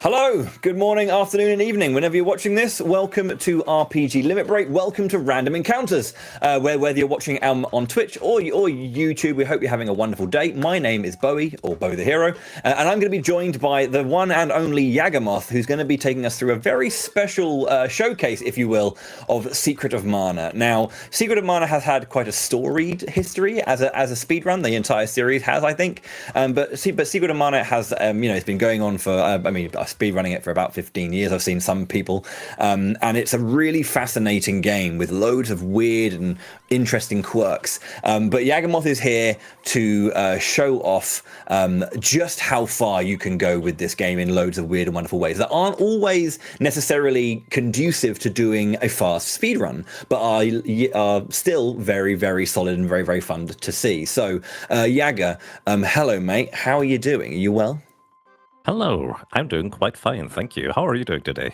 Hello, good morning, afternoon, and evening. Whenever you're watching this, welcome to RPG Limit Break. Welcome to Random Encounters, where whether you're watching on Twitch or YouTube, we hope you're having a wonderful day. My name is Bowie, or Bowie the Hero, and I'm going to be joined by the one and only Yagamoth, who's going to be taking us through a very special showcase, if you will, of Secret of Mana. Now, Secret of Mana has had quite a storied history as a speedrun. The entire series has, I think, but Secret of Mana has, it's been going on for, speedrunning it for about 15 years. I've seen some people, and it's a really fascinating game with loads of weird and interesting quirks. But Yagamoth is here to show off just how far you can go with this game in loads of weird and wonderful ways that aren't always necessarily conducive to doing a fast speedrun, but are still very, very solid and very, very fun to see. So, Yaga, hello, mate. How are you doing? Are you well? Hello, I'm doing quite fine, thank you. How are you doing today?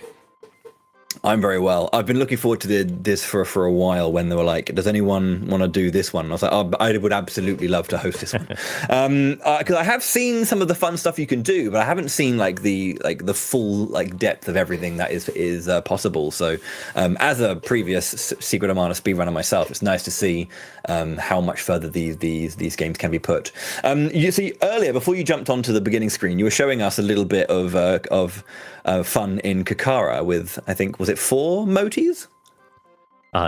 I'm very well. I've been looking forward to this for a while when they were like, does anyone want to do this one? And I was like, oh, I would absolutely love to host this one. Because I have seen some of the fun stuff you can do, but I haven't seen the full depth of everything that is possible. So as a previous Secret of Mana speedrunner myself, it's nice to see how much further these games can be put. You see, earlier, before you jumped onto the beginning screen, you were showing us a little bit of fun in Kakara with, I think, was it 4 motis?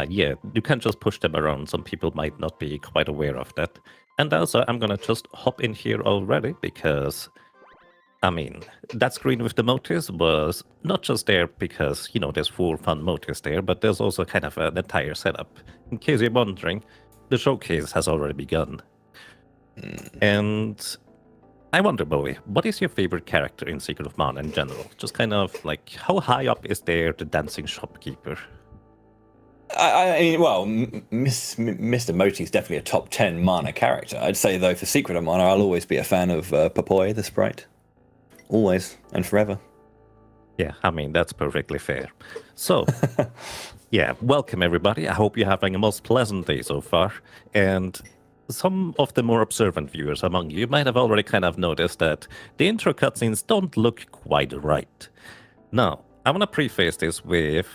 Yeah, you can't just push them around. Some people might not be quite aware of that. And also, I'm gonna just hop in here already because, that screen with the motis was not just there because, there's 4 fun motis there, but there's also kind of an entire setup. In case you're wondering, the showcase has already begun. And I wonder, Bowie, what is your favorite character in Secret of Mana in general? Just kind of like, how high up is there the dancing shopkeeper? Mr. Moti is definitely a top 10 Mana character. I'd say, though, for Secret of Mana, I'll always be a fan of Papoy, the sprite. Always and forever. Yeah, that's perfectly fair. So, yeah, welcome everybody. I hope you're having a most pleasant day so far. And some of the more observant viewers among you might have already kind of noticed that the intro cutscenes don't look quite right. Now, I want to preface this with,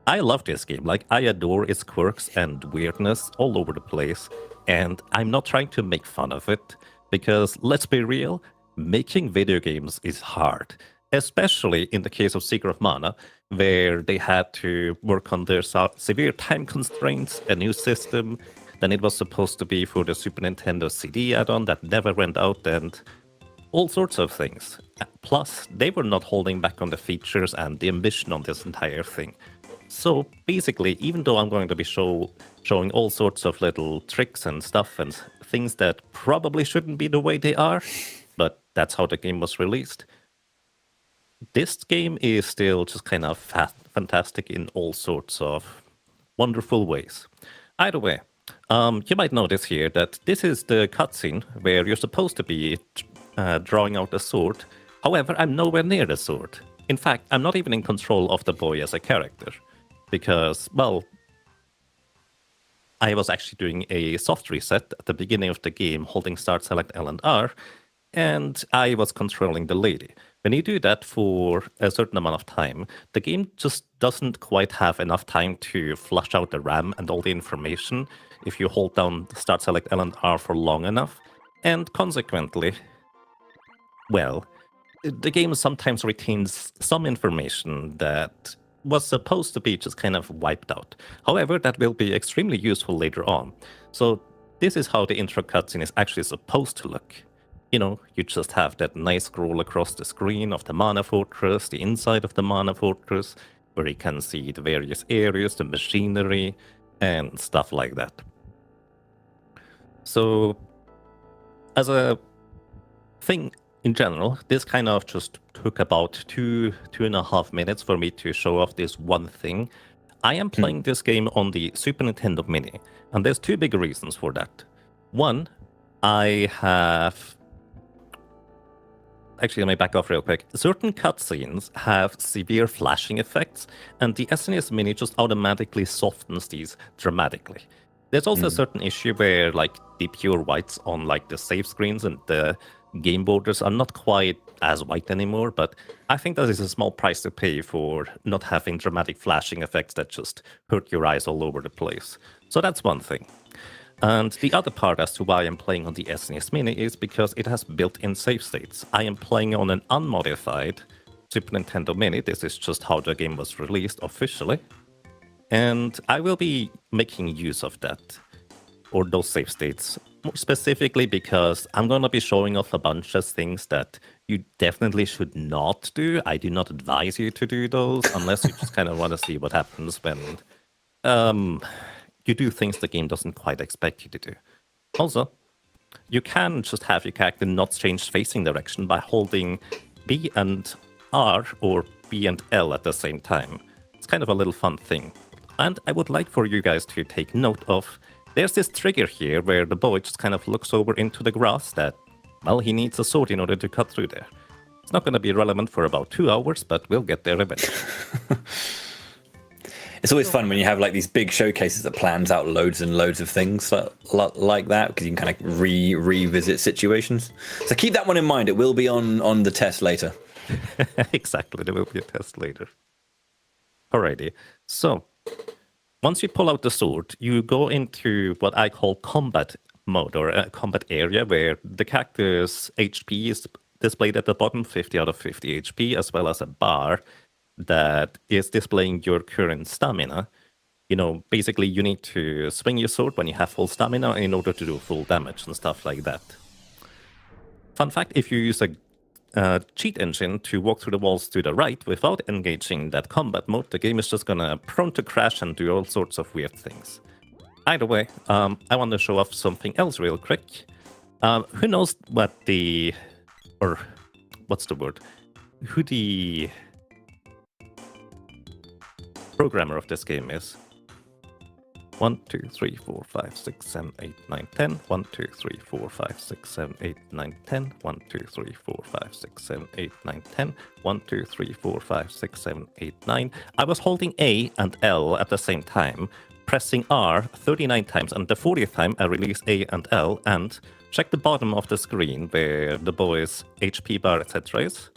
I love this game. I adore its quirks and weirdness all over the place, and I'm not trying to make fun of it, because let's be real, making video games is hard. Especially in the case of Secret of Mana, where they had to work on their severe time constraints, a new system than it was supposed to be for the Super Nintendo CD add-on that never went out, and all sorts of things. Plus, they were not holding back on the features and the ambition on this entire thing. So basically, even though I'm going to be showing all sorts of little tricks and stuff and things that probably shouldn't be the way they are, but that's how the game was released, this game is still just kind of fantastic in all sorts of wonderful ways. Either way, you might notice here that this is the cutscene where you're supposed to be drawing out a sword. However, I'm nowhere near the sword. In fact, I'm not even in control of the boy as a character. Because, well, I was actually doing a soft reset at the beginning of the game, holding Start, Select L and R, and I was controlling the lady. When you do that for a certain amount of time, the game just doesn't quite have enough time to flush out the RAM and all the information if you hold down Start, Select L and R for long enough. And consequently, well, the game sometimes retains some information that was supposed to be just kind of wiped out. However, that will be extremely useful later on. So this is how the intro cutscene is actually supposed to look. You just have that nice scroll across the screen of the Mana Fortress, the inside of the Mana Fortress, where you can see the various areas, the machinery, and stuff like that. So, as a thing in general, this kind of just took about 2.5 minutes for me to show off this one thing. I am playing this game on the Super Nintendo Mini, and there's 2 big reasons for that. One, Actually, let me back off real quick. Certain cutscenes have severe flashing effects, and the SNES Mini just automatically softens these dramatically. There's also a certain issue where, the pure whites on, the save screens and the game borders are not quite as white anymore, but I think that is a small price to pay for not having dramatic flashing effects that just hurt your eyes all over the place. So that's one thing. And the other part as to why I'm playing on the SNES Mini is because it has built-in save states. I am playing on an unmodified Super Nintendo Mini. This is just how the game was released officially. And I will be making use of that, or those save states, more specifically because I'm going to be showing off a bunch of things that you definitely should not do. I do not advise you to do those unless you just kind of want to see what happens when you do things the game doesn't quite expect you to do. Also, you can just have your character not change facing direction by holding B and R or B and L at the same time. It's kind of a little fun thing. And I would like for you guys to take note of, there's this trigger here where the boy just kind of looks over into the grass that, well, he needs a sword in order to cut through there. It's not going to be relevant for about 2 hours, but we'll get there eventually. It's always fun when you have like these big showcases that plans out loads and loads of things like that, because you can kind of revisit situations. So keep that one in mind. It will be on the test later. Exactly, there will be a test later. Alrighty, so once you pull out the sword, you go into what I call combat mode, or a combat area, where the character's HP is displayed at the bottom, 50 out of 50 HP, as well as a bar that is displaying your current stamina. You know, basically you need to swing your sword when you have full stamina in order to do full damage and stuff like that. Fun fact, if you use a cheat engine to walk through the walls to the right without engaging that combat mode, the game is just gonna prone to crash and do all sorts of weird things. Either way, I want to show off something else real quick. Who knows what the... or what's the word? Who the programmer of this game is? 1, 2, 3, 4, 5, 6, 7, 8, 9, 10. 1, 2, 3, 4, 5, 6, 7, 8, 9, 10. 1, 2, 3, 4, 5, 6, 7, 8, 9, 10. 1, 2, 3, 4, 5, 6, 7, 8, 9. I was holding A and L at the same time, pressing R 39 times, and the 40th time I release A and L, and check the bottom of the screen where the boy's HP bar, etc. is.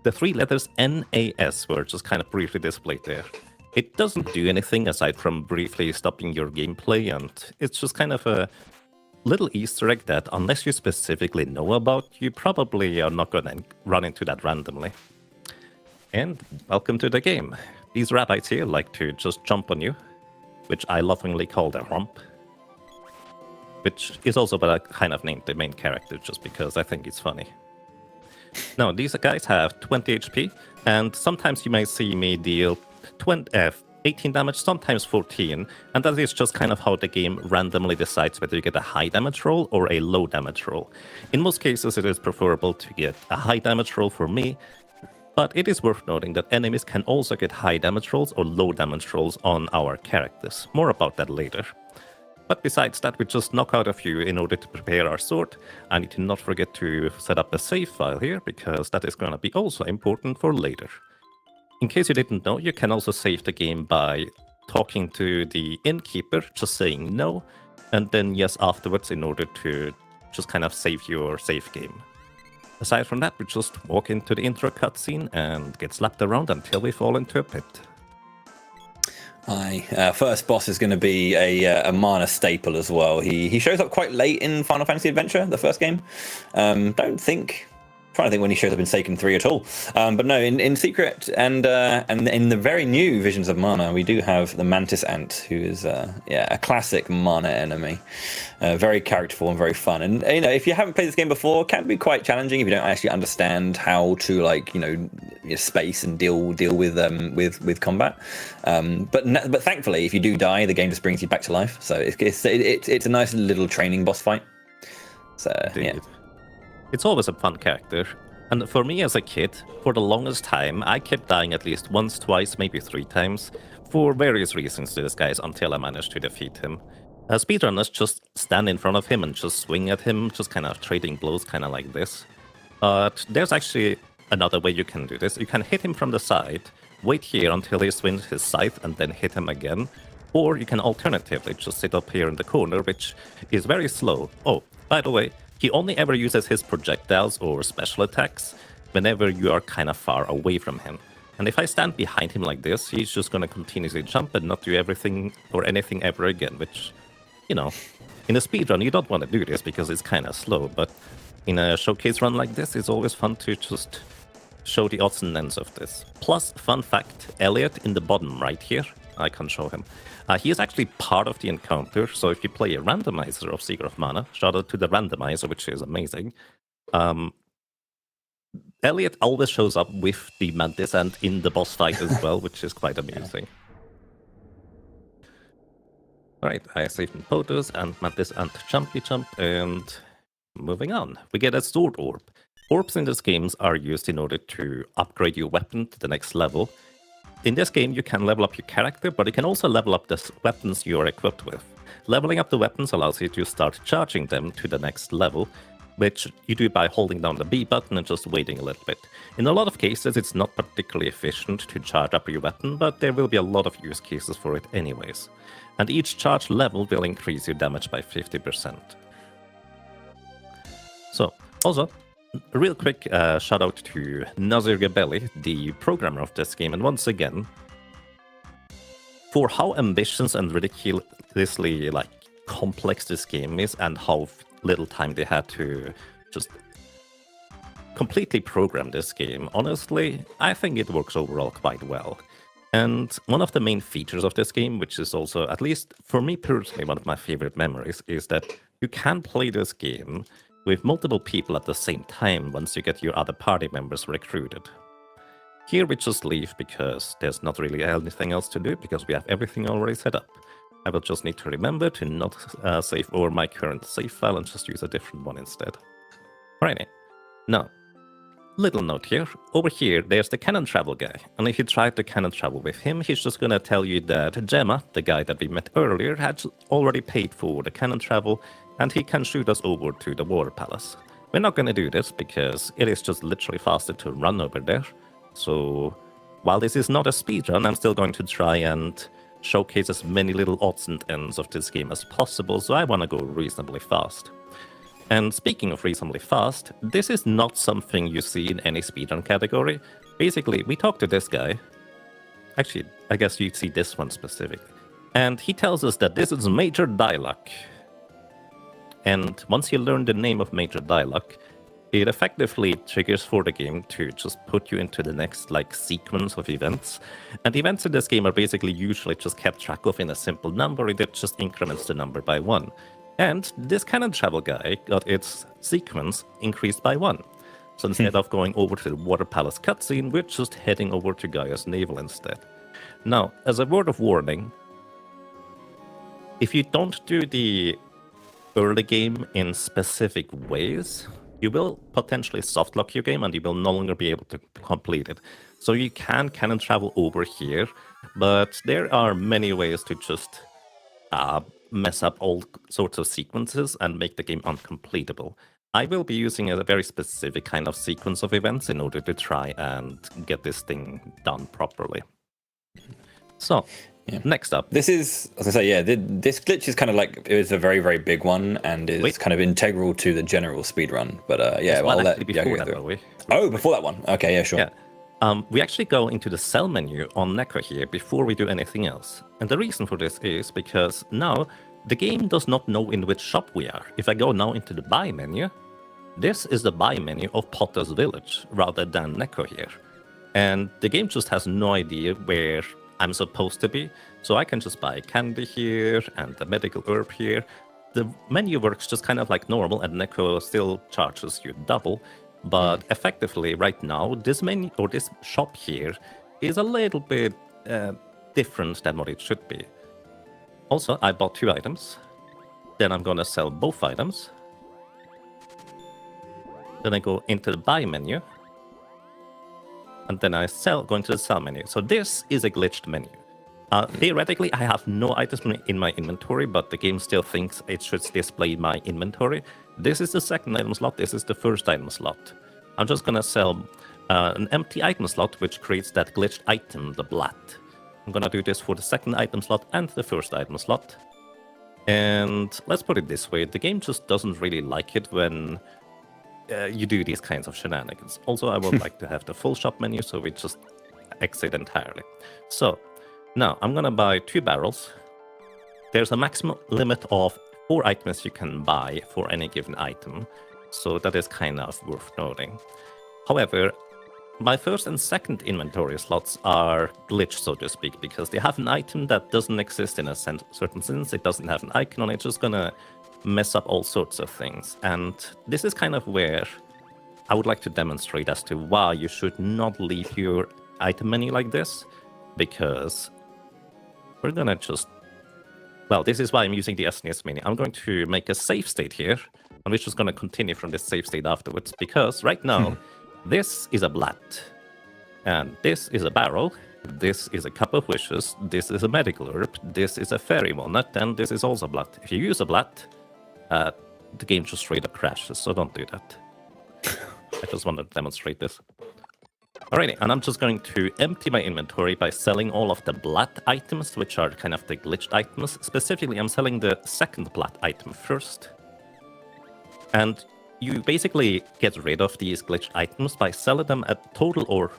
The 3 letters NAS were just kind of briefly displayed there. It doesn't do anything aside from briefly stopping your gameplay, and it's just kind of a little Easter egg that, unless you specifically know about, you probably are not going to run into that randomly. And welcome to the game. These rabbits here like to just jump on you, which I lovingly call the rump. Which is also what I kind of named the main character, just because I think it's funny. Now, these guys have 20 HP, and sometimes you may see me deal 18 damage, sometimes 14, and that is just kind of how the game randomly decides whether you get a high damage roll or a low damage roll. In most cases, it is preferable to get a high damage roll for me, but it is worth noting that enemies can also get high damage rolls or low damage rolls on our characters. More about that later. But besides that, we just knock out a few in order to prepare our sword. I need to not forget to set up a save file here, because that is going to be also important for later. In case you didn't know, you can also save the game by talking to the innkeeper, just saying no, and then yes afterwards in order to just kind of save your save game. Aside from that, we just walk into the intro cutscene and get slapped around until we fall into a pit. Aye. First boss is going to be a mana staple as well. He shows up quite late in Final Fantasy Adventure, the first game. Trying to think when he shows up in Seiken 3 at all. But no, in Secret and in the very new Visions of Mana, we do have the Mantis Ant, who is a classic mana enemy. Very characterful and very fun. And you know, if you haven't played this game before, it can be quite challenging if you don't actually understand how to space and deal with combat. But thankfully, if you do die, the game just brings you back to life. So it's a nice little training boss fight. So yeah. It's always a fun character, and for me as a kid, for the longest time, I kept dying at least once, twice, maybe 3 times, for various reasons to this guy, until I managed to defeat him. Speedrunners just stand in front of him and just swing at him, just kind of trading blows, kind of like this. But there's actually another way you can do this. You can hit him from the side, wait here until he swings his scythe, and then hit him again. Or you can alternatively just sit up here in the corner, which is very slow. Oh, by the way, he only ever uses his projectiles or special attacks whenever you are kind of far away from him. And if I stand behind him like this, he's just going to continuously jump and not do everything or anything ever again, which, you know, in a speedrun, you don't want to do this because it's kind of slow, but in a showcase run like this, it's always fun to just show the odds and ends of this. Plus, fun fact, Elliot in the bottom right here, I can show him. He is actually part of the encounter, so if you play a randomizer of Seeker of Mana, shout out to the randomizer, which is amazing, Elliot always shows up with the Mantis and in the boss fight as well, which is quite amusing. Alright, I saved some photos and Mantis and Jumpy Jump, and moving on. We get a sword orb. Orbs in these games are used in order to upgrade your weapon to the next level. In this game, you can level up your character, but you can also level up the weapons you are equipped with. Leveling up the weapons allows you to start charging them to the next level, which you do by holding down the B button and just waiting a little bit. In a lot of cases, it's not particularly efficient to charge up your weapon, but there will be a lot of use cases for it anyways. And each charge level will increase your damage by 50%. So, also, a real quick shout out to Nazir Gabelli, the programmer of this game, and once again, for how ambitious and ridiculously complex this game is and how little time they had to just completely program this game. Honestly, I think it works overall quite well. And one of the main features of this game, which is also, at least for me personally, one of my favorite memories, is that you can play this game with multiple people at the same time once you get your other party members recruited. Here we just leave because there's not really anything else to do because we have everything already set up. I will just need to remember to not save over my current save file and just use a different one instead. Alrighty. Now, little note here. Over here, there's the cannon travel guy. And if you try to cannon travel with him, he's just gonna tell you that Gemma, the guy that we met earlier, had already paid for the cannon travel and he can shoot us over to the water palace. We're not gonna do this because it is just literally faster to run over there. So, while this is not a speedrun, I'm still going to try and showcase as many little odds and ends of this game as possible, so I want to go reasonably fast. And speaking of reasonably fast, this is not something you see in any speedrun category. Basically, we talk to this guy. Actually, I guess you see this one specifically. And he tells us that this is Major Dialogue. And once you learn the name of Major Dialogue, it effectively triggers for the game to just put you into the next sequence of events. And events in this game are basically usually just kept track of in a simple number that just increments the number by 1. And this cannon travel guy got its sequence increased by 1. So instead of going over to the Water Palace cutscene, we're just heading over to Gaia's Navel instead. Now, as a word of warning, if you don't do the early game in specific ways, you will potentially softlock your game and you will no longer be able to complete it. So you can cannon travel over here, but there are many ways to just mess up all sorts of sequences and make the game uncompletable. I will be using a very specific kind of sequence of events in order to try and get this thing done properly. So, yeah. Next up. This is, as I say, yeah, this glitch is kind of it's a very, very big one and is kind of integral to the general speedrun. But yeah, I'll let Yago go through. Oh, before that one. Okay, yeah, sure. Yeah. We actually go into the sell menu on Neko here before we do anything else. And the reason for this is because now the game does not know in which shop we are. If I go now into the buy menu, this is the buy menu of Potter's Village rather than Neko here. And the game just has no idea where I'm supposed to be, so I can just buy candy here and the medical herb here. The menu works just kind of like normal, and Neko still charges you double, but effectively right now, this menu or this shop here is a little bit different than what it should be. Also, I bought 2 items, then I'm gonna sell both items, then I go into the buy menu, and then I go into the sell menu. So this is a glitched menu. Theoretically, I have no items in my inventory, but the game still thinks it should display my inventory. This is the second item slot, this is the first item slot. I'm just gonna sell an empty item slot, which creates that glitched item, the blat. I'm gonna do this for the second item slot and the first item slot. And let's put it this way, the game just doesn't really like it when you do these kinds of shenanigans. Also, I would like to have the full shop menu, so we just exit entirely. So, now I'm gonna buy 2 barrels. There's a maximum limit of 4 items you can buy for any given item, so that is kind of worth noting. However, my first and second inventory slots are glitched, so to speak, because they have an item that doesn't exist in a certain sense. It doesn't have an icon on it. It's just gonna mess up all sorts of things. And this is kind of where I would like to demonstrate as to why you should not leave your item menu like this, because we're gonna just... Well, this is why I'm using the SNES menu. I'm going to make a save state here, and we're just gonna continue from this save state afterwards, because right now, this is a blat, and this is a barrel, this is a cup of wishes, this is a medical herb, this is a fairy walnut, and this is also blat. If you use a blat, the game just straight up crashes, so don't do that. I just wanted to demonstrate this. Alrighty, and I'm just going to empty my inventory by selling all of the blat items, which are kind of the glitched items. Specifically, I'm selling the second blat item first. And you basically get rid of these glitched items by selling them a total or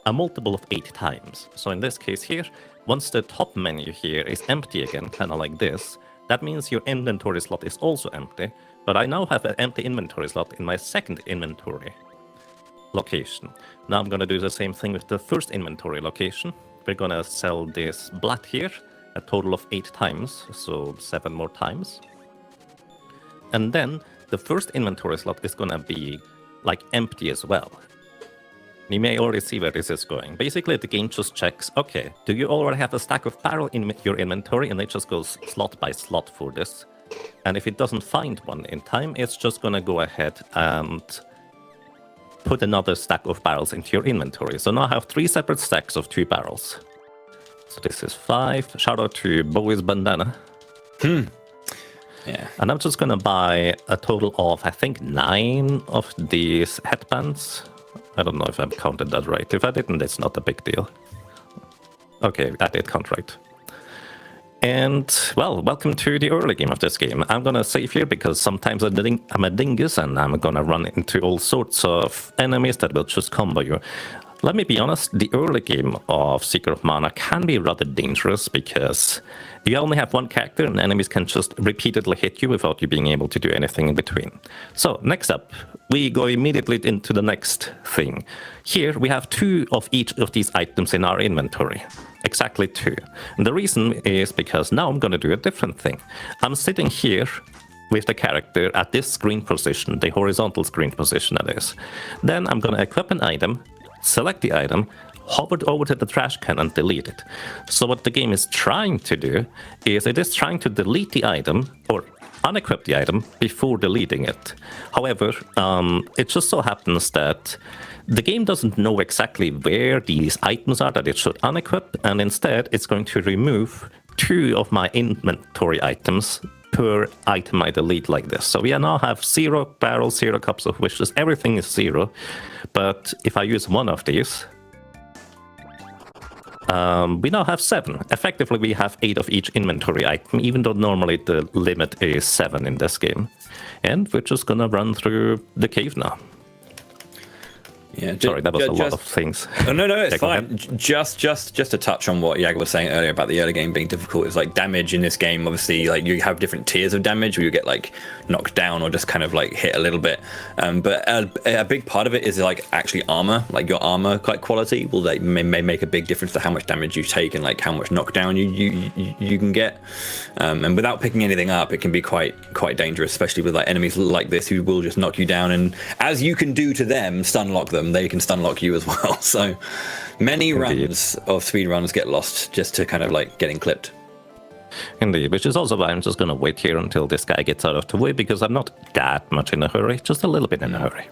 a multiple of 8 times. So in this case here, once the top menu here is empty again, kind of like this, that means your inventory slot is also empty. But I now have an empty inventory slot in my second inventory location. Now I'm going to do the same thing with the first inventory location. We're going to sell this blat here a total of 8 times, so 7 more times. And then the first inventory slot is going to be like empty as well. You may already see where this is going. Basically, the game just checks, okay, do you already have a stack of barrel in your inventory? And it just goes slot by slot for this. And if it doesn't find one in time, it's just going to go ahead and put another stack of barrels into your inventory. So now I have 3 separate stacks of 2 barrels. So this is 5. Shout out to Bowie's bandana. Yeah. And I'm just going to buy a total of, I think, 9 of these headbands. I don't know if I've counted that right. If I didn't, it's not a big deal. Okay, I did count right. And, well, welcome to the early game of this game. I'm going to save here because sometimes I'm a dingus and I'm going to run into all sorts of enemies that will just combo you. Let me be honest, the early game of Seeker of Mana can be rather dangerous because you only have one character and enemies can just repeatedly hit you without you being able to do anything in between. So, next up, we go immediately into the next thing. Here, we have 2 of each of these items in our inventory. Exactly 2. And the reason is because now I'm going to do a different thing. I'm sitting here with the character at this screen position, the horizontal screen position that is. Then I'm going to equip an item, select the item, hover over to the trash can and delete it. So what the game is trying to do is it is trying to delete the item or unequip the item before deleting it. However, it just so happens that the game doesn't know exactly where these items are that it should unequip, and instead it's going to remove 2 of my inventory items per item I delete like this. So we now have 0 barrels, 0 cups of wishes, everything is 0. But if I use one of these, we now have 7. Effectively, we have 8 of each inventory item, even though normally the limit is 7 in this game. And we're just gonna run through the cave now. Yeah, sorry, that was a lot of things. Oh, no, it's fine. Just to touch on what Yaga was saying earlier about the early game being difficult, is like damage in this game. Obviously, like you have different tiers of damage where you get like knocked down or just kind of like hit a little bit. But a big part of it is like actually armor. Like your armor quality will like may make a big difference to how much damage you take and like how much knockdown you can get. And without picking anything up, it can be quite dangerous, especially with like enemies like this who will just knock you down. And as you can do to them, stun lock them, they can stun lock you as well. So many runs of speedruns get lost just to kind of like getting clipped. Indeed, which is also why I'm just going to wait here until this guy gets out of the way, because I'm not that much in a hurry, just a little bit in a hurry.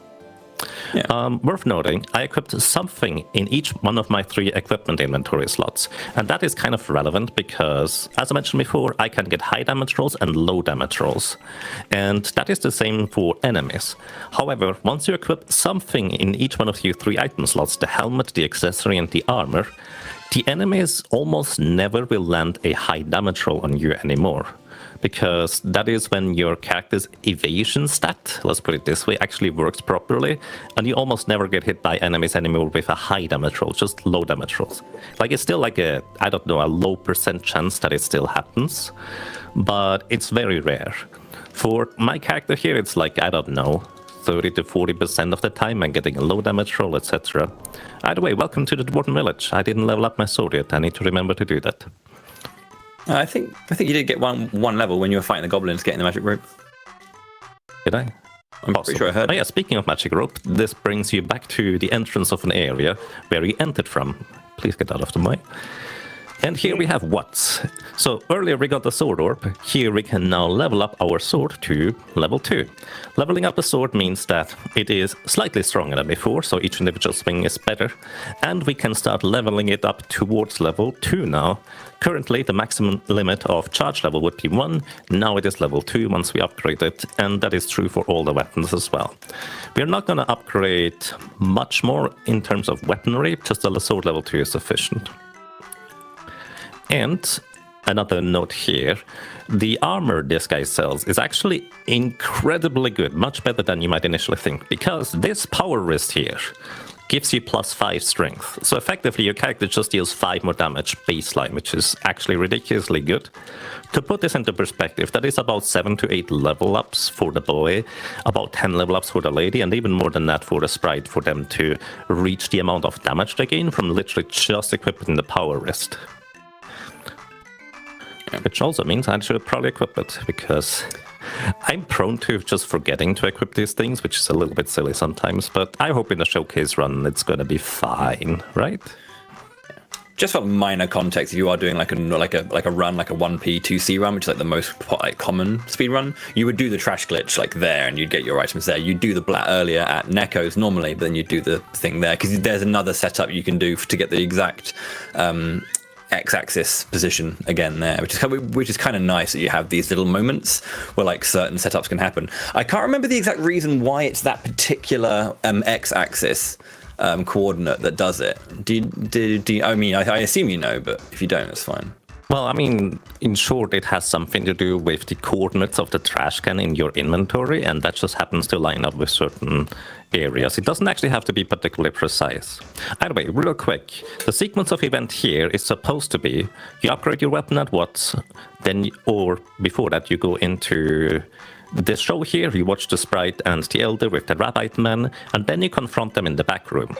Yeah. Worth noting, I equipped something in each one of my 3 equipment inventory slots, and that is kind of relevant because, as I mentioned before, I can get high damage rolls and low damage rolls, and that is the same for enemies. However, once you equip something in each one of your 3 item slots, the helmet, the accessory, and the armor, the enemies almost never will land a high damage roll on you anymore. because that is when your character's evasion stat, let's put it this way, actually works properly, and you almost never get hit by enemies anymore with a high damage roll, just low damage rolls. Like, it's still like a, I don't know, a low % chance that it still happens, but it's very rare. For my character here, it's like, I don't know, 30 to 40% of the time I'm getting a low damage roll, etc. Either way, welcome to the Dwarven Village. I didn't level up my sword yet. I need to remember to do that. I think you did get one level when you were fighting the goblins, getting the magic rope. Did I? I'm pretty sure I heard. Oh yeah, speaking of magic rope, this brings you back to the entrance of an area where you entered from. Please get out of the way. And here we have Watts. So earlier we got the sword orb. Here we can now level up our sword to level 2. Leveling up the sword means that it is slightly stronger than before, so each individual swing is better. And we can start leveling it up towards level 2 now. Currently the maximum limit of charge level would be 1. Now it is level 2 once we upgrade it, and that is true for all the weapons as well. We're not going to upgrade much more in terms of weaponry, just the sword level 2 is sufficient. And another note here, the armor this guy sells is actually incredibly good, much better than you might initially think, because this power wrist here gives you +5 strength. So effectively your character just deals 5 more damage baseline, which is actually ridiculously good. To put this into perspective, that is about 7 to 8 level ups for the boy, about 10 level ups for the lady, and even more than that for the sprite, for them to reach the amount of damage they gain from literally just equipping the power wrist. Which also means I should probably equip it, because I'm prone to just forgetting to equip these things, which is a little bit silly sometimes, but I hope in the showcase run it's going to be fine, right? Just for minor context, if you are doing like a run, like a 1P 2C run, which is like the most common speed run, you would do the trash glitch like there, and you'd get your items there. You'd do the blat earlier at Neko's normally, but then you'd do the thing there, because there's another setup you can do to get the exact X-axis position again there, which is kind of nice that you have these little moments where like certain setups can happen. I can't remember the exact reason why it's that particular X-axis coordinate that does it. I mean, I assume you know, but if you don't, it's fine. Well, I mean, in short, it has something to do with the coordinates of the trash can in your inventory, and that just happens to line up with certain areas. It doesn't actually have to be particularly precise. Either way, real quick, the sequence of event here is supposed to be, you upgrade your weapon at Watts, then, or before that, you go into this show here, you watch the sprite and the elder with the rabbit man, and then you confront them in the back room.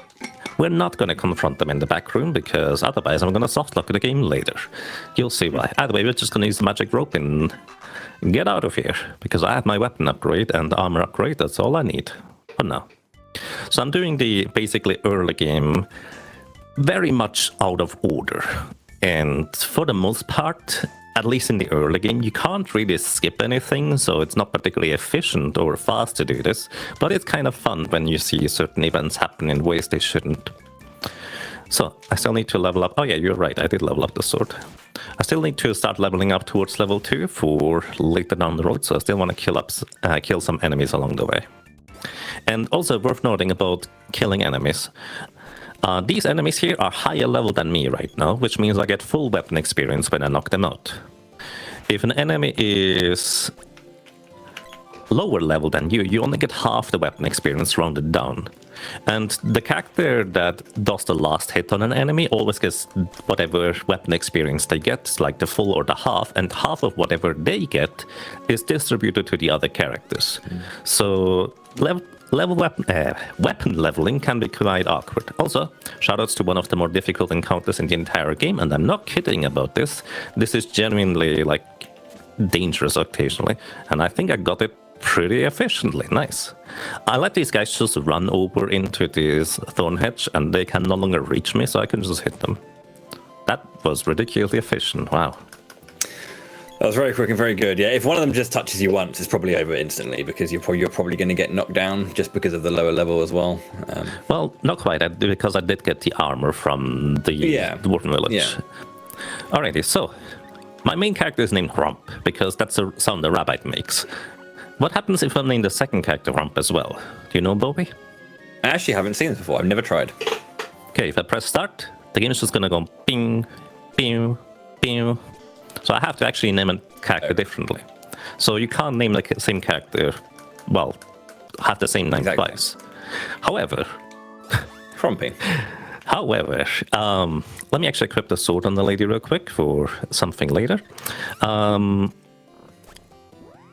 We're not going to confront them in the back room, because otherwise I'm going to softlock the game later. You'll see why. Either way, we're just going to use the magic rope and get out of here, because I have my weapon upgrade and armor upgrade. That's all I need for now. So I'm doing the basically early game very much out of order. And for the most part, at least in the early game, you can't really skip anything, so it's not particularly efficient or fast to do this, but it's kind of fun when you see certain events happen in ways they shouldn't. So, I still need to level up. Oh yeah, you're right, I did level up the sword. I still need to start leveling up towards level 2 for later down the road, so I still want to kill some enemies along the way. And also worth noting about killing enemies. These enemies here are higher level than me right now, which means I get full weapon experience when I knock them out. If an enemy is lower level than you, you only get half the weapon experience rounded down. And the character that does the last hit on an enemy always gets whatever weapon experience they get, like the full or the half, and half of whatever they get is distributed to the other characters. So weapon leveling can be quite awkward. Also, shoutouts to one of the more difficult encounters in the entire game, and I'm not kidding about this. This is genuinely like dangerous occasionally, and I think I got it pretty efficiently. Nice. I let these guys just run over into this thorn hedge, and they can no longer reach me, so I can just hit them. That was ridiculously efficient. Wow. That was very quick and very good. Yeah, if one of them just touches you once, it's probably over instantly, because you're probably going to get knocked down just because of the lower level as well. Well, not quite, because I did get the armor from the Dwarven Village. Yeah. Alrighty, so my main character is named Rump, because that's the sound the rabbit makes. What happens if I name the second character Rump as well? Do you know, Bowie? I actually haven't seen this before. I've never tried. Okay, if I press start, the game is just going to go ping, ping, ping. So I have to actually name it character differently. So you can't name the same character, well, have the same name twice. However, Frumpy. However, let me actually equip the sword on the lady real quick for something later.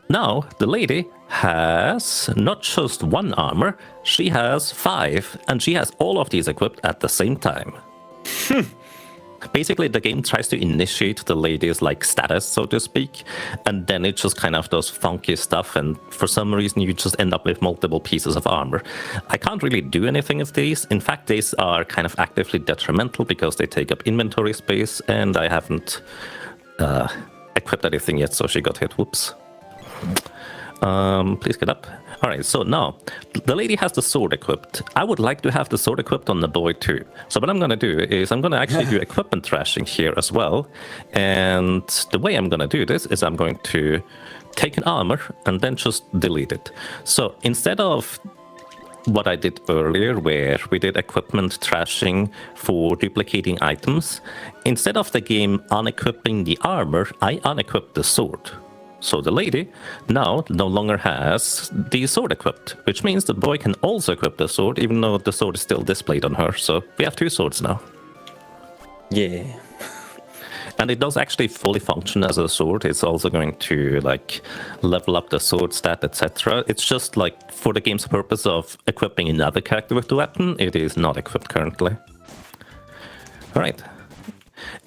Now, the lady has not just 1 armor, she has 5, and she has all of these equipped at the same time. Basically, the game tries to initiate the lady's status, so to speak, and then it just kind of does funky stuff, and for some reason you just end up with multiple pieces of armor. I can't really do anything with these. In fact, these are kind of actively detrimental because they take up inventory space, and I haven't equipped anything yet, so she got hit. Whoops. Please get up. Alright, so now, the lady has the sword equipped. I would like to have the sword equipped on the boy too. So what I'm going to do is I'm going to actually do equipment trashing here as well. And the way I'm going to do this is I'm going to take an armor and then just delete it. So instead of what I did earlier, where we did equipment trashing for duplicating items, instead of the game unequipping the armor, I unequipped the sword. So the lady now no longer has the sword equipped, which means the boy can also equip the sword, even though the sword is still displayed on her. So we have 2 swords now. Yeah. And it does actually fully function as a sword. It's also going to level up the sword stat, etc. It's just for the game's purpose of equipping another character with the weapon, it is not equipped currently. All right.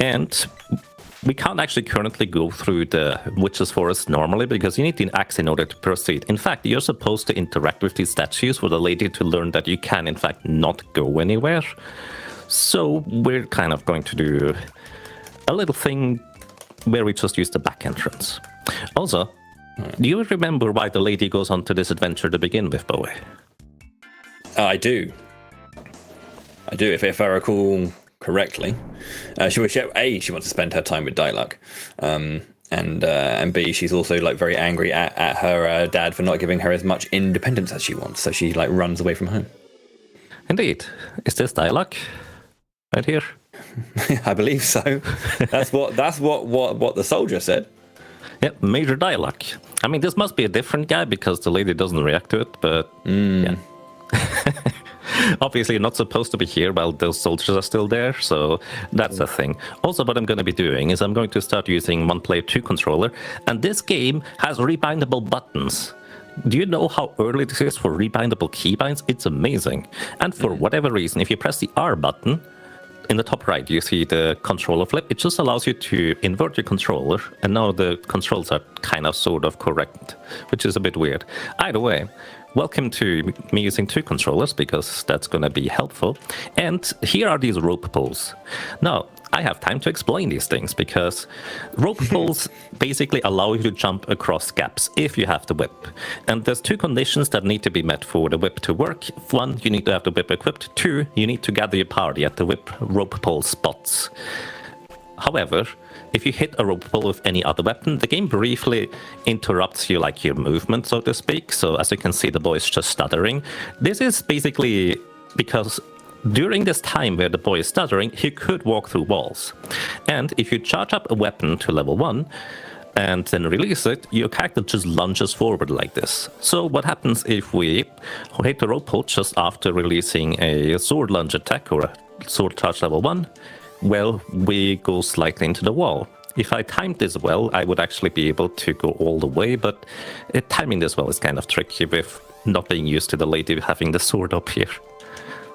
And we can't actually currently go through the Witch's Forest normally because you need the axe in order to proceed. In fact, you're supposed to interact with these statues for the lady to learn that you can, in fact, not go anywhere. So we're kind of going to do a little thing where we just use the back entrance. Also, do you remember why the lady goes on to this adventure to begin with, Bowie? I do. If I recall correctly. She wants to spend her time with Dialog, and B, she's also very angry at her dad for not giving her as much independence as she wants, so she runs away from home. Indeed. Is this Dialog right here? I believe so. That's what the soldier said. Yeah, Major Dialog. I mean, this must be a different guy because the lady doesn't react to it, but yeah. Obviously, you're not supposed to be here while those soldiers are still there, so that's a thing. Also, what I'm going to be doing is I'm going to start using One Player 2 controller, and this game has rebindable buttons. Do you know how early this is for rebindable keybinds? It's amazing. And for whatever reason, if you press the R button, in the top right, you see the controller flip. It just allows you to invert your controller, and now the controls are kind of sort of correct, which is a bit weird. Either way, welcome to me using 2 controllers, because that's going to be helpful. And here are these rope pulls. Now, I have time to explain these things, because rope pulls basically allow you to jump across gaps if you have the whip. And there's 2 conditions that need to be met for the whip to work. 1, you need to have the whip equipped. 2, you need to gather your party at the whip rope pull spots. However, if you hit a rope pull with any other weapon, the game briefly interrupts you, your movement, so to speak. So as you can see, the boy is just stuttering. This is basically because during this time where the boy is stuttering, he could walk through walls. And if you charge up a weapon to level 1 and then release it, your character just lunges forward like this. So what happens if we hit the rope pull just after releasing a sword lunge attack or a sword charge level 1? Well, we go slightly into the wall. If I timed this well, I would actually be able to go all the way, but timing this well is kind of tricky with not being used to the lady having the sword up here.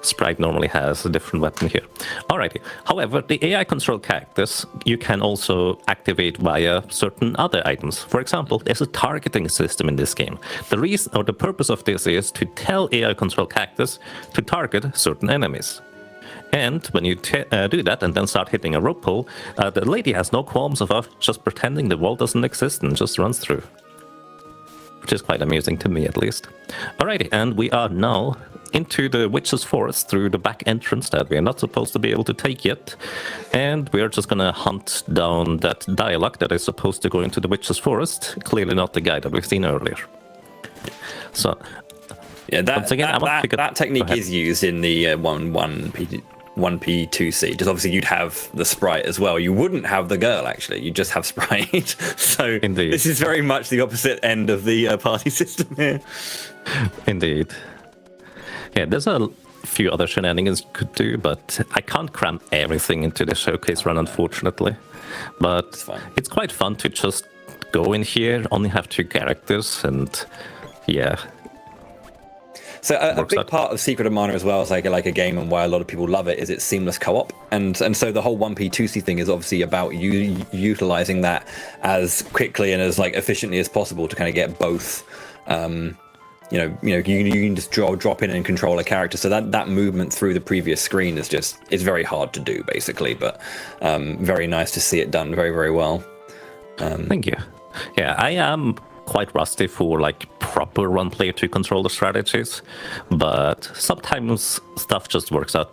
Sprite normally has a different weapon here. Alrighty. However, the AI control characters you can also activate via certain other items. For example, there's a targeting system in this game. The reason or the purpose of this is to tell AI control characters to target certain enemies. And when you do that and then start hitting a rope pull, the lady has no qualms about just pretending the wall doesn't exist and just runs through. Which is quite amusing to me, at least. Alrighty, and we are now into the Witch's Forest through the back entrance that we are not supposed to be able to take yet. And we are just gonna hunt down that dialogue that is supposed to go into the Witch's Forest. Clearly not the guy that we've seen earlier. So, yeah, that technique is used in the 1.1 1P 2C. Just obviously you'd have the sprite as well. You wouldn't have the girl actually. You just have sprite. So Indeed. This is very much the opposite end of the party system here. Indeed. Yeah, there's a few other shenanigans you could do, but I can't cram everything into the showcase run, unfortunately. But it's quite fun to just go in here, only have 2 characters, and yeah. So a big part of Secret of Mana as well is like a game, and why a lot of people love it is its seamless co-op, and so the whole 1P 2C thing is obviously about you utilizing that as quickly and as like efficiently as possible to kind of get both. You can just drop in and control a character, so that movement through the previous screen is very hard to do basically, but very nice to see it done very, very well. Thank you. Yeah, I am quite rusty for like proper one player to control the strategies, but sometimes stuff just works out.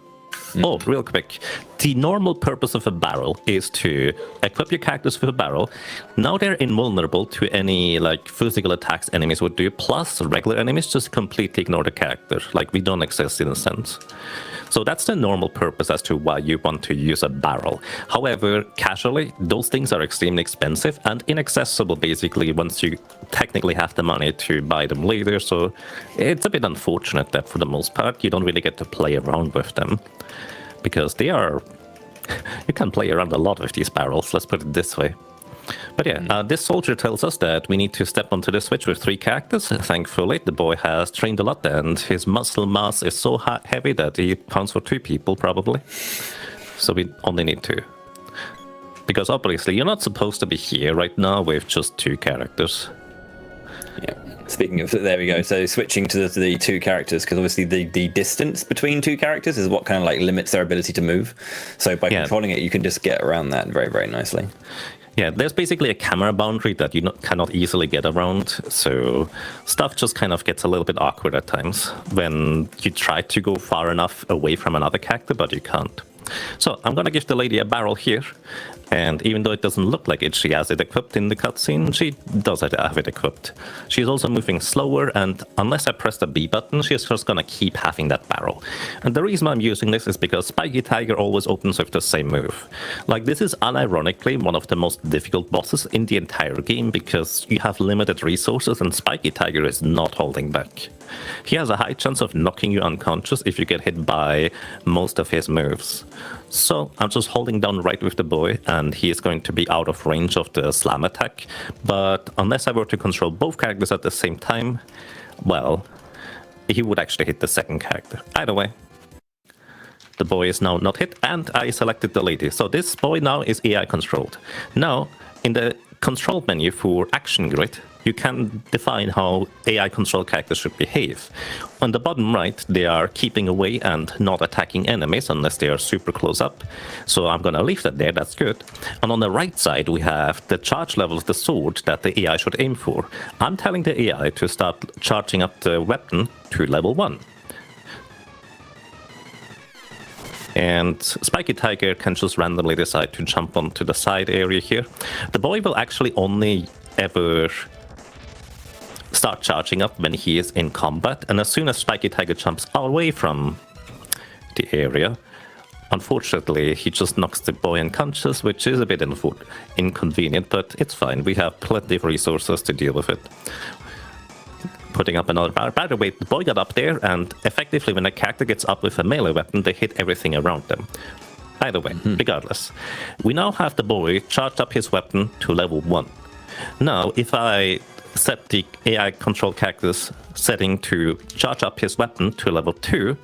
Oh, real quick. The normal purpose of a barrel is to equip your characters with a barrel. Now they're invulnerable to any like physical attacks enemies would do, plus regular enemies just completely ignore the character. Like we don't exist in a sense. So that's the normal purpose as to why you want to use a barrel. However, casually, those things are extremely expensive and inaccessible basically once you technically have the money to buy them later. So it's a bit unfortunate that for the most part, you don't really get to play around with them. Because they are... you can play around a lot with these barrels, let's put it this way. But yeah, this soldier tells us that we need to step onto the switch with 3 characters. Thankfully, the boy has trained a lot and his muscle mass is so heavy that he counts for 2 people, probably. So we only need 2. Because obviously, you're not supposed to be here right now with just 2 characters. Yeah. Speaking of, there we go. So switching to the 2 characters, because obviously the distance between 2 characters is what kind of like limits their ability to move. So by controlling it, you can just get around that very, very nicely. Yeah, there's basically a camera boundary that you cannot easily get around, so stuff just kind of gets a little bit awkward at times when you try to go far enough away from another character, but you can't. So I'm gonna give the lady a barrel here, and even though it doesn't look like it, she has it equipped in the cutscene, she does have it equipped. She's also moving slower, and unless I press the B button, she's just gonna keep having that barrel. And the reason I'm using this is because Spiky Tiger always opens with the same move. Like, this is unironically one of the most difficult bosses in the entire game, because you have limited resources and Spiky Tiger is not holding back. He has a high chance of knocking you unconscious if you get hit by most of his moves. So I'm just holding down right with the boy, and he is going to be out of range of the slam attack. But unless I were to control both characters at the same time, well, he would actually hit the second character. Either way, the boy is now not hit, and I selected the lady. So this boy now is AI controlled. Now, in the control menu for Action Grid, you can define how AI control characters should behave. On the bottom right, they are keeping away and not attacking enemies unless they are super close up. So I'm gonna leave that there, that's good. And on the right side, we have the charge level of the sword that the AI should aim for. I'm telling the AI to start charging up the weapon to level 1. And Spiky Tiger can just randomly decide to jump onto the side area here. The boy will actually only ever start charging up when he is in combat, and as soon as Spiky Tiger jumps away from the area, unfortunately he just knocks the boy unconscious, which is a bit inconvenient, but it's fine. We have plenty of resources to deal with it. Putting up another bar. By the way, the boy got up there, and effectively when a character gets up with a melee weapon, they hit everything around them. Either way, regardless. We now have the boy charged up his weapon to level 1. Now, if I set the AI control character's setting to charge up his weapon to level 2,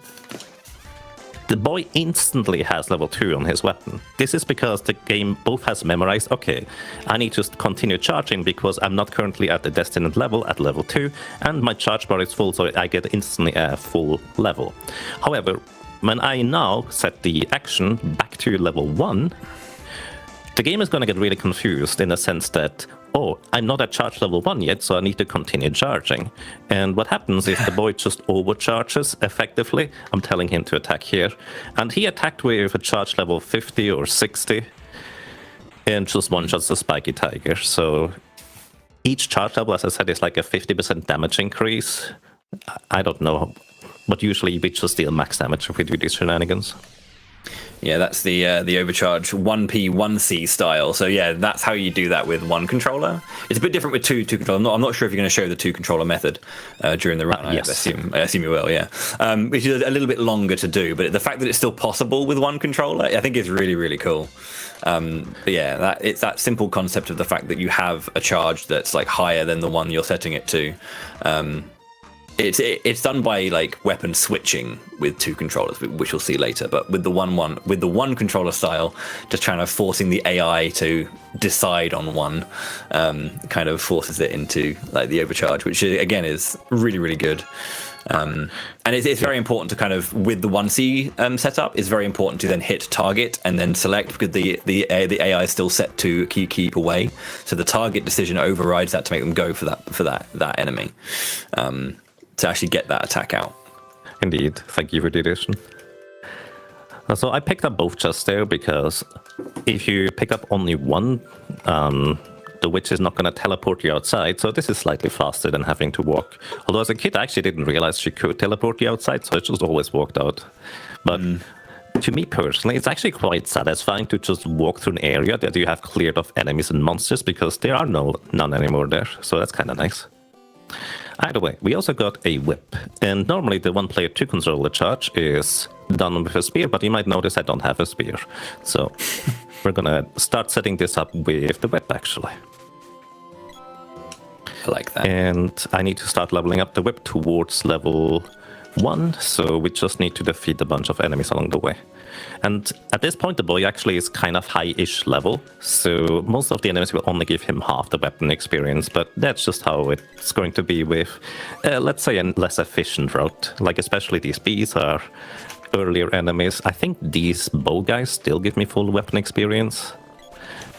the boy instantly has level 2 on his weapon. This is because the game both has memorized, okay, I need to continue charging because I'm not currently at the destined level at level 2, and my charge bar is full, so I get instantly a full level. However, when I now set the action back to level 1, the game is going to get really confused in the sense that, oh, I'm not at charge level 1 yet, so I need to continue charging. And what happens is the boy just overcharges effectively. I'm telling him to attack here. And he attacked with a charge level 50 or 60 and just one-shots the Spiky Tiger. So each charge level, as I said, is like a 50% damage increase. I don't know, but usually we just deal max damage if we do these shenanigans. Yeah, that's the overcharge 1P 1C style. So yeah, that's how you do that with one controller. It's a bit different with two controller. I'm not sure if you're going to show the two controller method during the run. Yes. I assume you will. Yeah, which is a little bit longer to do, but the fact that it's still possible with one controller, I think is really, really cool. But yeah, it's that simple concept of the fact that you have a charge that's like higher than the one you're setting it to. It's done by like weapon switching with two controllers, which we'll see later. But with the one controller style, just kind of forcing the AI to decide on one, kind of forces it into like the overcharge, which again is really, really good. And it's very important to kind of, with the 1C setup, it's very important to then hit target and then select, because the AI is still set to keep away. So the target decision overrides that to make them go for that enemy. To actually get that attack out. Indeed. Thank you for the addition. So I picked up both just there because if you pick up only one, the witch is not going to teleport you outside. So this is slightly faster than having to walk. Although as a kid, I actually didn't realize she could teleport you outside, so I just always walked out. But to me personally, it's actually quite satisfying to just walk through an area that you have cleared of enemies and monsters, because there are none anymore there. So that's kind of nice. Either way, we also got a whip, and normally the one-player two-controller charge is done with a spear, but you might notice I don't have a spear. So we're gonna start setting this up with the whip, actually. I like that. And I need to start leveling up the whip towards level 1, so we just need to defeat a bunch of enemies along the way. And at this point, the boy actually is kind of high-ish level, so most of the enemies will only give him half the weapon experience, but that's just how it's going to be with, let's say, a less efficient route. Like, especially these bees are earlier enemies. I think these bow guys still give me full weapon experience,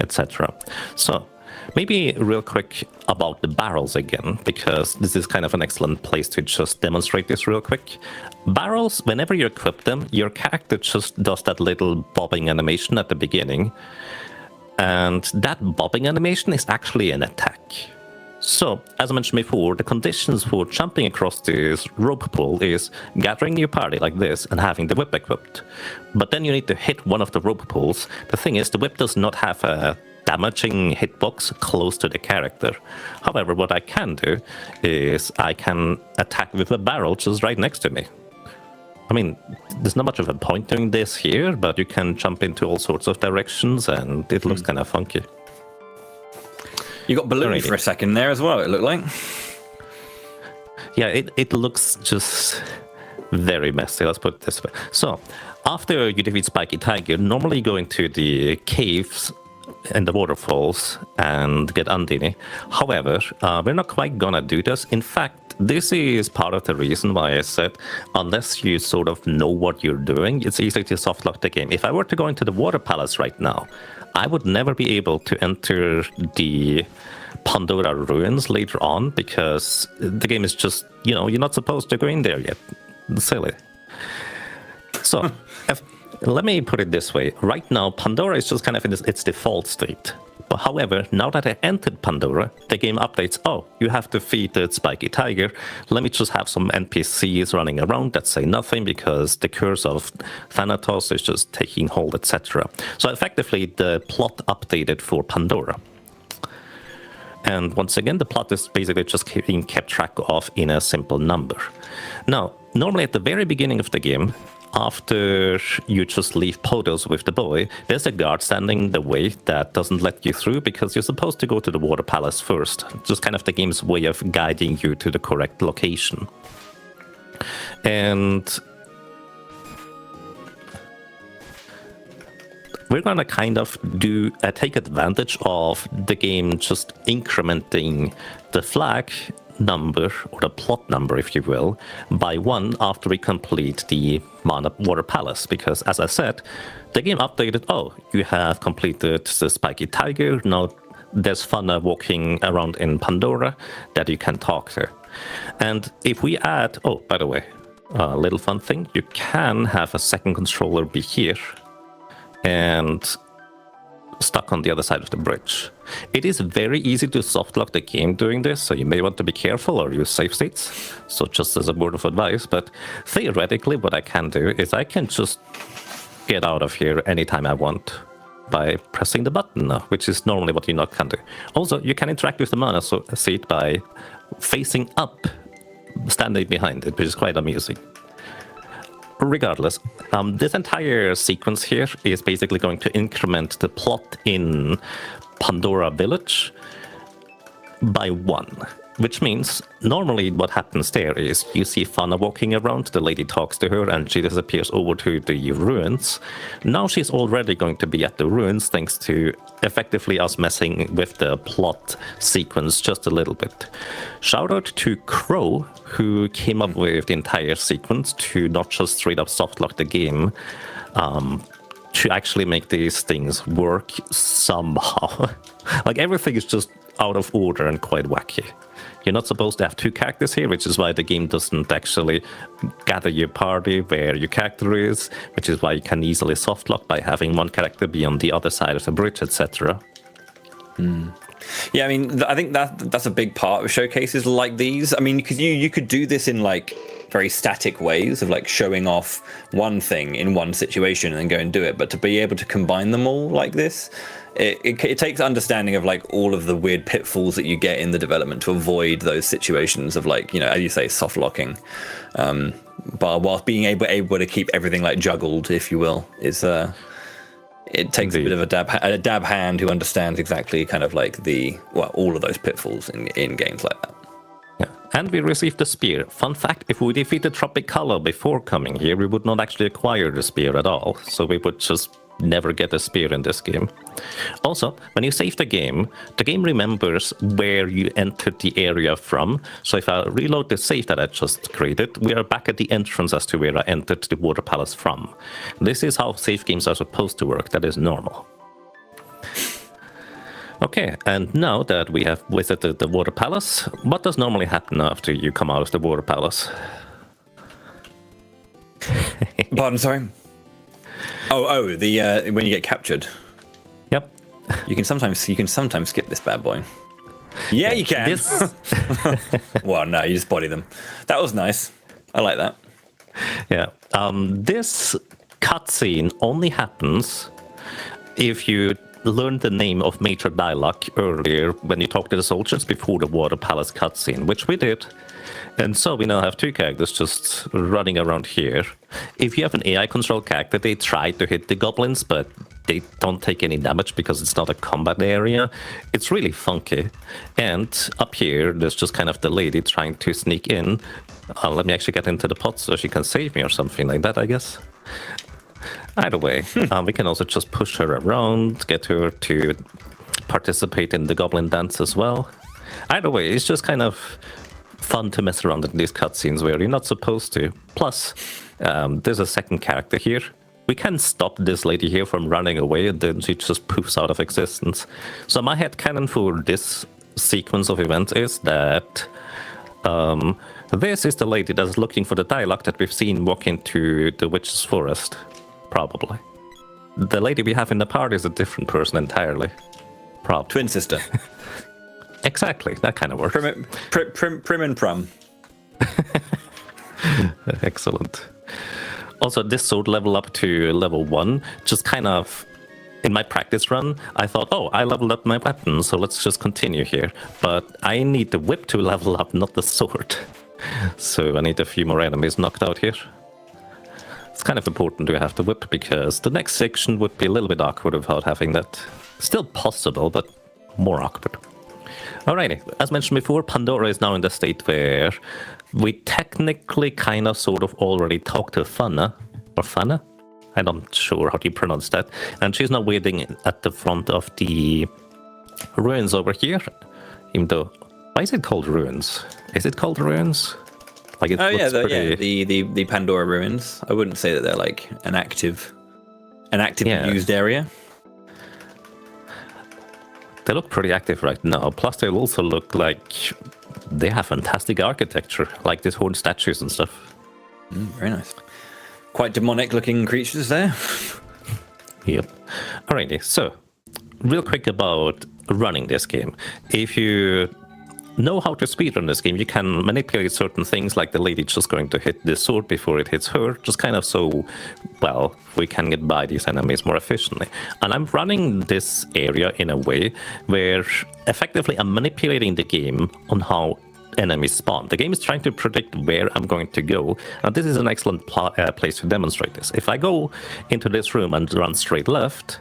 etc. So, maybe real quick about the barrels again, because this is kind of an excellent place to just demonstrate this real quick. Barrels, whenever you equip them, your character just does that little bobbing animation at the beginning. And that bobbing animation is actually an attack. So, as I mentioned before, the conditions for jumping across this rope pull is gathering your party like this and having the whip equipped. But then you need to hit one of the rope pulls. The thing is, the whip does not have a damaging hitbox close to the character. However, what I can do is I can attack with a barrel just right next to me. I mean, there's not much of a point doing this here, but you can jump into all sorts of directions and it looks kind of funky. You got balloon for a second there as well, it looked like. Yeah, it looks just very messy, let's put it this way. So, after you defeat Spiky Tiger, normally you go into the caves and the waterfalls and get Undine. However, we're not quite gonna do this. In fact, this is part of the reason why I said, unless you sort of know what you're doing, it's easy to softlock the game. If I were to go into the water palace right now, I would never be able to enter the Pandora ruins later on, because the game is just, you know, you're not supposed to go in there yet. Silly. So, let me put it this way. Right now, Pandora is just kind of in its default state. But however, now that I entered Pandora, the game updates, oh, you have defeated Spiky Tiger. Let me just have some NPCs running around that say nothing, because the curse of Thanatos is just taking hold, etc. So effectively, the plot updated for Pandora. And once again, the plot is basically just being kept track of in a simple number. Now, normally at the very beginning of the game, after you just leave Podos with the boy, there's a guard standing in the way that doesn't let you through, because you're supposed to go to the water palace first. Just kind of the game's way of guiding you to the correct location. And we're gonna kind of take advantage of the game just incrementing the flag number, or the plot number if you will, by 1 after we complete the Mana Water Palace, because as I said, the game updated, oh, you have completed the Spiky Tiger, now there's Fana walking around in Pandora that you can talk to. And if we add, oh, by the way, a little fun thing, you can have a second controller be here and stuck on the other side of the bridge. It is very easy to softlock the game doing this, so you may want to be careful or use save states. So just as a word of advice, but theoretically what I can do is I can just get out of here anytime I want by pressing the button, which is normally what you not can do. Also, you can interact with the mana seat by facing up, standing behind it, which is quite amusing. Regardless, this entire sequence here is basically going to increment the plot in Pandora Village by 1. Which means, normally what happens there is you see Fana walking around, the lady talks to her, and she disappears over to the ruins. Now she's already going to be at the ruins, thanks to effectively us messing with the plot sequence just a little bit. Shout out to Crow, who came up with the entire sequence to not just straight up softlock the game, to actually make these things work somehow. Like, everything is just out of order and quite wacky. You're not supposed to have 2 characters here, which is why the game doesn't actually gather your party where your character is, which is why you can easily softlock by having one character be on the other side of the bridge, etc. Yeah, I mean, I think that's a big part of showcases like these. I mean, because you could do this in like very static ways of like showing off one thing in one situation and then go and do it, but to be able to combine them all like this, it takes understanding of like all of the weird pitfalls that you get in the development to avoid those situations of like, you know, as you say, soft locking, but whilst being able to keep everything like juggled, if you will, is it takes a bit of a dab hand who understands exactly kind of like all of those pitfalls in games like that. Yeah. And we received the spear. Fun fact, if we defeated Tropicolor before coming here, we would not actually acquire the spear at all. So we would just never get a spear in this game. Also, when you save the game remembers where you entered the area from. So if I reload the save that I just created, we are back at the entrance as to where I entered the Water Palace from. This is how save games are supposed to work. That is normal. Okay, and now that we have visited the Water Palace, what does normally happen after you come out of the Water Palace? Pardon, sorry? Oh, the when you get captured. Yep. You can sometimes skip this bad boy. Yeah, you can. Well, no, you just body them. That was nice. I like that. Yeah. This cutscene only happens if you learned the name of Major Dialogue earlier when you talked to the soldiers before the Water Palace cutscene, which we did. And so we now have 2 characters just running around here. If you have an AI control character, they try to hit the goblins, but they don't take any damage because it's not a combat area. It's really funky. And up here, there's just kind of the lady trying to sneak in. Let me actually get into the pot so she can save me or something like that, I guess. Either way, we can also just push her around, get her to participate in the goblin dance as well. Either way, it's just kind of fun to mess around in these cutscenes where you're not supposed to. Plus, there's a second character here. We can stop this lady here from running away, and then she just poofs out of existence. So my headcanon for this sequence of events is that this is the lady that's looking for the dialogue that we've seen walk into the witch's forest. Probably. The lady we have in the party is a different person entirely. Probably. Twin sister. Exactly, that kind of works. Prim and prum. Excellent. Also, this sword level up to level 1, just kind of, in my practice run, I thought, oh, I leveled up my weapon, so let's just continue here. But I need the whip to level up, not the sword. So I need a few more enemies knocked out here. It's kind of important to have the whip, because the next section would be a little bit awkward without having that. Still possible, but more awkward. Alrighty, as mentioned before, Pandora is now in the state where we technically kind of sort of already talked to Fana, or Fana? I'm not sure how to pronounce that. And she's now waiting at the front of the ruins over here. Even though, why is it called ruins? Is it called ruins? Like it the Pandora ruins. I wouldn't say that they're like an active used area. They look pretty active right now. Plus, they also look like they have fantastic architecture, like these horned statues and stuff. Very nice. Quite demonic-looking creatures there. Yep. Alrighty, so real quick about running this game. If you know how to speedrun this game, you can manipulate certain things, like the lady just going to hit the sword before it hits her, just kind of so, well, we can get by these enemies more efficiently. And I'm running this area in a way where effectively I'm manipulating the game on how enemies spawn. The game is trying to predict where I'm going to go, and this is an excellent place to demonstrate this. If I go into this room and run straight left,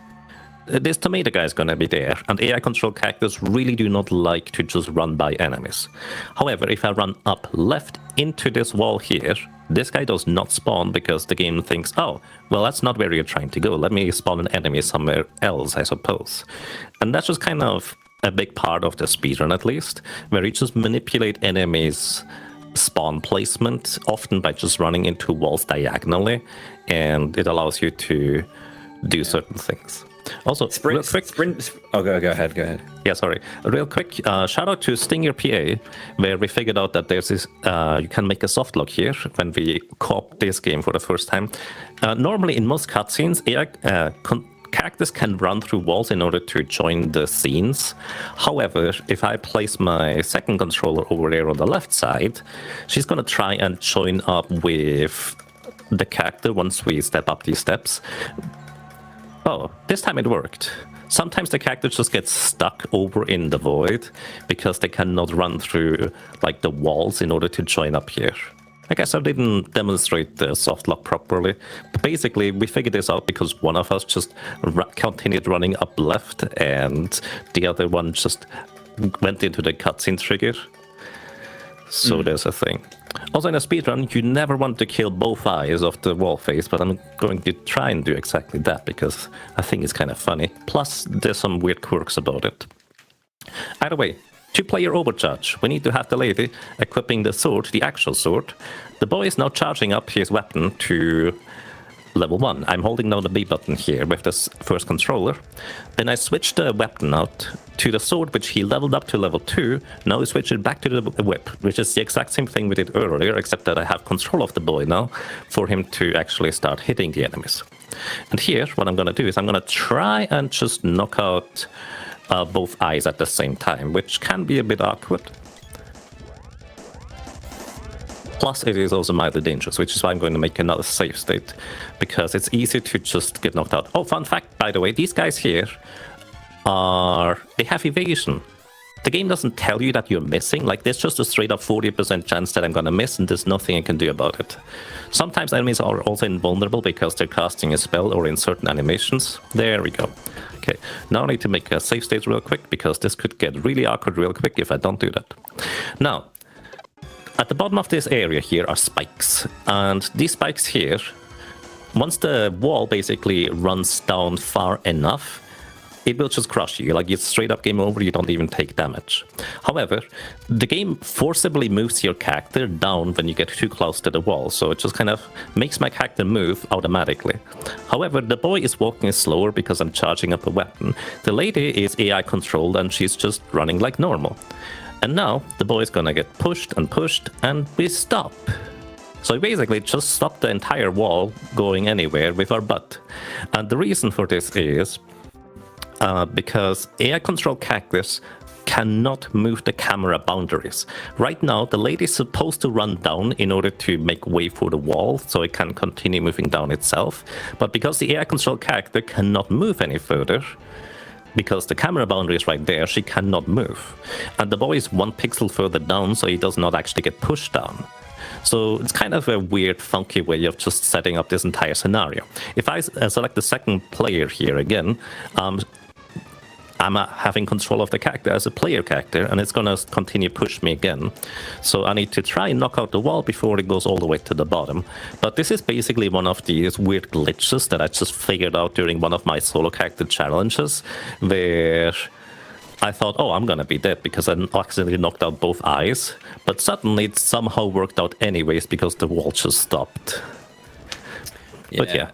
this tomato guy is going to be there, and AI control characters really do not like to just run by enemies. However, if I run up left into this wall here, this guy does not spawn because the game thinks, oh, well, that's not where you're trying to go. Let me spawn an enemy somewhere else, I suppose. And that's just kind of a big part of the speedrun, at least, where you just manipulate enemies' spawn placement, often by just running into walls diagonally, and it allows you to do certain things. Also, real quick. Oh, go ahead. Yeah, sorry. Real quick, shout out to Stinger PA, where we figured out that there's this, you can make a soft lock here when we co-op this game for the first time. Normally, in most cutscenes, characters can run through walls in order to join the scenes. However, if I place my second controller over there on the left side, she's going to try and join up with the character once we step up these steps. Oh, this time it worked. Sometimes the character just gets stuck over in the void because they cannot run through like the walls in order to join up here. I guess I didn't demonstrate the soft lock properly. But basically, we figured this out because one of us just continued running up left and the other one just went into the cutscene trigger. So there's a thing. Also, in a speedrun, you never want to kill both eyes of the wall face, but I'm going to try and do exactly that because I think it's kind of funny. Plus, there's some weird quirks about it. Either way, 2-player overcharge. We need to have the lady equipping the sword, the actual sword. The boy is now charging up his weapon to level 1. I'm holding down the B button here with this first controller. Then I switch the weapon out to the sword, which he leveled up to level 2. Now we switch it back to the whip, which is the exact same thing we did earlier, except that I have control of the boy now for him to actually start hitting the enemies. And here, what I'm going to do is I'm going to try and just knock out both eyes at the same time, which can be a bit awkward. Plus, it is also mildly dangerous, which is why I'm going to make another save state, because it's easy to just get knocked out. Oh, fun fact, by the way, these guys here they have evasion. The game doesn't tell you that you're missing. Like, there's just a straight up 40% chance that I'm gonna miss, and there's nothing I can do about it. Sometimes enemies are also invulnerable because they're casting a spell or in certain animations. There we go. Okay, now I need to make a save state real quick, because this could get really awkward real quick if I don't do that. Now, at the bottom of this area here are spikes, and these spikes here, once the wall basically runs down far enough, it will just crush you. Like, it's straight up game over, you don't even take damage. However, the game forcibly moves your character down when you get too close to the wall, so it just kind of makes my character move automatically. However, the boy is walking slower because I'm charging up a weapon. The lady is AI controlled and she's just running like normal. And now the boy is gonna get pushed, and we stop. So we basically just stop the entire wall going anywhere with our butt. And the reason for this is because AI control characters cannot move the camera boundaries. Right now, the lady is supposed to run down in order to make way for the wall so it can continue moving down itself. But because the AI control character cannot move any further, because the camera boundary is right there, she cannot move. And the boy is 1 pixel further down, so he does not actually get pushed down. So it's kind of a weird, funky way of just setting up this entire scenario. If I select the second player here again, I'm having control of the character as a player character, and it's gonna continue push me again. So I need to try and knock out the wall before it goes all the way to the bottom. But this is basically one of these weird glitches that I just figured out during one of my solo character challenges, where I thought, oh, I'm gonna be dead because I accidentally knocked out both eyes. But suddenly it somehow worked out anyways because the wall just stopped. Yeah, but yeah.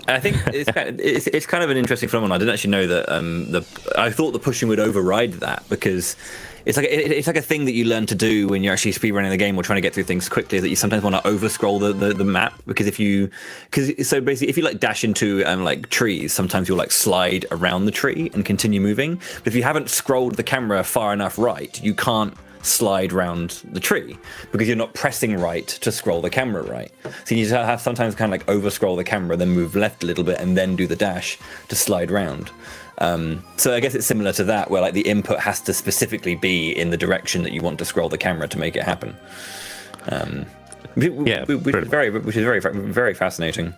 I think it's kind of an interesting phenomenon. I didn't actually know that I thought the pushing would override that, because it's like a thing that you learn to do when you're actually speedrunning the game or trying to get through things quickly, that you sometimes want to over scroll the map, because so basically if you like dash into like trees, sometimes you'll like slide around the tree and continue moving. But if you haven't scrolled the camera far enough right, you can't slide round the tree because you're not pressing right to scroll the camera right. So you just have sometimes kind of like over scroll the camera, then move left a little bit, and then do the dash to slide round. So I guess it's similar to that, where like the input has to specifically be in the direction that you want to scroll the camera to make it happen. Which is very fascinating.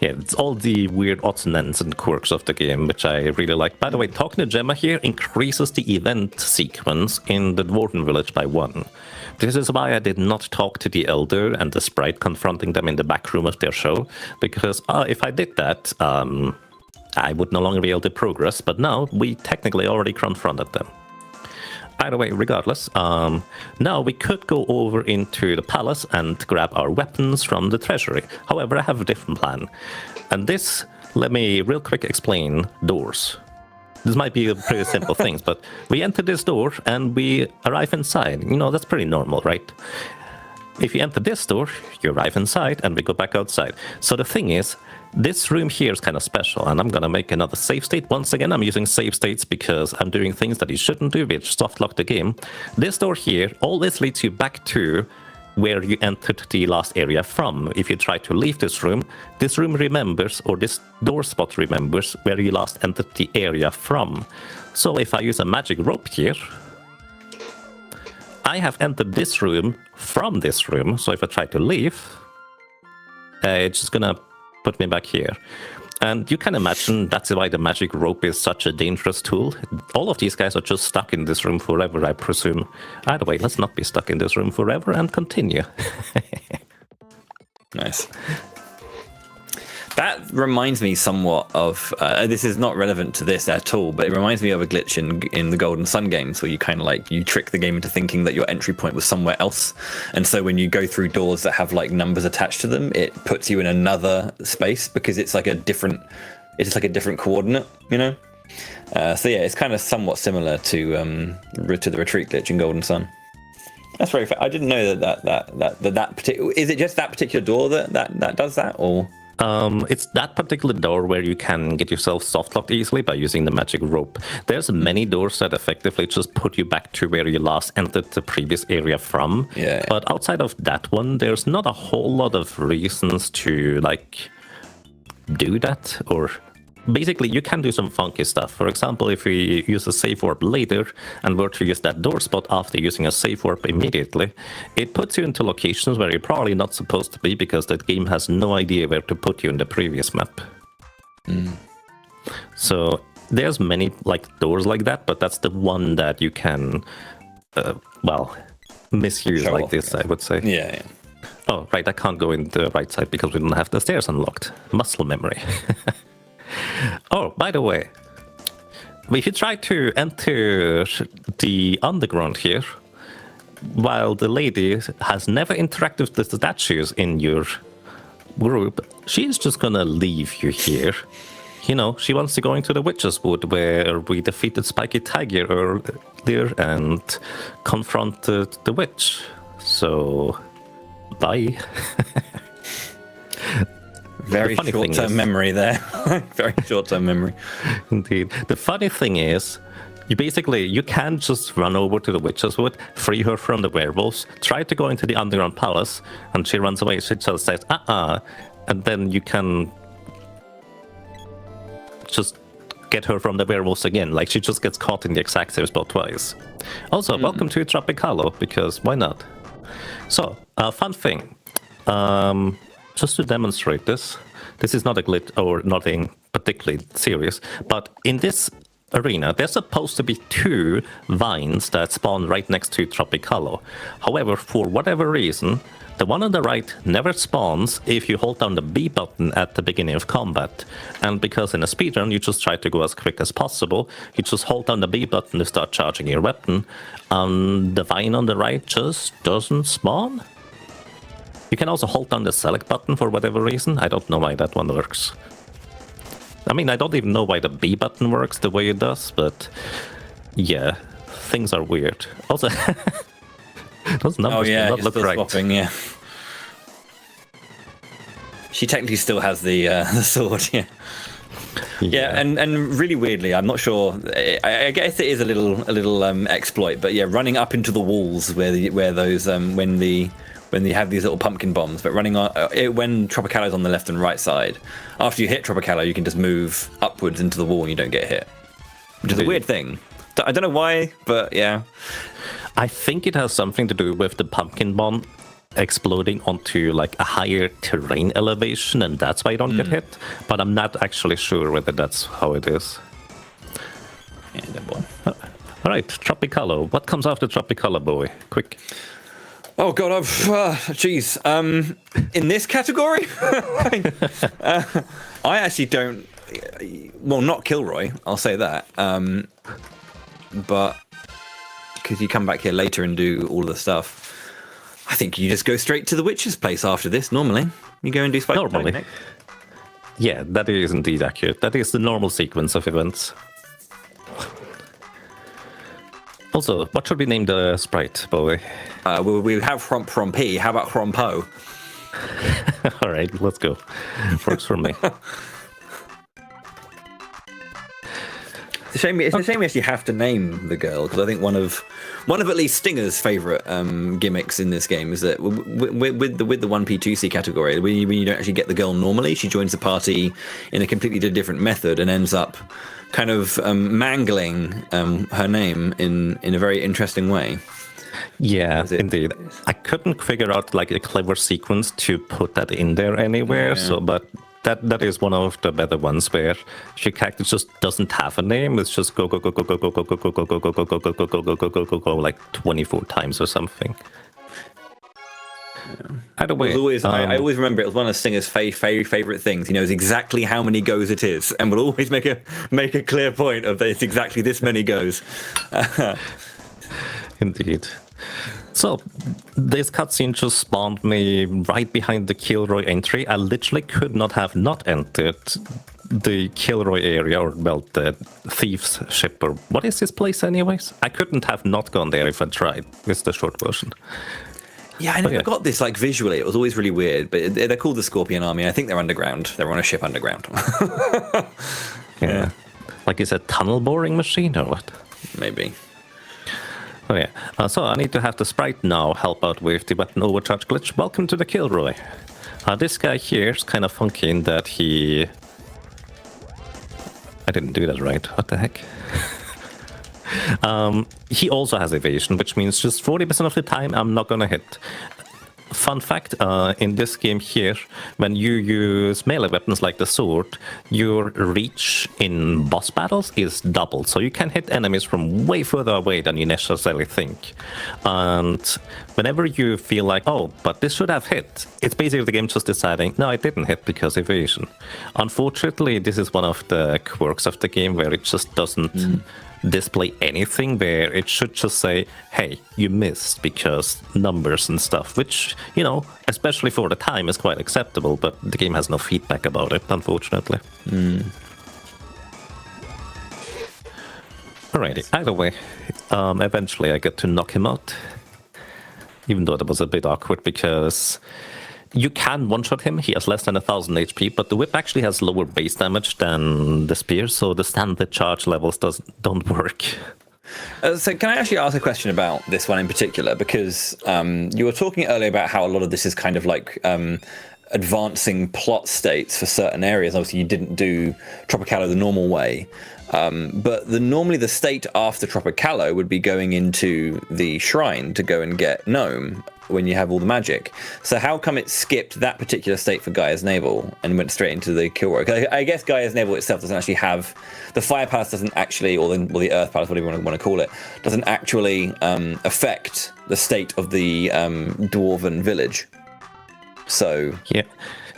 Yeah, it's all the weird odds and ends and quirks of the game, which I really like. By the way, talking to Gemma here increases the event sequence in the Dwarven village by 1. This is why I did not talk to the Elder and the Sprite confronting them in the back room of their show, because if I did that, I would no longer be able to progress, but now we technically already confronted them. By the way, regardless, now we could go over into the palace and grab our weapons from the treasury. However, I have a different plan. And this, let me real quick explain doors. This might be a pretty simple things, but we enter this door and we arrive inside. You know, that's pretty normal, right? If you enter this door, you arrive inside and we go back outside. So the thing is, this room here is kind of special, and I'm going to make another save state. Once again, I'm using save states because I'm doing things that you shouldn't do, which softlock the game. This door here always leads you back to where you entered the last area from. If you try to leave this room remembers, or this door spot remembers, where you last entered the area from. So if I use a magic rope here, I have entered this room from this room, so if I try to leave, it's just going to put me back here. And you can imagine that's why the magic rope is such a dangerous tool. All of these guys are just stuck in this room forever, I presume. Either way, let's not be stuck in this room forever and continue. Nice. That reminds me somewhat of, this is not relevant to this at all, but it reminds me of a glitch in the Golden Sun games where you kind of like, you trick the game into thinking that your entry point was somewhere else. And so when you go through doors that have like numbers attached to them, it puts you in another space because it's like it's just like a different coordinate, you know? So yeah, it's kind of somewhat similar to the retreat glitch in Golden Sun. That's very I didn't know that particular, is it just that particular door that does that, or? It's that particular door where you can get yourself softlocked easily by using the magic rope. There's many doors that effectively just put you back to where you last entered the previous area from. Yeah. But outside of that one, there's not a whole lot of reasons to, like, do that, or... Basically, you can do some funky stuff. For example, if we use a safe warp later and were to use that door spot after using a safe warp immediately, it puts you into locations where you're probably not supposed to be because that game has no idea where to put you in the previous map. So there's many doors like that, but that's the one that you can, misuse Show like off, this, yeah. I would say. Yeah. Oh, right, I can't go in the right side because we don't have the stairs unlocked. Muscle memory. Oh, by the way, if you try to enter the underground here, while the lady has never interacted with the statues in your group, she's just gonna leave you here. You know, she wants to go into the Witch's Wood where we defeated Spiky Tiger earlier and confronted the witch. So, bye. Very short-term memory there. Very short-term memory. Indeed. The funny thing is, you can just run over to the Witch's Wood, free her from the werewolves, try to go into the underground palace, and she runs away. She just says, and then you can just get her from the werewolves again. Like, she just gets caught in the exact same spot twice. Also, welcome to Tropicalo, because why not? So, fun thing. Just to demonstrate this is not a glitch or nothing particularly serious, but in this arena, there's supposed to be 2 vines that spawn right next to Tropicalo. However, for whatever reason, the one on the right never spawns if you hold down the B button at the beginning of combat. And because in a speedrun, you just try to go as quick as possible, you just hold down the B button to start charging your weapon, and the vine on the right just doesn't spawn. You can also hold down the select button for whatever reason. I don't know why that one works. I mean, I don't even know why the B button works the way it does, but yeah, things are weird. Also, those numbers do not look right. Swapping, yeah. She technically still has the sword, yeah. Yeah, and really weirdly, I'm not sure. I guess it is a little exploit, but yeah, running up into the walls where those when you have these little pumpkin bombs, but running on when Tropicalo's on the left and right side. After you hit Tropicalo, you can just move upwards into the wall and you don't get hit, which is a weird thing. I don't know why, but yeah. I think it has something to do with the pumpkin bomb exploding onto like a higher terrain elevation, and that's why you don't get hit. But I'm not actually sure whether that's how it is. Yeah, that boy. All right, Tropicalo. What comes after Tropicalo, boy? Quick. Oh god, jeez. In this category, I actually don't. Well, not Kilroy. I'll say that. But because you come back here later and do all of the stuff, I think you just go straight to the witch's place after this. Normally, you go and do Spiky Tiger. Normally, yeah, that is indeed accurate. That is the normal sequence of events. Also, what should we name the sprite, boy? We have Fromp. How about Frompo? All right, let's go. Works for me. It's a shame we actually have to name the girl, because I think one of at least Stinger's favourite gimmicks in this game is that with the 1P2C category, when you don't actually get the girl normally, she joins the party in a completely different method and ends up kind of mangling her name in a very interesting way. Yeah, indeed. I couldn't figure out like a clever sequence to put that in there anywhere. So, but that is one of the better ones where she character just doesn't have a name. It's just go like 24 times or something. Either way, I always remember it was one of Stinger's favorite things. He knows exactly how many goes it is, and will always make a clear point of that it's exactly this many goes. Indeed. So, this cutscene just spawned me right behind the Kilroy entry. I literally could not have not entered the Kilroy area, or, well, the Thief's Ship, or what is this place anyways? I couldn't have not gone there if I tried. It's the short version. Yeah, I never got this, like, visually. It was always really weird, but they're called the Scorpion Army. I think they're underground. They're on a ship underground. Yeah. Like, is it a tunnel boring machine or what? Maybe. Oh yeah, so I need to have the sprite now help out with the weapon overcharge glitch. Welcome to the Kilroy. This guy here is kind of funky in that he... I didn't do that right, what the heck? He also has evasion, which means just 40% of the time I'm not gonna hit. Fun fact, in this game here, when you use melee weapons like the sword, your reach in boss battles is doubled, so you can hit enemies from way further away than you necessarily think. And whenever you feel like, oh, but this should have hit, it's basically the game just deciding, no, it didn't hit because evasion. Unfortunately, this is one of the quirks of the game where it just doesn't display anything, where it should just say, hey, you missed because numbers and stuff, which, you know, especially for the time is quite acceptable, but the game has no feedback about it, unfortunately. Alrighty, either way, eventually I get to knock him out, even though that was a bit awkward because you can one-shot him. He has less than 1,000 HP, but the whip actually has lower base damage than the spear, so the standard charge levels don't work. So can I actually ask a question about this one in particular? Because you were talking earlier about how a lot of this is kind of like advancing plot states for certain areas. Obviously, you didn't do Tropicalo the normal way. But normally the state after Tropicalo would be going into the shrine to go and get Gnome when you have all the magic. So how come it skipped that particular state for Gaia's Navel and went straight into the Kilroy? I guess Gaia's Navel itself doesn't actually have... The Fire Palace doesn't actually, or the Earth Palace, whatever you want to call it, doesn't actually affect the state of the Dwarven village. So...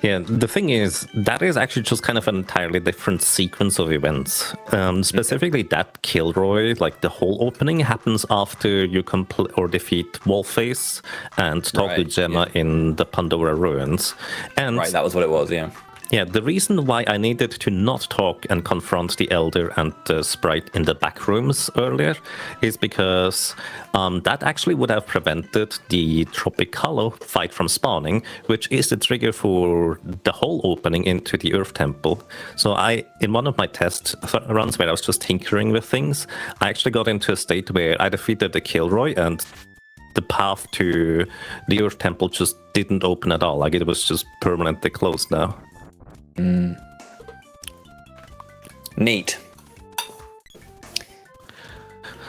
Yeah, the thing is, that is actually just kind of an entirely different sequence of events. Specifically, that Kilroy, like the whole opening, happens after you complete or defeat Wallface and talk to Gemma in the Pandora ruins. And right, that was what it was, yeah. Yeah, the reason why I needed to not talk and confront the Elder and the Sprite in the back rooms earlier is because that actually would have prevented the Tropicalo fight from spawning, which is the trigger for the whole opening into the Earth Temple. So in one of my test runs where I was just tinkering with things, I actually got into a state where I defeated the Kilroy and the path to the Earth Temple just didn't open at all. Like, it was just permanently closed now. Neat.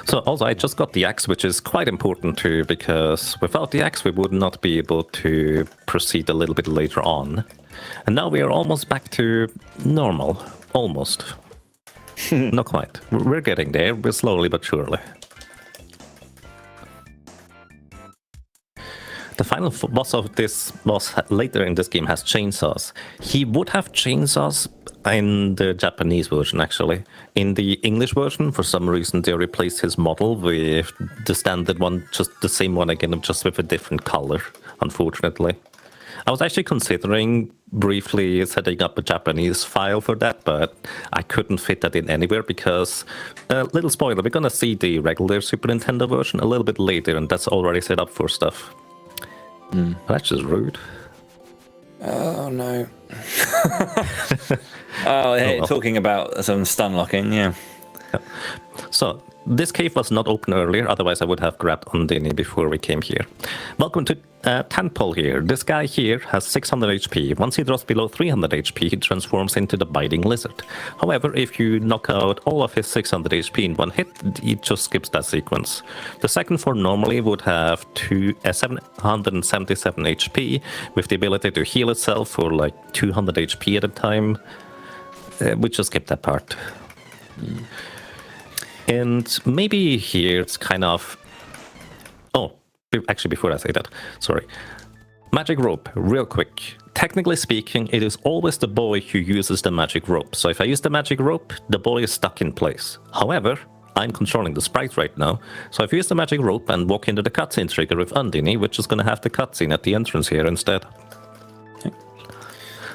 So also I just got the axe, which is quite important too, because without the axe we would not be able to proceed a little bit later on. And now we are almost back to normal. Almost. Not quite. We're getting there. We're slowly but surely. The final boss of this boss later in this game has chainsaws. He would have chainsaws in the Japanese version, actually. In the English version, for some reason, they replaced his model with the standard one, just the same one again, just with a different color, unfortunately. I was actually considering briefly setting up a Japanese file for that, but I couldn't fit that in anywhere because, little spoiler, we're gonna see the regular Super Nintendo version a little bit later, and that's already set up for stuff. That's just rude. Oh no. Oh, hey, talking about some stun locking, yeah. So, this cave was not open earlier, otherwise I would have grabbed Undine before we came here. Welcome to Tadpole here. This guy here has 600 HP. Once he drops below 300 HP, he transforms into the Biting Lizard. However, if you knock out all of his 600 HP in one hit, he just skips that sequence. The second form normally would have 777 HP, with the ability to heal itself for like 200 HP at a time. We just skip that part. And maybe here it's kind of... Oh, actually before I say that, sorry. Magic rope, real quick. Technically speaking, it is always the boy who uses the magic rope. So if I use the magic rope, the boy is stuck in place. However, I'm controlling the sprite right now. So if I use the magic rope and walk into the cutscene trigger with Undine, which is going to have the cutscene at the entrance here instead. Okay.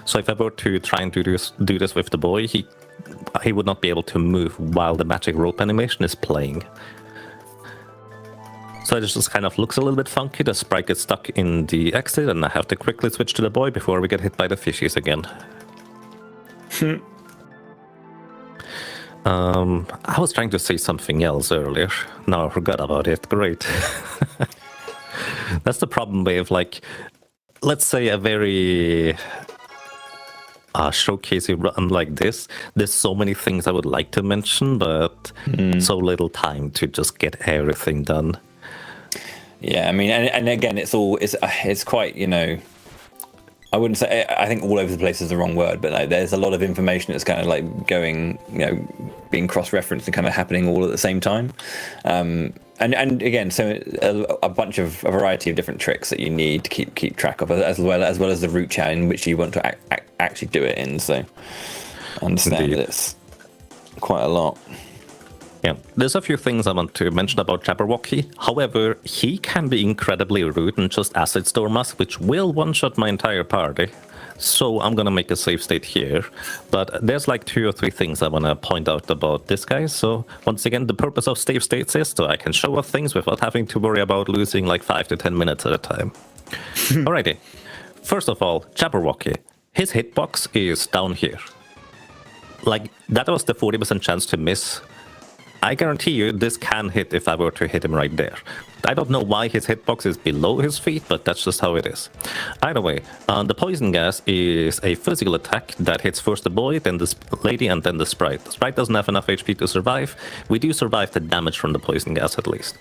So if I were to try and do this with the boy, he would not be able to move while the magic rope animation is playing. So it just kind of looks a little bit funky. The sprite gets stuck in the exit, and I have to quickly switch to the boy before we get hit by the fishies again. I was trying to say something else earlier. Now I forgot about it. Great. That's the problem with, like, let's say a very... showcasing run like this. There's so many things I would like to mention, but so little time to just get everything done. Yeah, I mean, and again, it's quite, you know, I wouldn't say, I think all over the place is the wrong word, but like, there's a lot of information that's kind of like going, you know, being cross-referenced and kind of happening all at the same time. And again, so a variety of different tricks that you need to keep track of, as well as the route chat in which you want to actually do it in. So I understand that it's quite a lot. Yeah, there's a few things I want to mention about Jabberwocky. However, he can be incredibly rude and just acid storm us, which will one-shot my entire party. So I'm gonna make a save state here. But there's like 2 or 3 things I wanna point out about this guy. So once again, the purpose of save states is so I can show off things without having to worry about losing like 5 to 10 minutes at a time. Alrighty. First of all, Jabberwocky. His hitbox is down here. Like, that was the 40% chance to miss. I guarantee you this can hit if I were to hit him right there. I don't know why his hitbox is below his feet, but that's just how it is. Either way, the poison gas is a physical attack that hits first the boy, then the lady, and then the sprite. The sprite doesn't have enough HP to survive. We do survive the damage from the poison gas at least.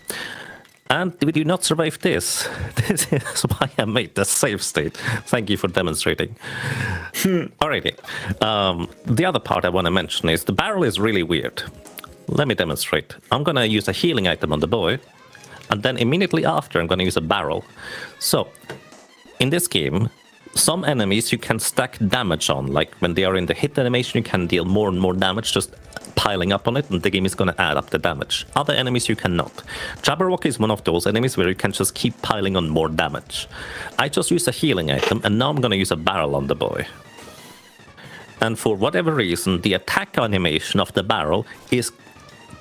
And we do not survive this. This is why I made the save state. Thank you for demonstrating. Alrighty. The other part I want to mention is the barrel is really weird. Let me demonstrate. I'm going to use a healing item on the boy, and then immediately after I'm going to use a barrel. So, in this game, some enemies you can stack damage on, like when they are in the hit animation you can deal more and more damage just piling up on it, and the game is going to add up the damage. Other enemies you cannot. Jabberwocky is one of those enemies where you can just keep piling on more damage. I just used a healing item, and now I'm going to use a barrel on the boy. and for whatever reason, the attack animation of the barrel is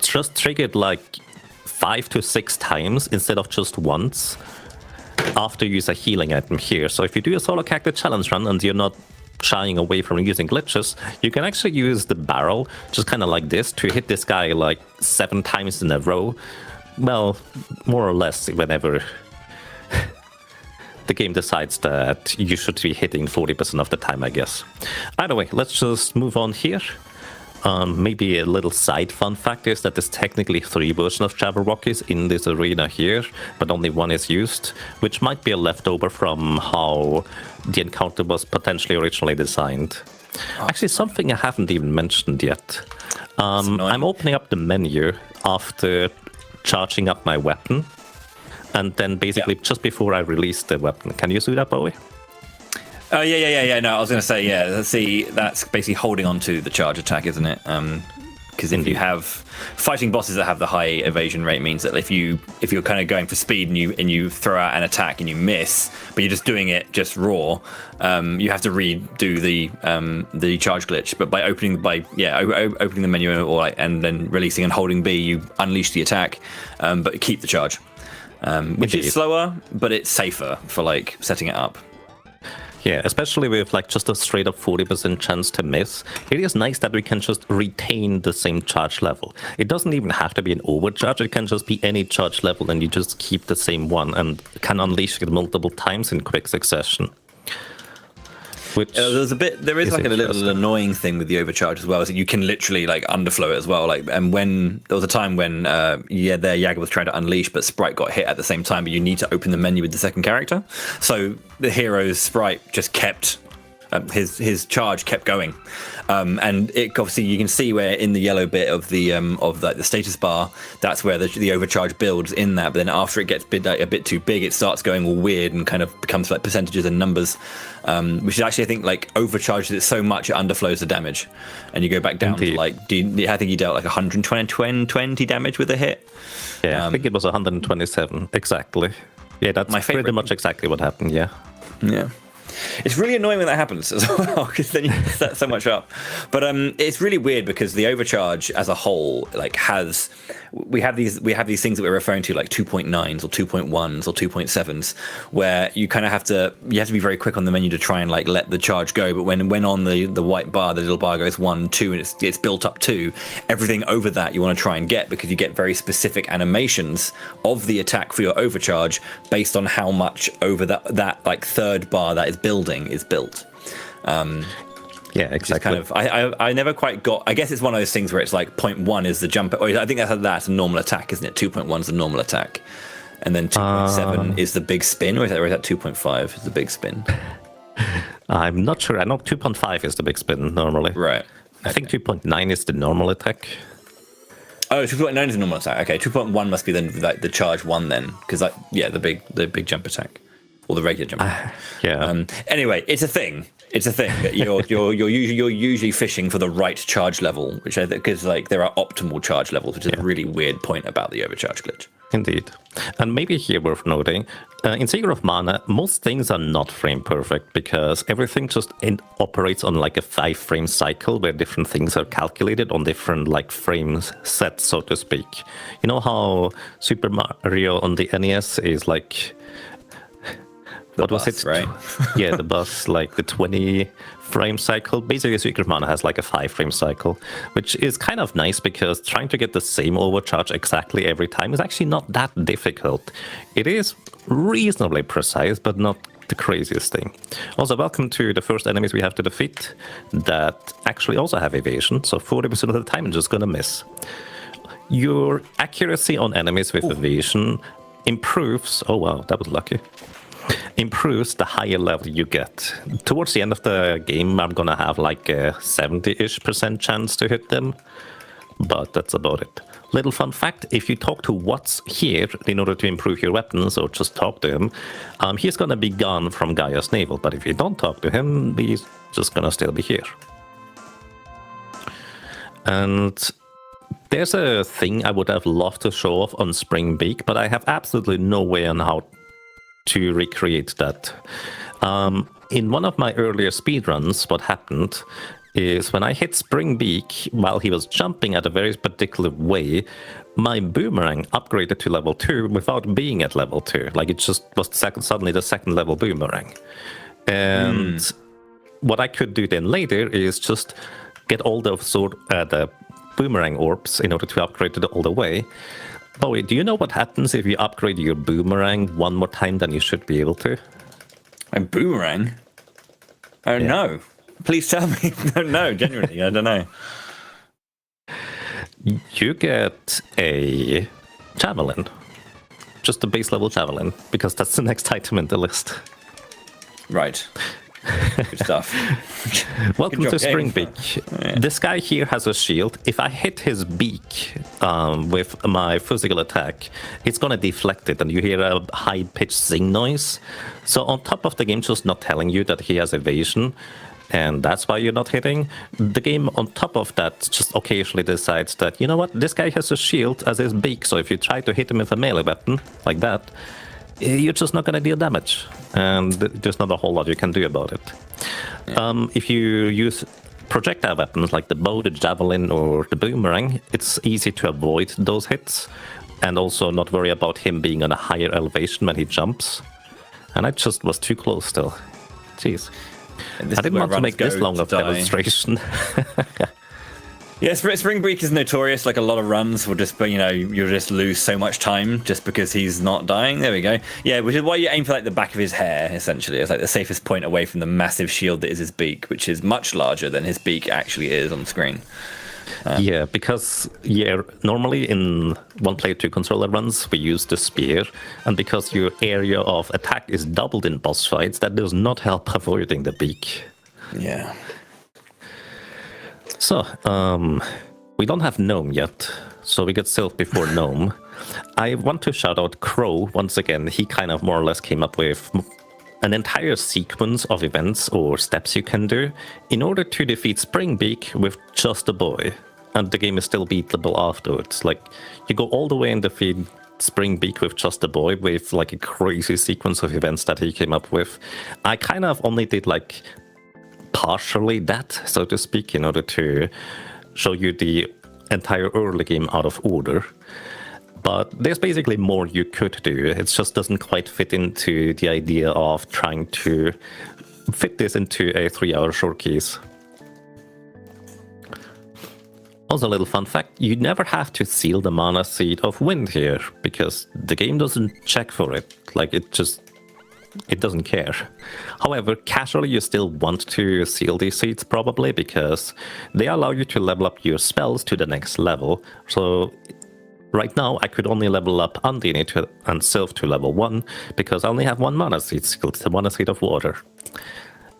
just triggered like 5 to 6 times instead of just once after you use a healing item here. So if you do a solo character challenge run and you're not shying away from using glitches, you can actually use the barrel just kind of like this to hit this guy like 7 times in a row. Well, more or less whenever the game decides that you should be hitting 40% of the time, I guess. Either way, let's just move on here. Maybe a little side fun fact is that there's technically 3 versions of Jabberwockies in this arena here, but only one is used, which might be a leftover from how the encounter was potentially originally designed. Actually, something I haven't even mentioned yet. I'm opening up the menu after charging up my weapon, and then basically just before I release the weapon. Can you do that, Bowie? Oh, yeah. No, I was going to say, yeah. See, that's basically holding on to the charge attack, isn't it? Because if you have fighting bosses that have the high evasion rate, means that if you're kind of going for speed and you throw out an attack and you miss, but you're just doing it just raw, you have to redo the charge glitch. But by opening the menu and then releasing and holding B, you unleash the attack, but keep the charge, which is slower, but it's safer for like setting it up. Yeah, especially with like just a straight up 40% chance to miss. It is nice that we can just retain the same charge level. It doesn't even have to be an overcharge, it can just be any charge level and you just keep the same one and can unleash it multiple times in quick succession. Which there is like a little annoying thing with the overcharge as well, is that you can literally like underflow it as well. Like, and when there was a time when Yagamoth was trying to unleash, but Sprite got hit at the same time, but you need to open the menu with the second character. So the hero's Sprite just kept his charge kept going, and it obviously you can see where in the yellow bit of the status bar, that's where the overcharge builds in that. But then after it gets a bit too big, it starts going all weird and kind of becomes like percentages and numbers, which is actually, I think, like overcharges it so much it underflows the damage, and you go back down to like I think you dealt like 120 damage with a hit. Yeah, I think it was 127 exactly. Yeah, that's my favorite. Pretty much exactly what happened. Yeah. It's really annoying when that happens as well, because then you set so much up. But it's really weird because the overcharge as a whole, like, we have these things that we're referring to, like 2.9s or 2.1s or 2.7s, where you kind of have to be very quick on the menu to try and like let the charge go. But when on the white bar, the little bar goes 1, 2, and it's built up 2, everything over that you want to try and get, because you get very specific animations of the attack for your overcharge based on how much over that like third bar that is building is built. Yeah, exactly. Kind of, I never quite got. I guess it's one of those things where it's like 0.1 is the jump. Or I think that's a normal attack, isn't it? 2.1 is the normal attack, and then 2.7 is the big spin, or is that 2.5 is the big spin? I'm not sure. I know 2.5 is the big spin normally. Right. I think 2.9 is the normal attack. Oh, 2.9 is the normal attack. Okay, 2.1 must be then like the charge one then, because the big jump attack. Or the regular jump. Yeah. Anyway, it's a thing. It's a thing that you're usually fishing for the right charge level, which because like there are optimal charge levels, which is a really weird point about the overcharge glitch. Indeed. And maybe here worth noting, in Secret of Mana, most things are not frame perfect because everything just operates on like a 5-frame cycle where different things are calculated on different like frames set, so to speak. You know how Super Mario on the NES is like... What was it? Right? Yeah, the bus, like the 20-frame cycle. Basically, Secret of Mana has like a 5-frame cycle, which is kind of nice because trying to get the same overcharge exactly every time is actually not that difficult. It is reasonably precise, but not the craziest thing. Also, welcome to the first enemies we have to defeat that actually also have evasion, so 40% of the time I'm just gonna miss. Your accuracy on enemies with evasion improves... Oh wow, that was lucky. Improves the higher level you get. Towards the end of the game, I'm gonna have like a 70-ish% chance to hit them, but that's about it. Little fun fact, if you talk to what's here in order to improve your weapons, or just talk to him, he's gonna be gone from Gaia's navel, but if you don't talk to him, he's just gonna still be here. And there's a thing I would have loved to show off on Spring Beak, but I have absolutely no way on how to recreate that. In one of my earlier speedruns, what happened is when I hit Spring Beak while he was jumping at a very particular way, my boomerang upgraded to level 2 without being at level 2. Like it just was suddenly the second level boomerang. And what I could do then later is just get all the boomerang orbs in order to upgrade it all the way. Bowie, do you know what happens if you upgrade your boomerang one more time than you should be able to? A boomerang? Oh, yeah. No. Please tell me. No, genuinely, I don't know. You get a javelin. Just a base level javelin, because that's the next item in the list. Right. Good stuff. Welcome to Spring Beak. Yeah. This guy here has a shield. If I hit his beak with my physical attack, it's going to deflect it, and you hear a high-pitched zing noise. So on top of the game just not telling you that he has evasion, and that's why you're not hitting, the game on top of that just occasionally decides that, you know what, this guy has a shield as his beak, so if you try to hit him with a melee weapon, like that, you're just not going to deal damage, and there's not a whole lot you can do about it. Yeah. If you use projectile weapons like the bow, the javelin, or the boomerang, it's easy to avoid those hits, and also not worry about him being on a higher elevation when he jumps. And I just was too close still. Jeez. I didn't want to make this long of a demonstration. Yeah, Spring Beak is notorious. Like a lot of runs will just, you'll just lose so much time just because he's not dying. There we go. Yeah, which is why you aim for like the back of his hair. Essentially, it's like the safest point away from the massive shield that is his beak, which is much larger than his beak actually is on screen. Yeah, because normally in 1 player 2 controller runs we use the spear, and because your area of attack is doubled in boss fights, that does not help avoiding the beak. Yeah. So, we don't have Gnome yet, so we get Sylph before Gnome. I want to shout out Crow once again. He kind of more or less came up with an entire sequence of events or steps you can do in order to defeat Spring Beak with just a boy. And the game is still beatable afterwards. Like, you go all the way and defeat Spring Beak with just a boy with like a crazy sequence of events that he came up with. I kind of only did like partially that, so to speak, in order to show you the entire early game out of order. But there's basically more you could do. It just doesn't quite fit into the idea of trying to fit this into a 3-hour short keys. Also, a little fun fact, you never have to seal the mana seed of wind here, because the game doesn't check for it. Like, it doesn't care. However, casually you still want to seal these seeds probably, because they allow you to level up your spells to the next level. So right now I could only level up Undine and Sylph to level 1, because I only have 1 mana seed skilled, the mana seed of water.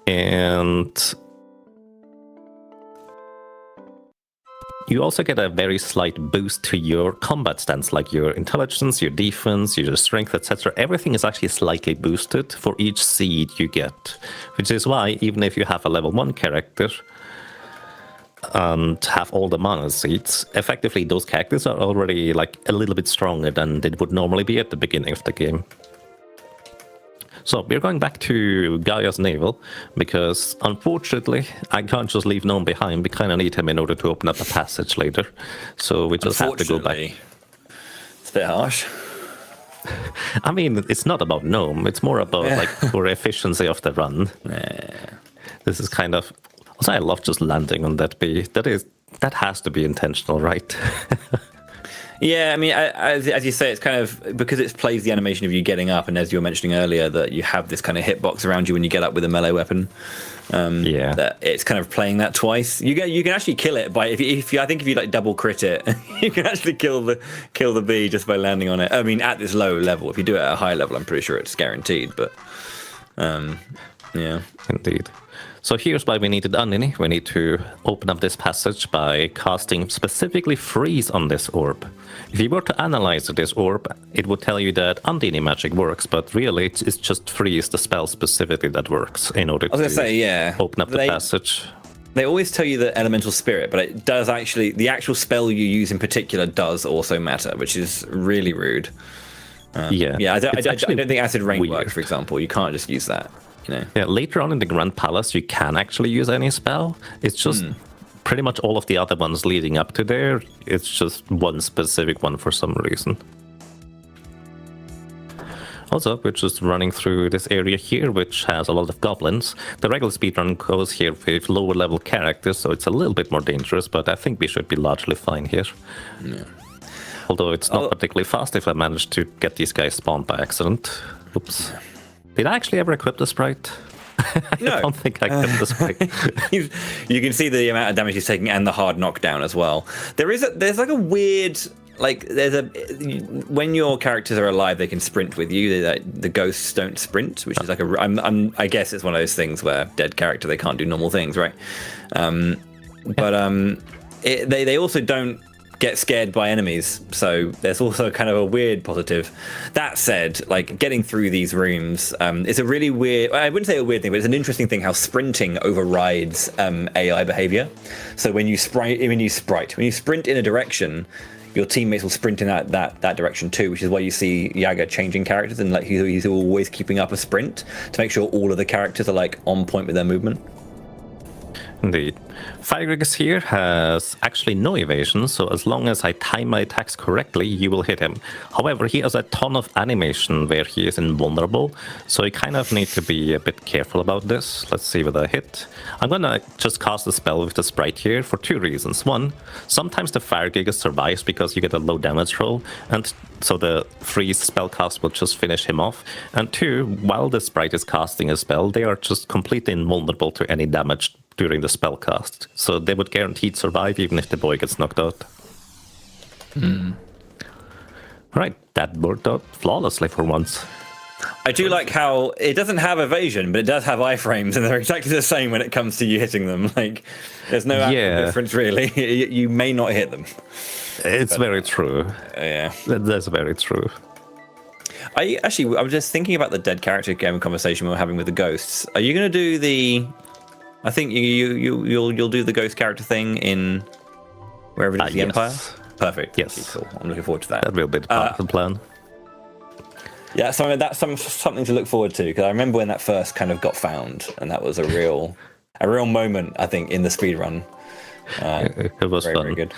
And you also get a very slight boost to your combat stance, like your intelligence, your defense, your strength, etc. Everything is actually slightly boosted for each seed you get, which is why even if you have a level 1 character and have all the mana seeds, effectively those characters are already like a little bit stronger than they would normally be at the beginning of the game. So we're going back to Gaia's Navel, because unfortunately I can't just leave Gnome behind. We kind of need him in order to open up a passage later. So we just have to go back. It's a bit harsh. I mean, it's not about Gnome. It's more about like for efficiency of the run. Yeah. This is kind of... Also, I love just landing on that bee. That has to be intentional, right? Yeah, I mean, as you say, it's kind of because it plays the animation of you getting up, and as you were mentioning earlier, that you have this kind of hitbox around you when you get up with a melee weapon. That it's kind of playing that twice. You can actually kill it by if you like double crit it, you can actually kill the bee just by landing on it. I mean, at this low level. If you do it at a high level, I'm pretty sure it's guaranteed. But yeah, indeed. So here's why we needed Undine. We need to open up this passage by casting specifically freeze on this orb. If you were to analyze this orb, it would tell you that Undine magic works, but really it's just freeze, the spell specifically, that works in order to open up the passage. They always tell you the elemental spirit, but it does actually, the actual spell you use in particular does also matter, which is really rude. I don't think acid rain works, for example. You can't just use that. you know. Yeah, later on in the Grand Palace, you can actually use any spell. It's just pretty much all of the other ones leading up to there. It's just one specific one for some reason. Also, we're just running through this area here, which has a lot of goblins. The regular speedrun goes here with lower level characters, so it's a little bit more dangerous, but I think we should be largely fine here. Yeah. Although it's not particularly fast if I manage to get these guys spawned by accident. Oops. Did I actually ever equip the sprite? No. I don't think I equipped the sprite. You can see the amount of damage he's taking and the hard knockdown as well. There's like a weird... Like, when your characters are alive, they can sprint with you. The ghosts don't sprint, which is like I guess it's one of those things where dead character, they can't do normal things, right? They also don't get scared by enemies, so there's also kind of a weird positive. That said, like, getting through these rooms is a really weird, I wouldn't say a weird thing, but it's an interesting thing how sprinting overrides AI behavior. So when you sprint in a direction, your teammates will sprint in that direction too, which is why you see Yaga changing characters, and like he's always keeping up a sprint to make sure all of the characters are like on point with their movement. Indeed. Firegriggs here has actually no evasion, so as long as I time my attacks correctly, you will hit him. However, he has a ton of animation where he is invulnerable, so you kind of need to be a bit careful about this. Let's see what I hit. I'm gonna just cast a spell with the sprite here for two reasons. One, sometimes the Firegriggs survives because you get a low damage roll, and so the freeze spell cast will just finish him off. And two, while the sprite is casting a spell, they are just completely invulnerable to any damage during the spell cast, so they would guaranteed survive even if the boy gets knocked out. Right, that worked out flawlessly for once. I do like how it doesn't have evasion, but it does have iframes, and they're exactly the same when it comes to you hitting them. Like, there's no actual difference really. You may not hit them. It's very true. Yeah, that's very true. I was just thinking about the dead character game conversation we were having with the ghosts. Are you going to do the? I think you'll do the ghost character thing in wherever it is, the yes. Empire. Perfect. Yes, cool. I'm looking forward to that. That will be the part of the plan. Yeah, so that's something to look forward to, because I remember when that first kind of got found, and that was a real moment, I think, in the speedrun. It was very, fun. very good.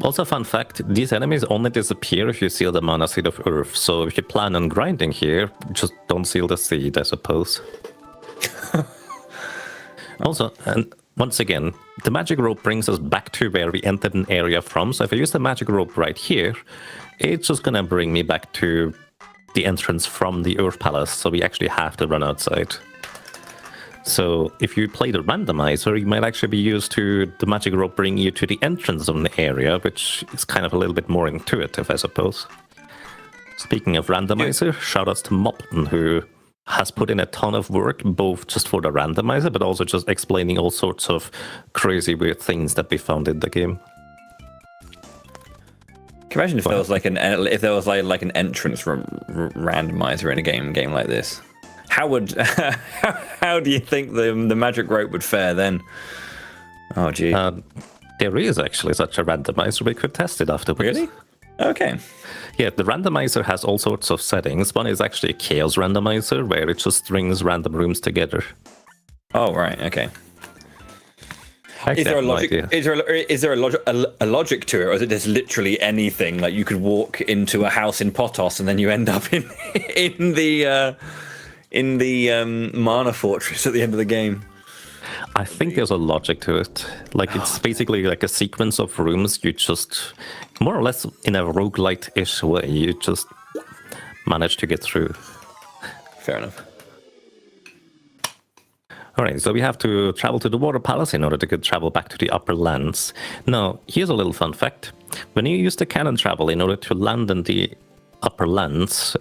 Also, fun fact, these enemies only disappear if you seal the mana seed of Earth, so if you plan on grinding here, just don't seal the seed, I suppose. Also, and once again, the magic rope brings us back to where we entered an area from, so if I use the magic rope right here, it's just gonna bring me back to the entrance from the Earth Palace, so we actually have to run outside. So if you play the randomizer, you might actually be used to the magic rope bring you to the entrance of an area, which is kind of a little bit more intuitive, I suppose. Speaking of randomizer, shoutouts to Mopton, who has put in a ton of work, both just for the randomizer, but also just explaining all sorts of crazy weird things that we found in the game. Can you imagine if there was like an entrance randomizer in a game like this? How do you think the magic rope would fare then? Oh gee. There is actually such a randomizer. We could test it afterwards. Really? Okay. Yeah, the randomizer has all sorts of settings. One is actually a chaos randomizer, where it just strings random rooms together. Oh, right, okay. Is there a logic to it, or is it just literally anything? Like, you could walk into a house in Potos and then you end up in the mana fortress at the end of the game? I think there's a logic to it. Like, it's basically like a sequence of rooms. You just, more or less in a roguelite-ish way, you just manage to get through. Fair enough. Alright, so we have to travel to the Water Palace in order to travel back to the Upper Lands. Now, here's a little fun fact. When you use the cannon travel in order to land in the Upper Lands,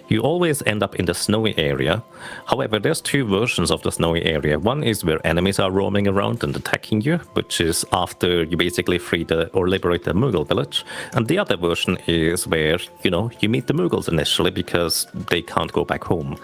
you always end up in the snowy area. However, there's two versions of the snowy area. One is where enemies are roaming around and attacking you, which is after you basically free or liberate the Moogle village. And the other version is where, you meet the Moogles initially because they can't go back home.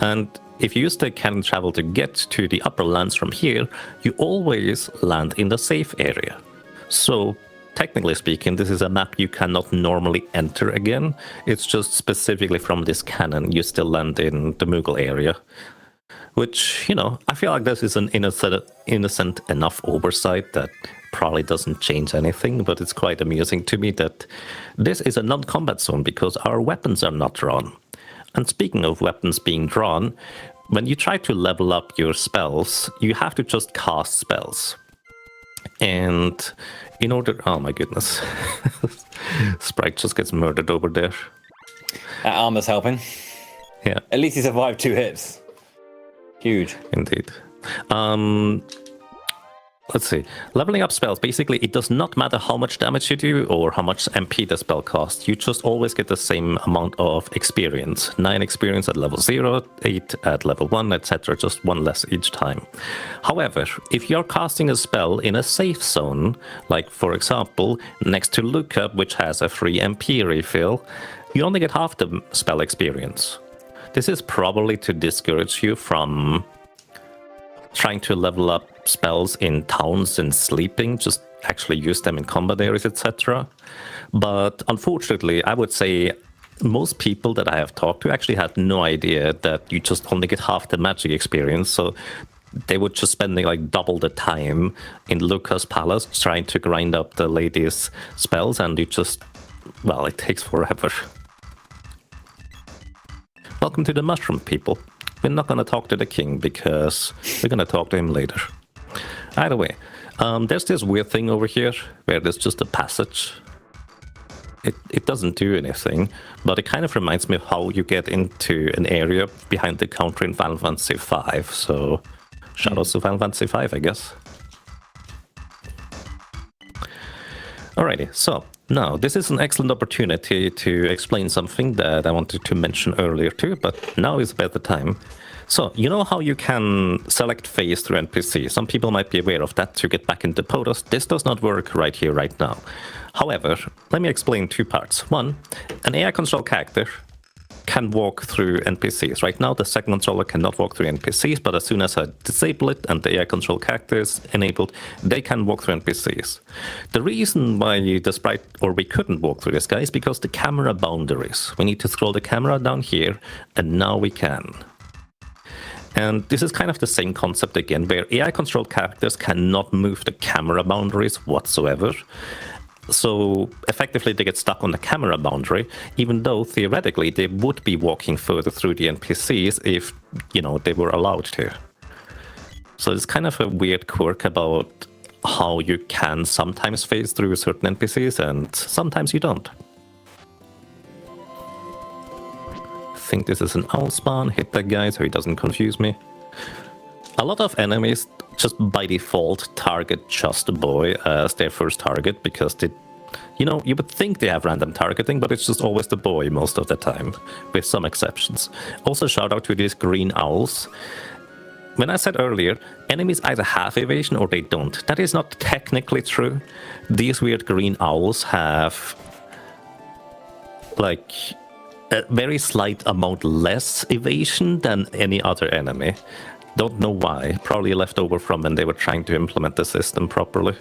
And if you use the cannon travel to get to the Upper Lands from here, you always land in the safe area. So, technically speaking, this is a map you cannot normally enter again. It's just specifically from this cannon you still land in the Moogle area. which, you know, I feel like this is an innocent enough oversight that probably doesn't change anything, but it's quite amusing to me that this is a non-combat zone because our weapons are not drawn. And speaking of weapons being drawn, when you try to level up your spells, you have to just cast spells. And in order... Oh my goodness. Sprite just gets murdered over there. That armor's helping. Yeah. At least he survived 2 hits. Huge. Indeed. Let's see. Leveling up spells, basically, it does not matter how much damage you do or how much MP the spell costs. You just always get the same amount of experience. 9 experience at level 0, 8 at level 1, etc. Just 1 less each time. However, if you're casting a spell in a safe zone, like, for example, next to Lookup, which has a free MP refill, you only get half the spell experience. This is probably to discourage you from trying to level up spells in towns and sleeping, just actually use them in combat areas, etc. But unfortunately, I would say most people that I have talked to actually had no idea that you just only get half the magic experience, so they would just spend like double the time in Lucas Palace trying to grind up the lady's spells, and you just, well, it takes forever. Welcome to the mushroom, people. We're not going to talk to the king because we're going to talk to him later. Either way, there's this weird thing over here where there's just a passage. It doesn't do anything, but it kind of reminds me of how you get into an area behind the counter in Final Fantasy V. So, shoutouts to Final Fantasy V, I guess. Alrighty, so now this is an excellent opportunity to explain something that I wanted to mention earlier too, but now is about the time. So, you know how you can select phase through NPC? Some people might be aware of that to get back into POTUS. This does not work right here, right now. However, let me explain 2 parts. One, an AI control character can walk through NPCs. Right now, the second controller cannot walk through NPCs, but as soon as I disable it and the AI control character is enabled, they can walk through NPCs. The reason why the sprite, or we couldn't walk through this guy, is because the camera boundaries. We need to scroll the camera down here, and now we can. And this is kind of the same concept again, where AI controlled characters cannot move the camera boundaries whatsoever. So effectively they get stuck on the camera boundary, even though theoretically they would be walking further through the NPCs if, you know, they were allowed to. So it's kind of a weird quirk about how you can sometimes phase through certain NPCs and sometimes you don't. I think this is an owl spawn. Hit that guy so he doesn't confuse me. A lot of enemies just by default target just the boy as their first target because they, you know, you would think they have random targeting, but it's just always the boy most of the time, with some exceptions. Also, shout out to these green owls. When I said earlier, enemies either have evasion or they don't. That is not technically true. These weird green owls have like a very slight amount less evasion than any other enemy. Don't know why, probably left over from when they were trying to implement the system properly.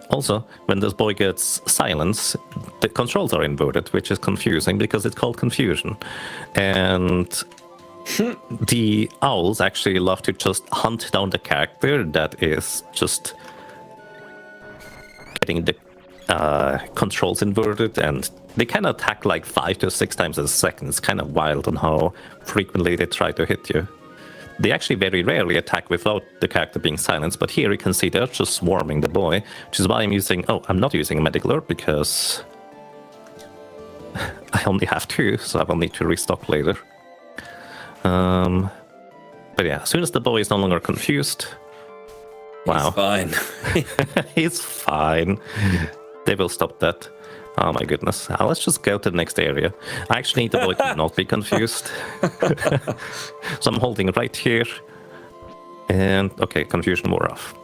Also, when this boy gets silence, the controls are inverted, which is confusing because it's called confusion. And the owls actually love to just hunt down the character that is just getting the controls inverted, and they can attack like 5 to 6 times a second. It's kind of wild on how frequently they try to hit you. They actually very rarely attack without the character being silenced, but here you can see they're just swarming the boy, which is why I'm using... Oh, I'm not using a medical herb because I only have 2, so I will need to restock later. But yeah, as soon as the boy is no longer confused... Wow. He's fine. He's fine. They will stop that. Oh my goodness. Let's just go to the next area. I actually need the boy to not be confused. So I'm holding right here. And okay, confusion wore off.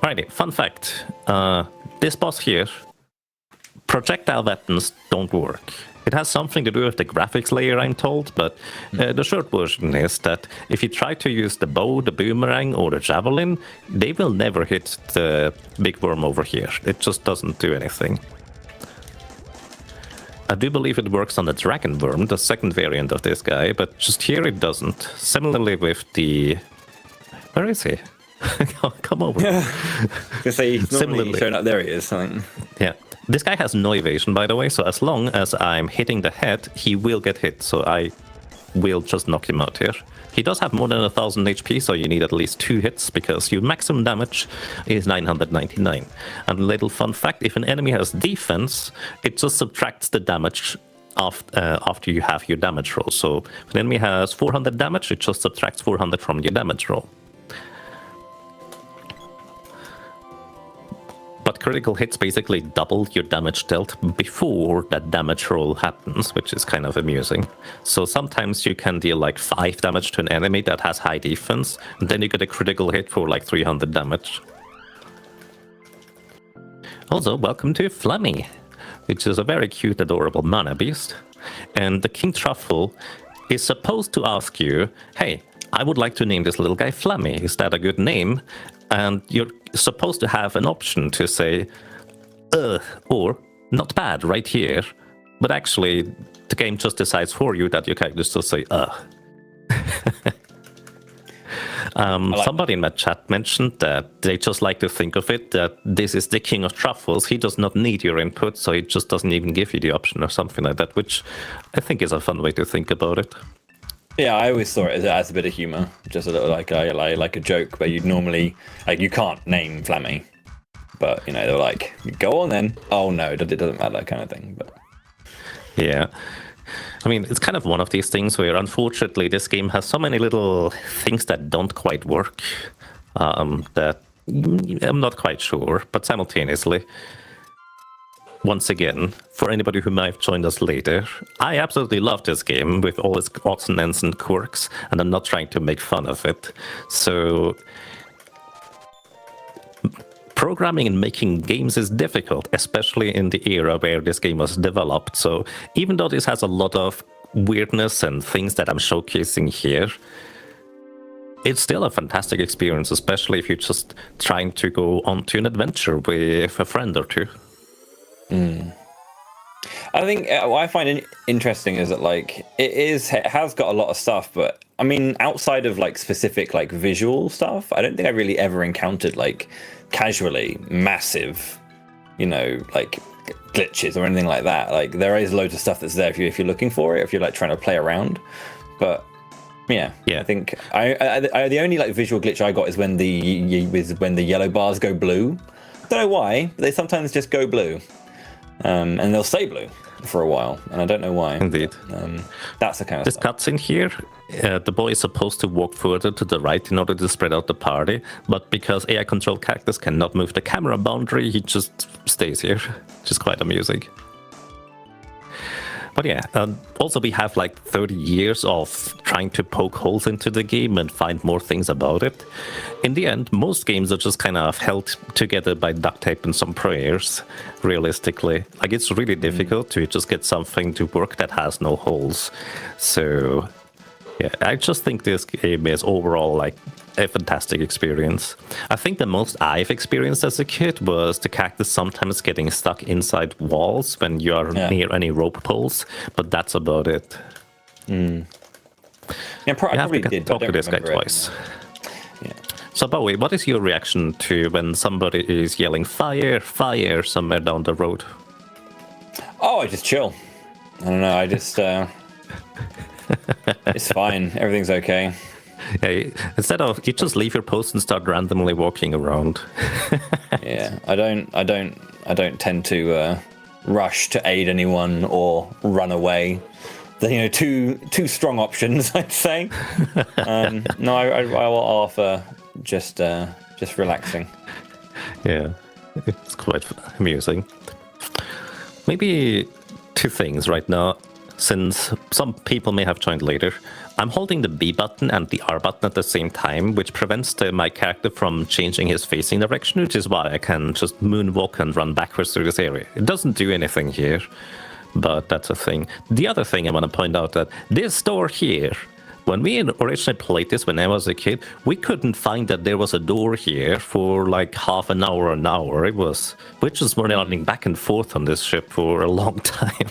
Alrighty, fun fact. This boss here, projectile weapons don't work. It has something to do with the graphics layer, I'm told, but the short version is that if you try to use the bow, the boomerang, or the javelin, they will never hit the big worm over here. It just doesn't do anything. I do believe it works on the Dragon Worm, the second variant of this guy, but just here it doesn't. Similarly with the... Where is he? Come over. Because he's normally showing up. There he is. Yeah. This guy has no evasion, by the way, so as long as I'm hitting the head, he will get hit, so I will just knock him out here. He does have more than 1000 HP, so you need at least 2 hits, because your maximum damage is 999. And a little fun fact, if an enemy has defense, it just subtracts the damage after you have your damage roll. So if an enemy has 400 damage, it just subtracts 400 from your damage roll. But critical hits basically double your damage dealt before that damage roll happens, which is kind of amusing. So sometimes you can deal like 5 damage to an enemy that has high defense, and then you get a critical hit for like 300 damage. Also, welcome to Flemmy, which is a very cute, adorable mana beast. And the King Truffle is supposed to ask you, hey, I would like to name this little guy Flemmy. Is that a good name? And you're supposed to have an option to say, or not bad right here. But actually, the game just decides for you that you can just say, Somebody in my chat mentioned that they just like to think of it, that this is the king of truffles. He does not need your input, so he just doesn't even give you the option or something like that, which I think is a fun way to think about it. Yeah, I always saw it as a bit of humor, just a little like a joke where you'd normally you can't name Flammy, but they're like, go on then. Oh no, it doesn't matter, kind of thing. But yeah, I mean, it's kind of one of these things where unfortunately this game has so many little things that don't quite work that I'm not quite sure, but simultaneously. Once again, for anybody who might have joined us later, I absolutely love this game with all its odds and ends and quirks, and I'm not trying to make fun of it. So, programming and making games is difficult, especially in the era where this game was developed. So, even though this has a lot of weirdness and things that I'm showcasing here, it's still a fantastic experience, especially if you're just trying to go onto an adventure with a friend or two. I think what I find interesting is that it has got a lot of stuff, but I mean, outside of specific visual stuff, I don't think I really ever encountered casually massive, glitches or anything like that. There is loads of stuff that's there if you're looking for it, if you're trying to play around. But yeah, I think I the only visual glitch I got is when the yellow bars go blue. I don't know why, but they sometimes just go blue. And they'll stay blue for a while, and I don't know why. Indeed. That's the kind of this stuff. cutscene here, the boy is supposed to walk further to the right in order to spread out the party, but because AI-controlled characters cannot move the camera boundary, he just stays here, which is quite amusing. But yeah, also we have 30 years of trying to poke holes into the game and find more things about it. In the end, most games are just kind of held together by duct tape and some prayers, realistically. It's really difficult to just get something to work that has no holes. So yeah, I just think this game is overall a fantastic experience. I think the most I've experienced as a kid was the characters sometimes getting stuck inside walls when you are near any rope poles, but that's about it. Yeah, I probably did talk to this guy twice. Yeah. So, Bowie, what is your reaction to when somebody is yelling fire, fire somewhere down the road? Oh, I just chill. I don't know, I just... it's fine, everything's okay. Yeah, instead of you just leave your post and start randomly walking around. Yeah, I don't tend to rush to aid anyone or run away. Two strong options, I'd say. No, I will offer just relaxing. Yeah, it's quite amusing. Maybe 2 things right now, since some people may have joined later. I'm holding the B button and the R button at the same time, which prevents my character from changing his facing direction, which is why I can just moonwalk and run backwards through this area. It doesn't do anything here, but that's a thing. The other thing I want to point out that this door here, when we originally played this when I was a kid, we couldn't find that there was a door here for half an hour. We just were running back and forth on this ship for a long time.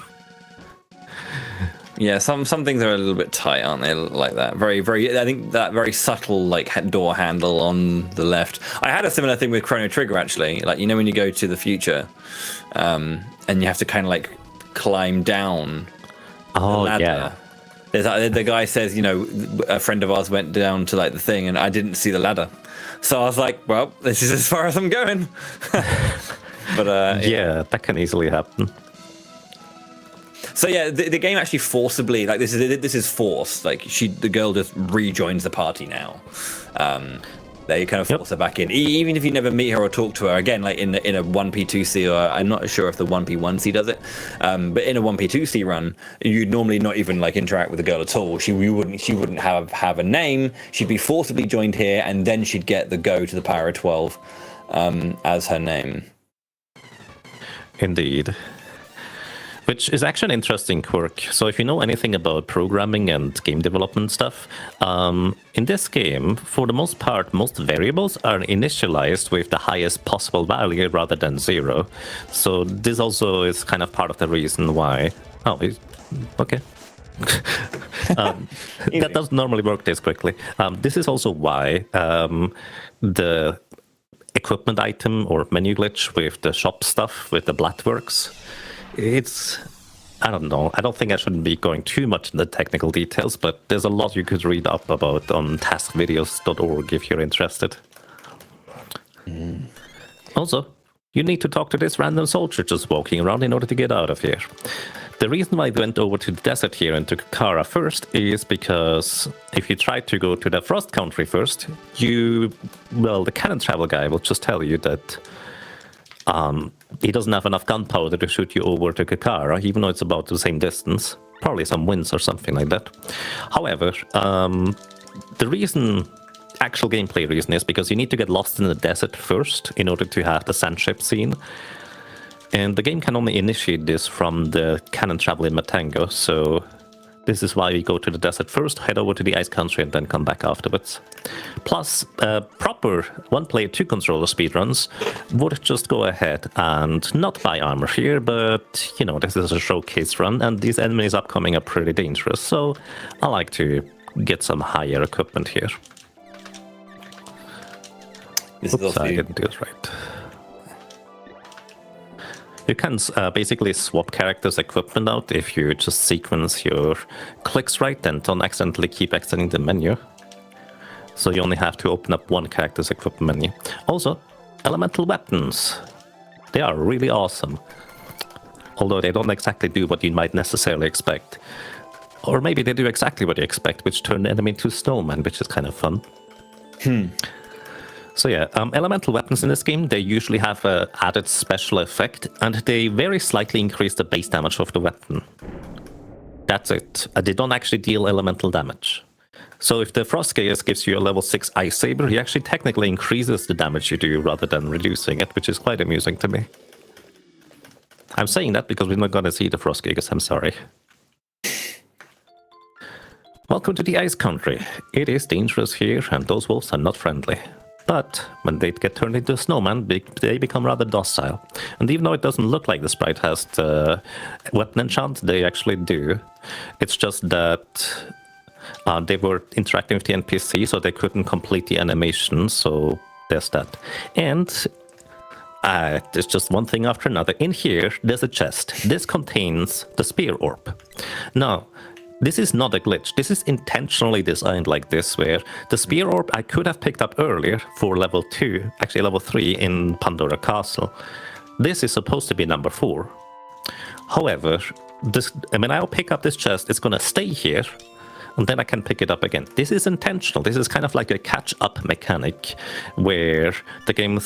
Yeah, some things are a little bit tight, aren't they? Like that. Very, very. I think that very subtle like door handle on the left. I had a similar thing with Chrono Trigger actually. Like when you go to the future, and you have to kind of like climb down. Oh the ladder. yeah. There's the guy says, a friend of ours went down to like the thing, and I didn't see the ladder, so I was like, well, this is as far as I'm going. But yeah, that can easily happen. So yeah, the game actually forcibly, like this is forced. Like the girl just rejoins the party now. They kind of force her back in, even if you never meet her or talk to her again. Like in a 1P2C, or I'm not sure if the 1P1C does it, but in a 1P2C run, you'd normally not even like interact with the girl at all. She wouldn't have a name. She'd be forcibly joined here, and then she'd get the go to the power of 12 as her name. Indeed. Which is actually an interesting quirk. So if you know anything about programming and game development stuff, in this game, for the most part, most variables are initialized with the highest possible value rather than 0. So this also is kind of part of the reason why... Oh, okay. That doesn't normally work this quickly. This is also why the equipment item or menu glitch with the shop stuff, with the blat works. I don't know. I don't think I shouldn't be going too much into the technical details, but there's a lot you could read up about on taskvideos.org if you're interested. Also, you need to talk to this random soldier just walking around in order to get out of here. The reason why I went over to the desert here and to Kara first is because if you try to go to the Frost Country first, the cannon travel guy will just tell you that he doesn't have enough gunpowder to shoot you over to Kakara, even though it's about the same distance. Probably some winds or something like that. However, the actual gameplay reason is because you need to get lost in the desert first in order to have the sand ship scene. And the game can only initiate this from the cannon travel in Matango, so this is why we go to the desert first, head over to the ice country, and then come back afterwards. Plus, proper one-player, two-controller speedruns would just go ahead and not buy armor here, but, this is a showcase run, and these enemies upcoming are pretty dangerous, so I like to get some higher equipment here. Oops, I didn't do it right. You can basically swap characters' equipment out if you just sequence your clicks right and don't accidentally keep exiting the menu. So you only have to open up one character's equipment menu. Also, elemental weapons. They are really awesome. Although they don't exactly do what you might necessarily expect. Or maybe they do exactly what you expect, which turn the enemy into a snowman, which is kind of fun. So yeah, elemental weapons in this game, they usually have an added special effect, and they very slightly increase the base damage of the weapon. That's it. They don't actually deal elemental damage. So if the Frost Gaius gives you a level 6 Ice Saber, he actually technically increases the damage you do rather than reducing it, which is quite amusing to me. I'm saying that because we're not going to see the Frost Gaius, I'm sorry. Welcome to the Ice Country. It is dangerous here, and those wolves are not friendly. But when they get turned into a snowman, they become rather docile. And even though it doesn't look like the sprite has the weapon enchant, they actually do. It's just that they were interacting with the NPC, so they couldn't complete the animation, so there's that. And there's just one thing after another. In here, there's a chest. This contains the spear orb. Now, this is not a glitch. This is intentionally designed like this, where the spear orb I could have picked up earlier for level 2, actually level 3 in Pandora Castle. This is supposed to be number 4. However, when I'll pick up this chest, it's going to stay here, and then I can pick it up again. This is intentional. This is kind of like a catch-up mechanic, where the game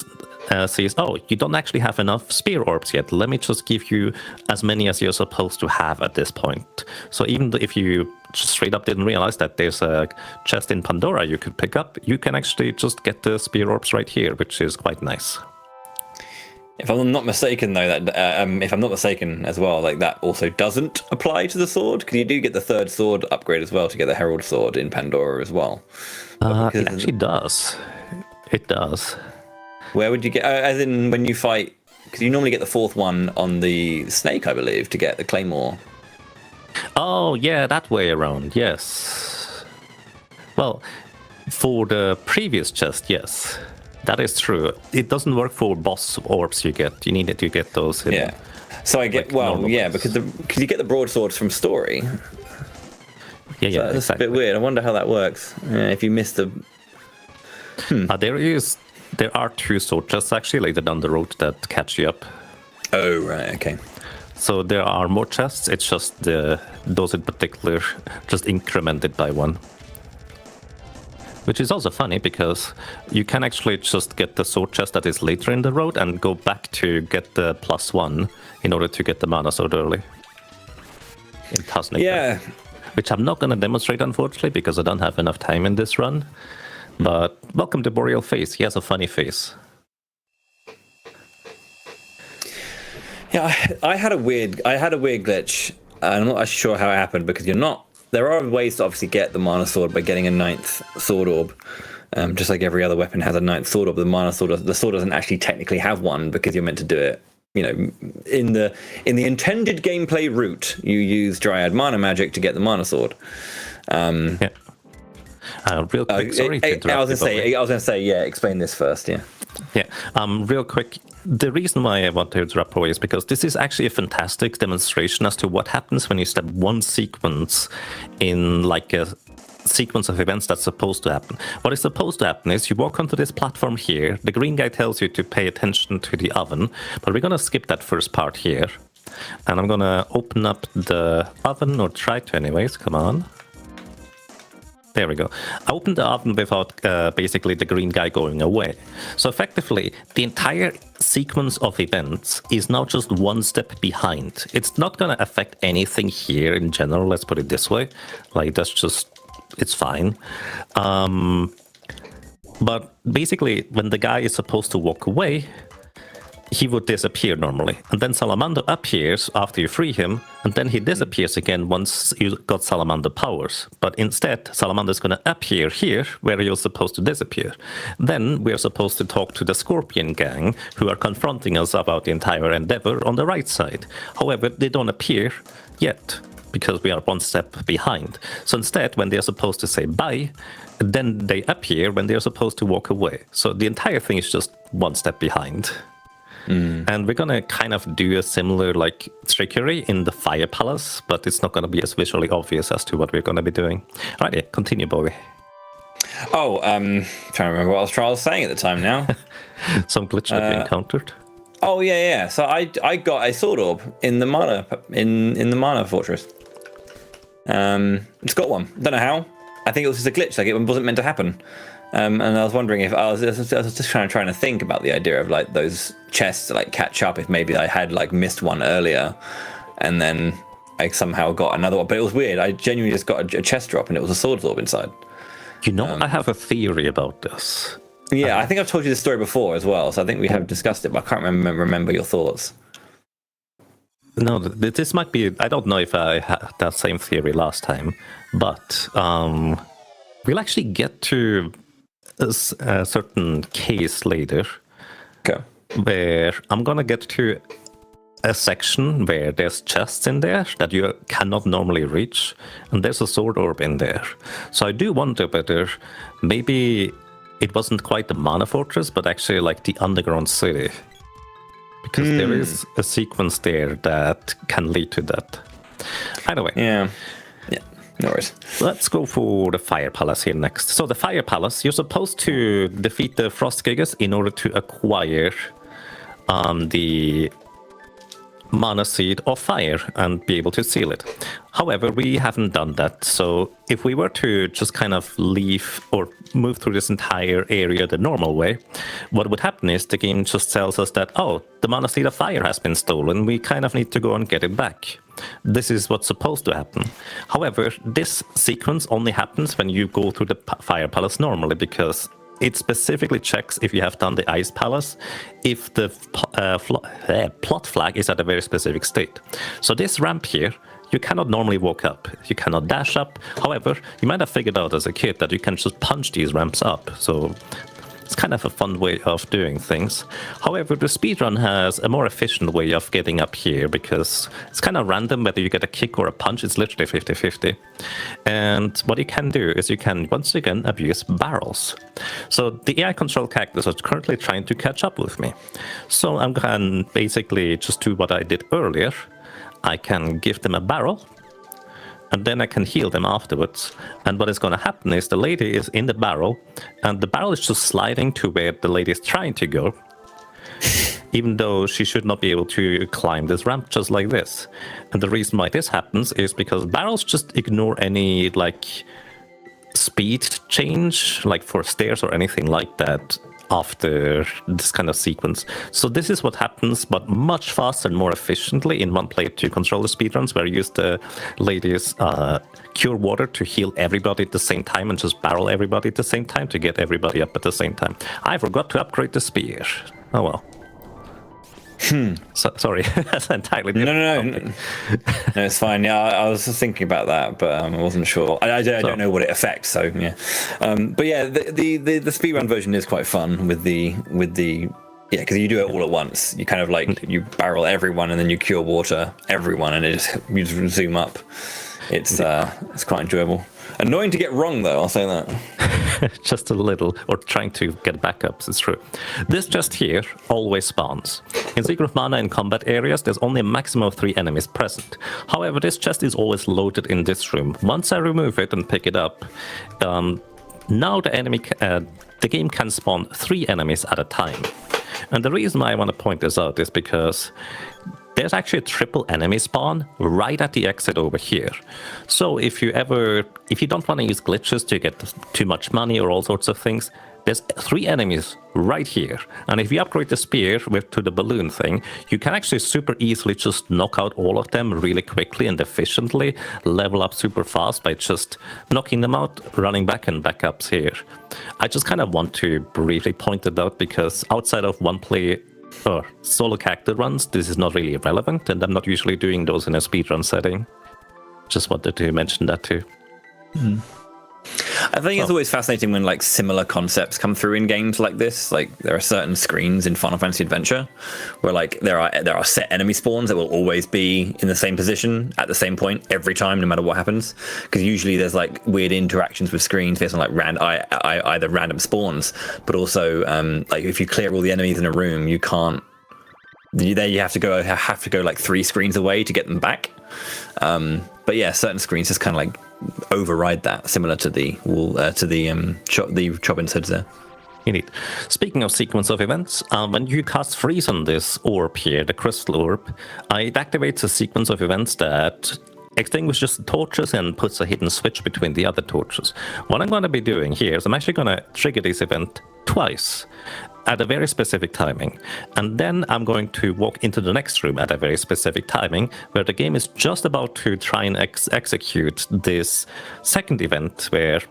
says, oh, you don't actually have enough spear orbs yet. Let me just give you as many as you're supposed to have at this point. So even if you just straight up didn't realize that there's a chest in Pandora you could pick up, you can actually just get the spear orbs right here, which is quite nice. If I'm not mistaken, though, if I'm not mistaken as well, like that also doesn't apply to the sword, because you do get the third sword upgrade as well to get the Herald sword in Pandora as well. It actually does. It does. Where would you get, as in when you fight, because you normally get the fourth one on the snake, I believe, to get the claymore. Oh, yeah, that way around, yes. Well, for the previous chest, yes. That is true. It doesn't work for boss orbs you get. You need to get those in. Yeah. So I get, like, well, normal yeah, ones. because you get the broadswords from story. Yeah, yeah, So that's exactly. a bit weird. I wonder how that works. If you miss the... There are 2 sword chests actually later down the road that catch you up. Oh, right, okay. So there are more chests. It's just those in particular just incremented by 1. Which is also funny because you can actually just get the sword chest that is later in the road and go back to get the +1 in order to get the mana sword early. In Tasnik. Yeah. Which I'm not going to demonstrate, unfortunately, because I don't have enough time in this run. But welcome to Boreal Face. He has a funny face. Yeah, I had a weird glitch. I'm not sure how it happened because there are ways to obviously get the mana sword by getting a 9th sword orb. Just like every other weapon has a 9th sword orb, the sword doesn't actually technically have one because you're meant to do it. You know, in the intended gameplay route, you use Dryad mana magic to get the mana sword. Yeah. Real quick, sorry to interrupt. I was going to say, yeah. Explain this first, yeah. Yeah. Real quick. The reason why I want to interrupt away is because this is actually a fantastic demonstration as to what happens when you step one sequence in like a sequence of events that's supposed to happen. What is supposed to happen is you walk onto this platform here, the green guy tells you to pay attention to the oven, but we're going to skip that first part here. And I'm going to open up the oven, or try to anyways, come on. There we go. I opened the oven without basically the green guy going away. So effectively, the entire sequence of events is now just one step behind. It's not going to affect anything here in general, let's put it this way. Like, that's just, it's fine. But basically, when the guy is supposed to walk away, he would disappear normally. And then Salamander appears after you free him, and then he disappears again once you got Salamander powers. But instead, Salamander is going to appear here, where you're supposed to disappear. Then we're supposed to talk to the Scorpion gang, who are confronting us about the entire endeavor on the right side. However, they don't appear yet, because we are one step behind. So instead, when they're supposed to say bye, then they appear when they're supposed to walk away. So the entire thing is just one step behind. And we're gonna kind of do a similar like trickery in the Fire Palace, but it's not gonna be as visually obvious as to what we're gonna be doing. Right, yeah, continue, Bowie. Oh, trying to remember what I was saying at the time now. Some glitch that you encountered. Oh yeah. So I got a sword orb in the mana in the mana fortress. It's got one. Don't know how. I think it was just a glitch. Like it wasn't meant to happen. And I was wondering if I was just trying to think about the idea of like those chests to like catch up if maybe I had like missed one earlier and then I somehow got another one. But it was weird. I genuinely just got a chest drop and it was a sword orb inside. You know, I have a theory about this. Yeah, I think I've told you this story before as well. So I think we have discussed it, but I can't remember your thoughts. No, this might be. I don't know if I had that same theory last time, but we'll actually get to a certain case later. Okay. Where I'm gonna get to a section where there's chests in there that you cannot normally reach, and there's a sword orb in there. So I do wonder whether maybe it wasn't quite the mana fortress, but actually like the underground city. Because there is a sequence there that can lead to that. Anyway. Yeah, no worries. Let's go for the Fire Palace here next. So the Fire Palace, you're supposed to defeat the Frost Gigas in order to acquire the mana seed of fire and be able to seal it. However, we haven't done that. So if we were to just kind of leave or move through this entire area the normal way, what would happen is the game just tells us that, oh, the mana seed of fire has been stolen. We kind of need to go and get it back. This is what's supposed to happen. However, this sequence only happens when you go through the Fire Palace normally, because it specifically checks if you have done the Ice Palace, if the plot flag is at a very specific state. So this ramp here, you cannot normally walk up. You cannot dash up. However, you might have figured out as a kid that you can just punch these ramps up. So It's kind of a fun way of doing things. However, the speedrun has a more efficient way of getting up here because it's kind of random whether you get a kick or a punch. It's literally 50-50. And what you can do is you can once again abuse barrels. So the AI control characters are currently trying to catch up with me. So I'm going to basically just do what I did earlier. I can give them a barrel, and then I can heal them afterwards. And what is going to happen is the lady is in the barrel, and the barrel is just sliding to where the lady is trying to go, even though she should not be able to climb this ramp just like this. And the reason why this happens is because barrels just ignore any, like, speed change, like for stairs or anything like that, after this kind of sequence. So this is what happens, but much faster and more efficiently in one play to control the speedruns, where you use the lady's cure water to heal everybody at the same time and just barrel everybody at the same time to get everybody up at the same time. I forgot to upgrade the spear. Oh well. So, sorry, that's entirely different. No, it's fine. Yeah, I was just thinking about that, but I wasn't sure. I don't know what it affects, so yeah. But yeah, the speedrun version is quite fun with the yeah, because you do it all at once. You kind of like you barrel everyone and then you cure water everyone, and you just zoom up. It's quite enjoyable. Annoying to get wrong though, I'll say that. Just a little, or trying to get backups, it's true. This chest here always spawns. In Secret Mana in combat areas, there's only a maximum of 3 enemies present. However, this chest is always loaded in this room. Once I remove it and pick it up, now the game can spawn 3 enemies at a time. And the reason why I want to point this out is because there's actually a triple enemy spawn right at the exit over here. So if you don't want to use glitches to get too much money or all sorts of things, there's 3 enemies right here. And if you upgrade the spear to the balloon thing, you can actually super easily just knock out all of them really quickly and efficiently, level up super fast by just knocking them out, running back and backups here. I just kind of want to briefly point it out because outside of one play or solo character runs, this is not really relevant, and I'm not usually doing those in a speedrun setting. Just wanted to mention that too. I think it's always fascinating when like similar concepts come through in games like this. Like there are certain screens in Final Fantasy Adventure where like there are set enemy spawns that will always be in the same position at the same point every time, no matter what happens. Because usually there's like weird interactions with screens based on like either random spawns, but also like if you clear all the enemies in a room, you can't. You have to go like 3 screens away to get them back. But yeah, certain screens just kind of like override that, similar to the Chobbins heads there. Indeed. Speaking of sequence of events, when you cast freeze on this orb here, the crystal orb, it activates a sequence of events that extinguishes the torches and puts a hidden switch between the other torches. What I'm going to be doing here is I'm actually going to trigger this event twice at a very specific timing, and then I'm going to walk into the next room at a very specific timing where the game is just about to try and execute this second event where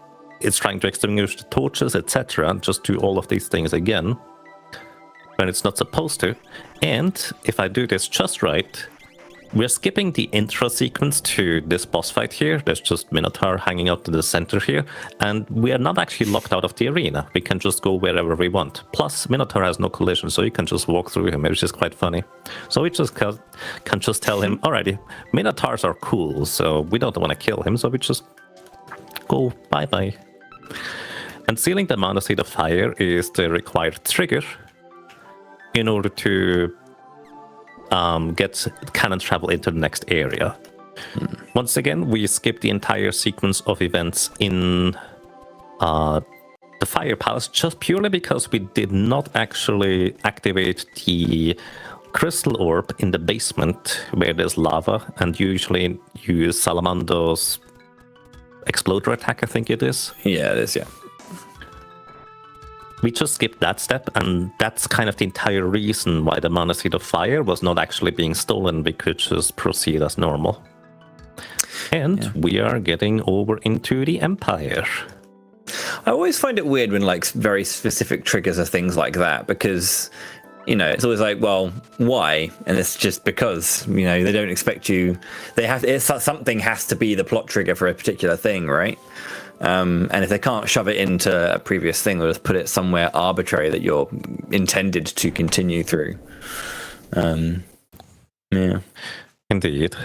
it's trying to extinguish the torches, etc., just do all of these things again when it's not supposed to. And if I do this just right, we're skipping the intro sequence to this boss fight here. There's just Minotaur hanging out in the center here, and we are not actually locked out of the arena. We can just go wherever we want. Plus, Minotaur has no collision, so you can just walk through him, which is quite funny. So we just can just tell him, alrighty, Minotaurs are cool, so we don't want to kill him, so we just go bye-bye. And sealing the Mana Seed of Fire is the required trigger in order to get cannon travel into the next area. Once again, we skip the entire sequence of events in the Fire Palace just purely because we did not actually activate the crystal orb in the basement where there's lava, and usually use Salamando's exploder attack, I think it is. Yeah, it is, yeah. We just skipped that step, and that's kind of the entire reason why the Mana Seed of Fire was not actually being stolen. We could just proceed as normal. And we are getting over into the Empire. I always find it weird when like very specific triggers are things like that, because, you know, it's always like, well, why? And it's just because, you know, they don't expect you. Something has to be the plot trigger for a particular thing, right? And if they can't shove it into a previous thing, they'll just put it somewhere arbitrary that you're intended to continue through. Yeah. Indeed.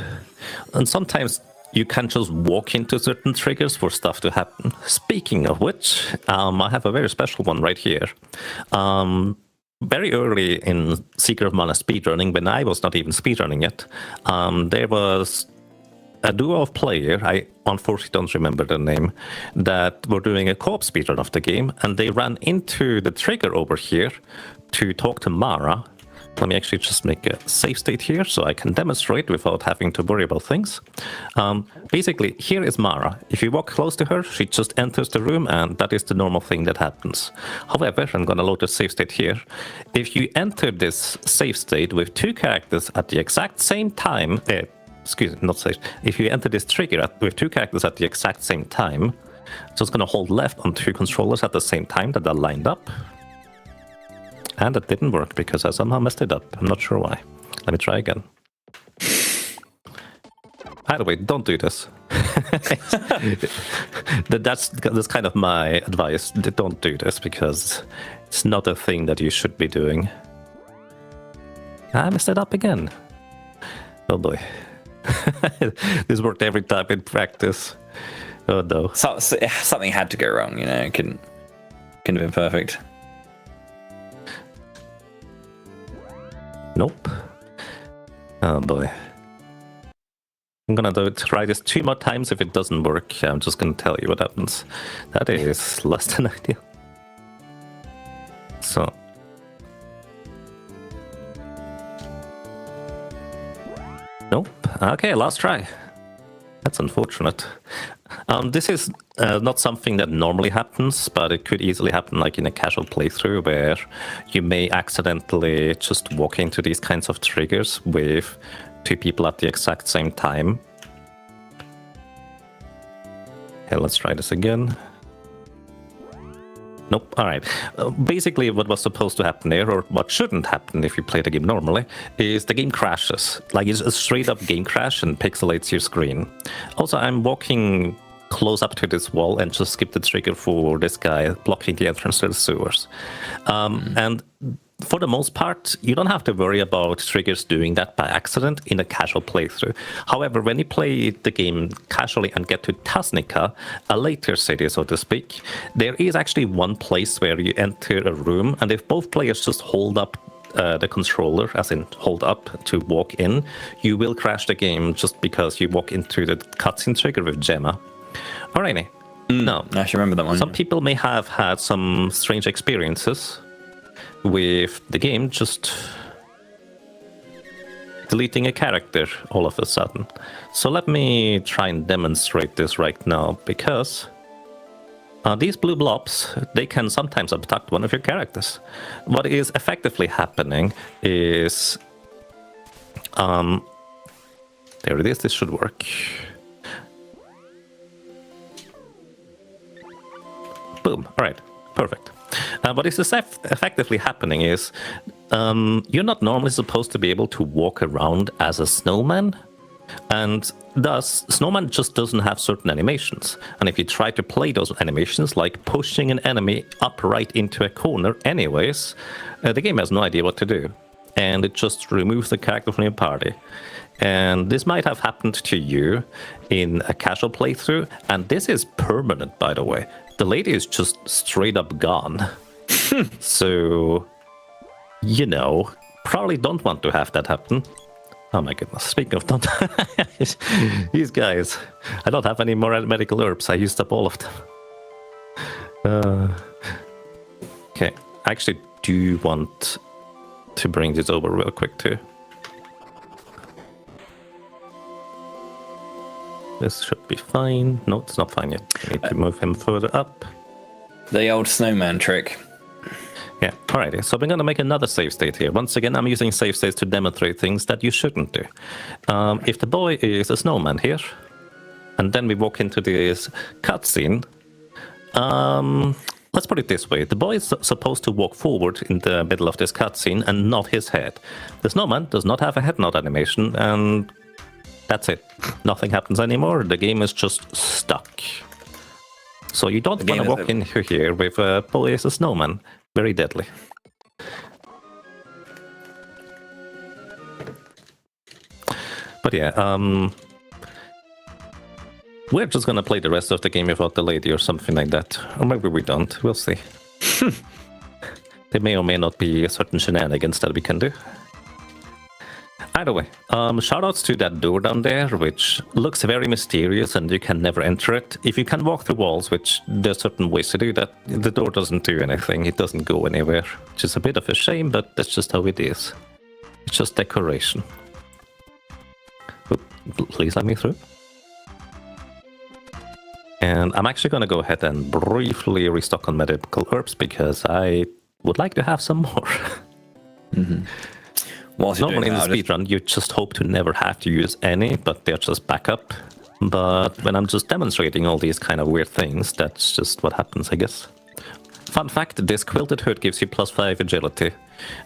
And sometimes you can just walk into certain triggers for stuff to happen. Speaking of which, I have a very special one right here. Very early in Secret of Mana speedrunning, when I was not even speedrunning yet, there was a duo of player, I unfortunately don't remember the name, that were doing a co-op speedrun of the game, and they ran into the trigger over here to talk to Mara. Let me actually just make a save state here so I can demonstrate without having to worry about things. Basically, here is Mara. If you walk close to her, she just enters the room, and that is the normal thing that happens. However, I'm going to load the save state here. If you enter this save state with two characters at the exact same time, if you enter this trigger with two characters at the exact same time, just going to hold left on two controllers at the same time that are lined up. And it didn't work because I somehow messed it up. I'm not sure why. Let me try again. By the way, don't do this. That's kind of my advice. Don't do this because it's not a thing that you should be doing. I messed it up again. Oh boy. This worked every time in practice. Oh no. So, something had to go wrong, you know. It couldn't have been perfect. Nope. Oh boy. I'm gonna try this 2 more times. If it doesn't work, I'm just gonna tell you what happens. That is less than ideal. So. Nope. Okay, last try. That's unfortunate. This is not something that normally happens, but it could easily happen like in a casual playthrough where you may accidentally just walk into these kinds of triggers with two people at the exact same time. Okay, let's try this again. Nope. All right. Basically, what was supposed to happen there, or what shouldn't happen if you play the game normally, is the game crashes. Like, it's a straight-up game crash and pixelates your screen. Also, I'm walking close up to this wall and just skip the trigger for this guy blocking the entrance to the sewers. And for the most part, you don't have to worry about triggers doing that by accident in a casual playthrough. However, when you play the game casually and get to Tasnica, a later city, so to speak, there is actually one place where you enter a room, and if both players just hold up the controller, as in hold up to walk in, you will crash the game just because you walk into the cutscene trigger with Gemma. Alrighty. Now, I should remember that one. Some people may have had some strange experiences with the game just deleting a character all of a sudden. So let me try and demonstrate this right now, because these blue blobs, they can sometimes abduct one of your characters. What is effectively happening is... there it is, this should work. Boom, alright, perfect. What is effectively happening is you're not normally supposed to be able to walk around as a snowman, and thus snowman just doesn't have certain animations. And if you try to play those animations, like pushing an enemy upright into a corner anyways, the game has no idea what to do, and it just removes the character from your party. And this might have happened to you in a casual playthrough, and this is permanent, by the way. The lady is just straight up gone. So, you know, probably don't want to have that happen. Oh my goodness, speaking of don't... These guys, I don't have any more medical herbs. I used up all of them. Okay, I actually do want to bring this over real quick too. This should be fine. No, it's not fine yet. I need to move him further up. The old snowman trick. Yeah, alrighty. So we're going to make another save state here. Once again, I'm using save states to demonstrate things that you shouldn't do. If the boy is a snowman here, and then we walk into this cutscene, let's put it this way. The boy is supposed to walk forward in the middle of this cutscene and nod his head. The snowman does not have a head nod animation, and that's it. Nothing happens anymore. The game is just stuck. So you don't want to walk in here with Bowie as a snowman. Very deadly. But yeah, we're just gonna play the rest of the game without the lady or something like that. Or maybe we don't, we'll see. There may or may not be certain shenanigans that we can do. Either way, shoutouts to that door down there, which looks very mysterious and you can never enter it. If you can walk through walls, which there's certain ways to do that, the door doesn't do anything, it doesn't go anywhere. Which is a bit of a shame, but that's just how it is. It's just decoration. Please let me through. And I'm actually going to go ahead and briefly restock on medical herbs because I would like to have some more. Normally in the speedrun, you just hope to never have to use any, but they're just backup. But when I'm just demonstrating all these kind of weird things, that's just what happens, I guess. Fun fact, this quilted hood gives you +5 agility.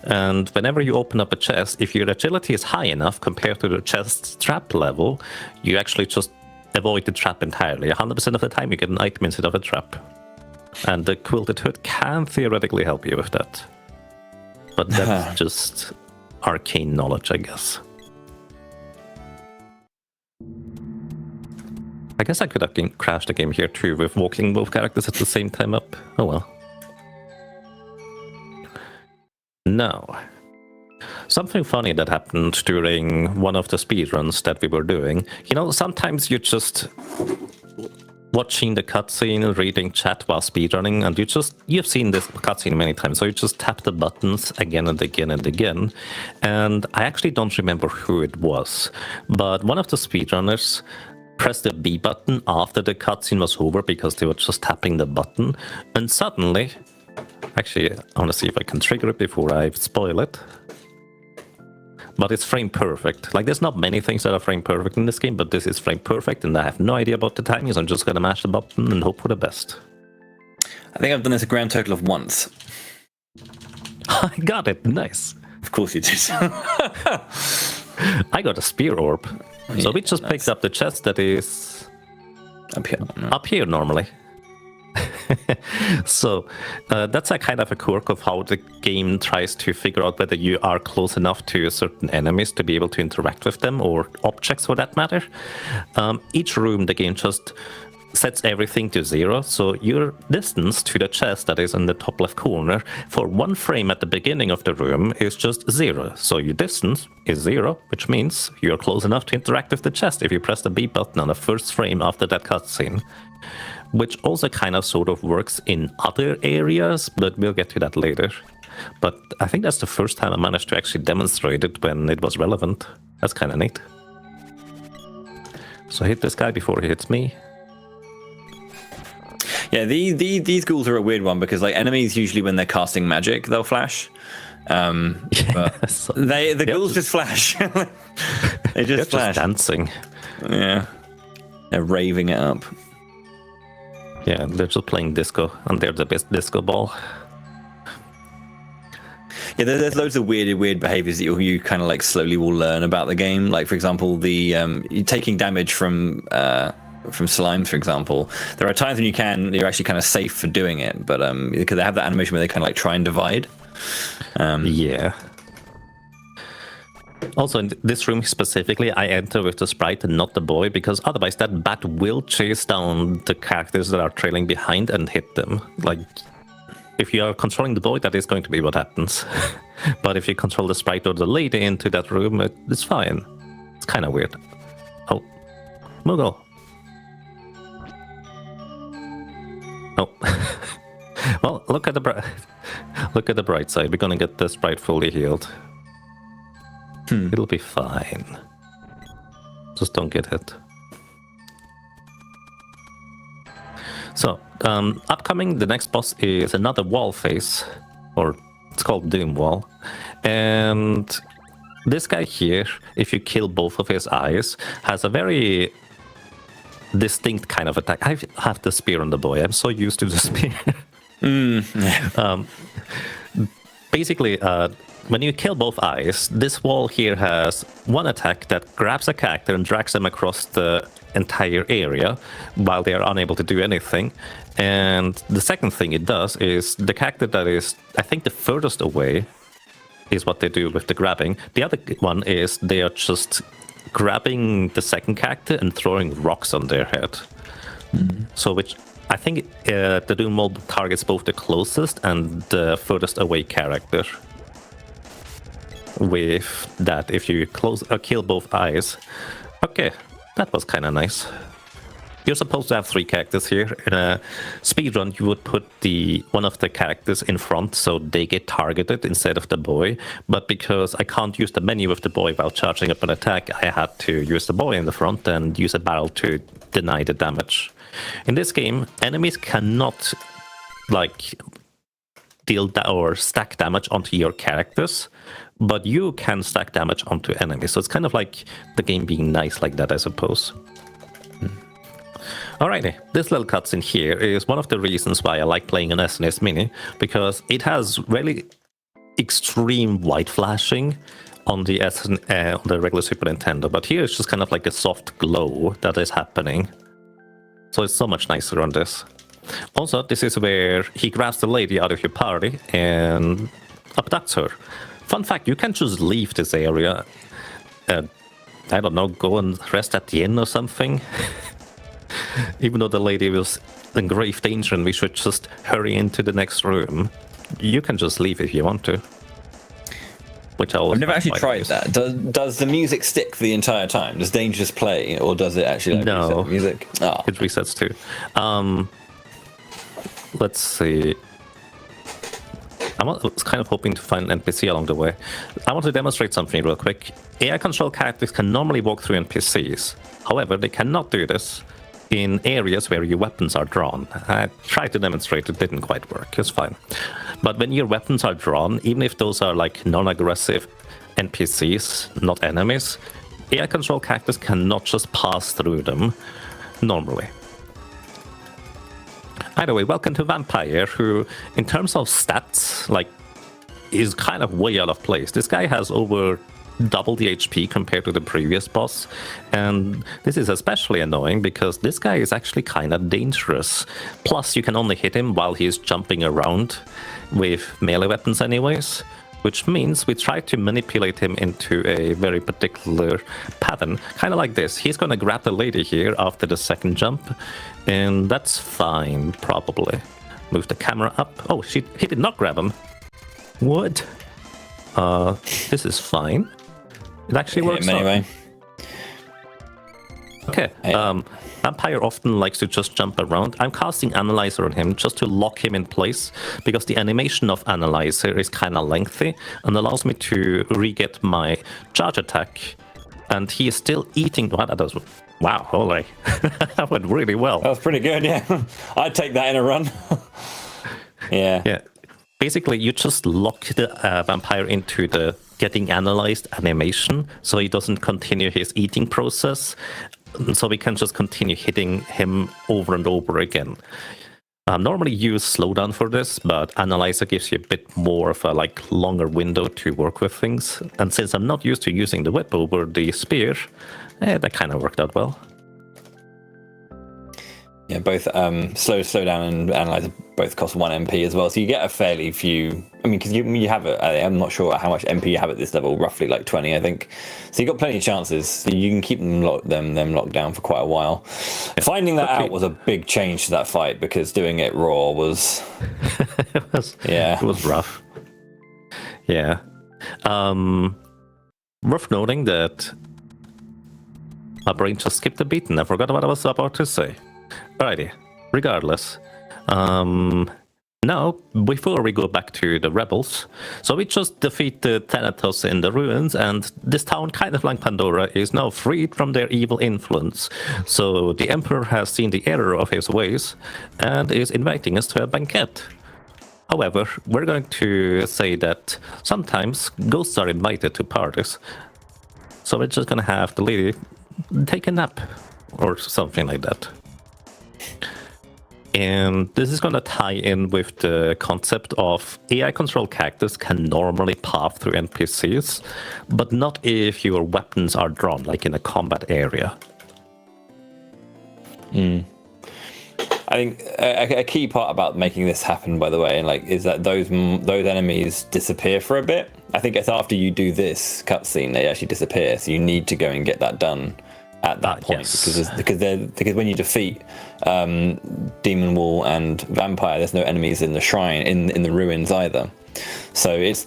And whenever you open up a chest, if your agility is high enough compared to the chest's trap level, you actually just avoid the trap entirely. 100% of the time you get an item instead of a trap. And the quilted hood can theoretically help you with that. But that's just arcane knowledge, I guess. I guess I could have crashed the game here too with walking both characters at the same time up. Oh well. Now, something funny that happened during one of the speedruns that we were doing. You know, sometimes you're just watching the cutscene, reading chat while speedrunning, and you've seen this cutscene many times, so you just tap the buttons again and again and again. And I actually don't remember who it was, but one of the speedrunners pressed the B button after the cutscene was over because they were just tapping the button, and suddenly... Actually, I want to see if I can trigger it before I spoil it. But it's frame perfect. Like, there's not many things that are frame perfect in this game, but this is frame perfect, and I have no idea about the timing, so I'm just gonna mash the button and hope for the best. I think I've done this a grand total of once. I got it, nice. Of course you did. I got a spear orb. Yeah, so we just picked up the chest that is... Up here. No. Up here, normally. So that's a kind of a quirk of how the game tries to figure out whether you are close enough to certain enemies to be able to interact with them, or objects for that matter. Each room, the game just sets everything to 0, so your distance to the chest that is in the top left corner for one frame at the beginning of the room is just 0. So your distance is 0, which means you're close enough to interact with the chest if you press the B button on the first frame after that cutscene. Which also kind of sort of works in other areas, but we'll get to that later. But I think that's the first time I managed to actually demonstrate it when it was relevant. That's kind of neat. So hit this guy before he hits me. Yeah, these ghouls are a weird one because like enemies usually when they're casting magic they'll flash. But So, the ghouls just flash. They just flash. Just dancing. Yeah, they're raving it up. Yeah, they're just playing disco, and they're the best disco ball. Yeah, there's loads of weird behaviors that you kind of like slowly will learn about the game. Like for example, you're taking damage from slimes, for example. There are times when you're actually kind of safe for doing it, but because they have that animation where they kind of like try and divide. Yeah. Also, in this room specifically, I enter with the sprite and not the boy, because otherwise that bat will chase down the characters that are trailing behind and hit them. Like, if you are controlling the boy, that is going to be what happens. But if you control the sprite or the lady into that room, it's fine. It's kind of weird. Oh, Moogle. Oh. Well, look at the bright side. We're gonna get the sprite fully healed. It'll be fine. Just don't get hit. So, upcoming, the next boss is another wall face, or it's called Doom Wall. And this guy here, if you kill both of his eyes, has a very distinct kind of attack. I have the spear on the boy. I'm so used to the spear. Basically, when you kill both eyes, this wall here has one attack that grabs a character and drags them across the entire area while they are unable to do anything. And the second thing it does is the character that is, I think, the furthest away is what they do with the grabbing. The other one is they are just grabbing the second character and throwing rocks on their head. So which I think the Doom mode targets both the closest and the furthest away character. With that, if you kill both eyes. Okay, that was kind of nice. You're supposed to have 3 characters here. In a speedrun, you would put one of the characters in front so they get targeted instead of the boy. But because I can't use the menu with the boy while charging up an attack, I had to use the boy in the front and use a barrel to deny the damage. In this game, enemies cannot deal or stack damage onto your characters, but you can stack damage onto enemies. So it's kind of like the game being nice like that, I suppose. Alrighty, this little cutscene here is one of the reasons why I like playing an SNES Mini, because it has really extreme white flashing on the on the regular Super Nintendo, but here it's just kind of like a soft glow that is happening. So it's so much nicer on this. Also, this is where he grabs the lady out of your party and abducts her. Fun fact, you can just leave this area. I don't know, go and rest at the inn or something. Even though the lady was in grave danger and we should just hurry into the next room, you can just leave if you want to. Which I've never actually tried that. Does the music stick the entire time? Does Danger just play, or does it actually reset the music? Oh. It resets too. Let's see. I was kind of hoping to find an NPC along the way. I want to demonstrate something real quick. AI control characters can normally walk through NPCs. However, they cannot do this in areas where your weapons are drawn. I tried to demonstrate, it didn't quite work, it's fine. But when your weapons are drawn, even if those are like non-aggressive NPCs, not enemies, AI control characters cannot just pass through them normally. Either way, welcome to Vampire, who, in terms of stats, is kind of way out of place. This guy has over double the HP compared to the previous boss, and this is especially annoying because this guy is actually kind of dangerous. Plus, you can only hit him while he's jumping around with melee weapons anyways, which means we try to manipulate him into a very particular pattern, kind of like this. He's going to grab the lady here after the second jump, and that's fine, probably. Move the camera up. Oh, he did not grab him. What? This is fine. It actually works anyway. Okay, Vampire often likes to just jump around. I'm casting Analyzer on him just to lock him in place, because the animation of Analyzer is kind of lengthy and allows me to re-get my charge attack. And he is still eating... Wow, holy. That went really well. That was pretty good, yeah. I'd take that in a run. Yeah. Basically, you just lock the Vampire into the getting analyzed animation, so he doesn't continue his eating process, so we can just continue hitting him over and over again. Normally use slowdown for this, but Analyzer gives you a bit more of a longer window to work with things, and since I'm not used to using the whip over the spear, that kind of worked out well. Yeah, both slow down and Analyzer both cost 1 MP as well, so you get a fairly few. I mean, because you have it. I'm not sure how much MP you have at this level. Roughly 20, I think. So you got plenty of chances. So you can keep them locked down for quite a while. Yeah. Finding that out was a big change to that fight, because doing it raw was. It was rough. Yeah. Worth noting that my brain just skipped a beat and I forgot what I was about to say. Alrighty, regardless. Now, before we go back to the rebels, so we just defeated Thanatos in the ruins, and this town, kind of like Pandora, is now freed from their evil influence. So the Emperor has seen the error of his ways and is inviting us to a banquet. However, we're going to say that sometimes ghosts are invited to parties. So we're just going to have the lady take a nap or something like that. And this is going to tie in with the concept of AI control characters can normally path through NPCs, but not if your weapons are drawn, like in a combat area. I think a key part about making this happen, by the way, and like, is that those enemies disappear for a bit. I think it's after you do this cutscene they actually disappear, so you need to go and get that done at that point, yes. because when you defeat Demon Wall and Vampire, there's no enemies in the shrine in the ruins either. So it's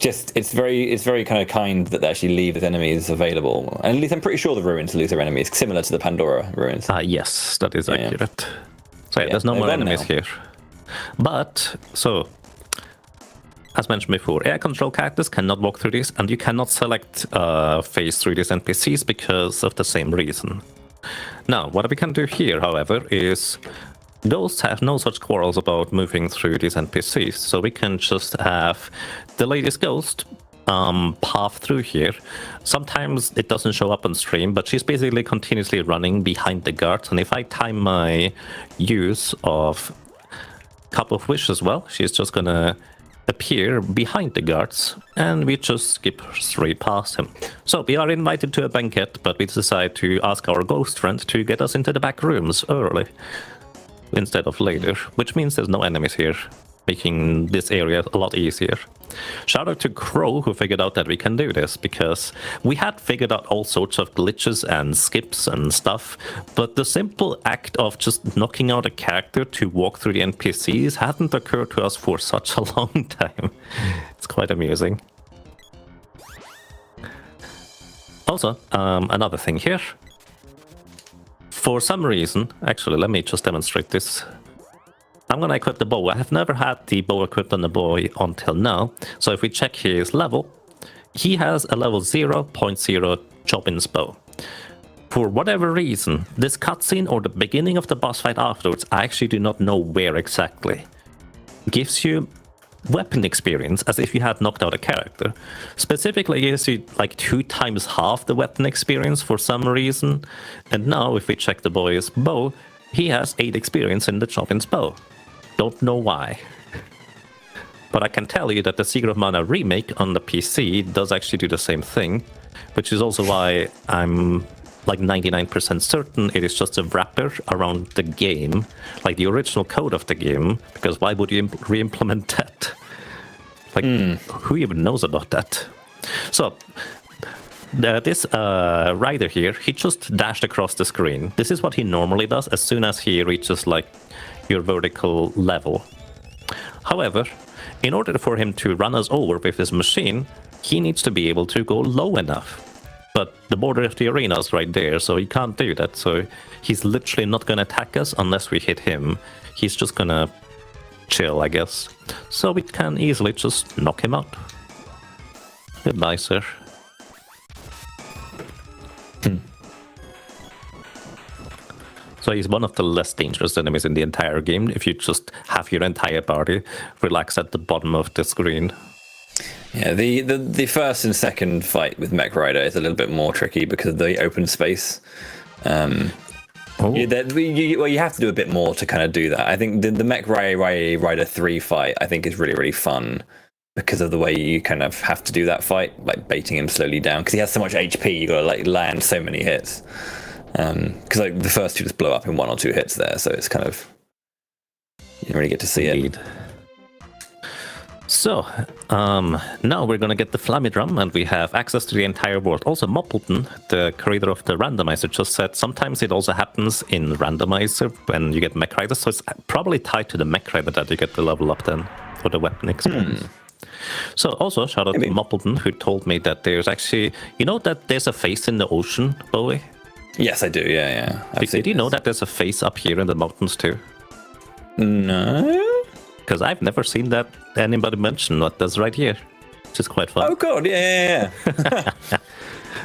very kind of kind that they actually leave the enemies available. And at least I'm pretty sure the ruins lose their enemies, similar to the Pandora ruins. Yes, that is accurate. So yeah, Yeah, there's no they're more gone enemies now. here. But, so, as mentioned before, air control characters cannot walk through these, and you cannot select phase through these NPCs because of the same reason. Now, what we can do here, however, is ghosts have no such quarrels about moving through these NPCs, so we can just have the latest ghost path through here. Sometimes it doesn't show up on stream, but she's basically continuously running behind the guards, and if I time my use of Cup of Wish as well, she's just gonna appear behind the guards, and we just skip straight past him. So we are invited to a banquet, but we decide to ask our ghost friend to get us into the back rooms early instead of later, which means there's no enemies here, making this area a lot easier. Shout out to Crow, who figured out that we can do this, because we had figured out all sorts of glitches and skips and stuff, but the simple act of just knocking out a character to walk through the NPCs hadn't occurred to us for such a long time. It's quite amusing. Also, another thing here. For some reason, actually, let me just demonstrate this. I'm gonna equip the bow. I have never had the bow equipped on the boy until now. So if we check his level, he has a level 0.0 Chopin's bow. For whatever reason, this cutscene or the beginning of the boss fight afterwards, I actually do not know where exactly, gives you weapon experience as if you had knocked out a character. Specifically, gives you like 2 times half the weapon experience for some reason. And now, if we check the boy's bow, he has 8 experience in the Chopin's bow. Don't know why. But I can tell you that the Secret of Mana remake on the PC does actually do the same thing, which is also why I'm like 99% certain it is just a wrapper around the game, like the original code of the game, because why would you re-implement that? Like, who even knows about that? So, this rider here, he just dashed across the screen. This is what he normally does as soon as he reaches like your vertical level. However, in order for him to run us over with his machine, he needs to be able to go low enough. But the border of the arena is right there, so he can't do that. So he's literally not going to attack us unless we hit him. He's just going to chill, I guess. So we can easily just knock him out. Goodbye, sir. So he's one of the less dangerous enemies in the entire game if you just have your entire party relax at the bottom of the screen. Yeah, the first and second fight with Mech Rider is a little bit more tricky because of the open space. You have to do a bit more to kind of do that. I think the Mech Rider 3 fight, I think, is really, really fun because of the way you kind of have to do that fight, like baiting him slowly down, because he has so much HP, you got to like land so many hits. Because like the first 2 just blow up in 1 or 2 hits there, so it's kind of, you don't really get to see it. So, now we're gonna get the Flammy Drum, and we have access to the entire world. Also, Moppleton, the creator of the randomizer, just said sometimes it also happens in randomizer when you get Mech Rider, so it's probably tied to the Mech Rider that you get the level up then for the weapon experience. So, also, shout out to Moppleton, who told me that there's actually, you know that there's a face in the ocean, Bowie? Yes, I do, yeah. Did you know that there's a face up here in the mountains too? No? Because I've never seen that anybody mention what that's right here, which is quite fun. Oh god, yeah.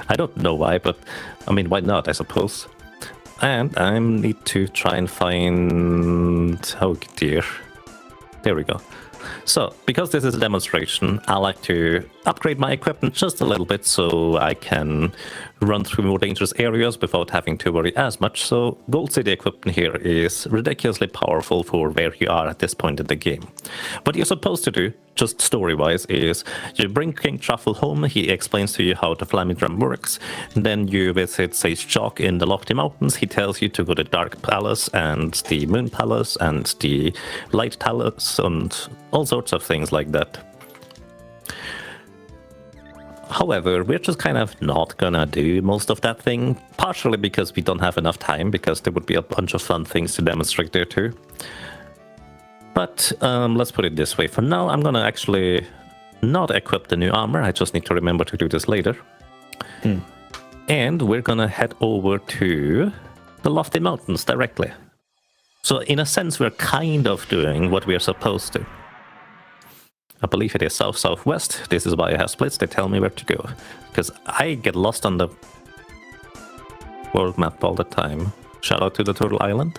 I don't know why, but I mean, why not, I suppose. And I need to try and find... oh dear. There we go. So, because this is a demonstration, I like to upgrade my equipment just a little bit so I can run through more dangerous areas without having to worry as much. So, Gold City equipment here is ridiculously powerful for where you are at this point in the game. What you're supposed to do just story-wise, is you bring King Truffle home, he explains to you how the flaming drum works, then you visit Sage Jock in the Lofty Mountains, he tells you to go to Dark Palace and the Moon Palace and the Light Palace and all sorts of things like that. However, we're just kind of not gonna do most of that thing, partially because we don't have enough time, because there would be a bunch of fun things to demonstrate there too. But let's put it this way. For now, I'm gonna actually not equip the new armor. I just need to remember to do this later. And we're gonna head over to the Lofty Mountains directly. So in a sense, we're kind of doing what we are supposed to. I believe it is south-southwest. This is why I have splits. They tell me where to go. Because I get lost on the world map all the time. Shout out to the Turtle Island.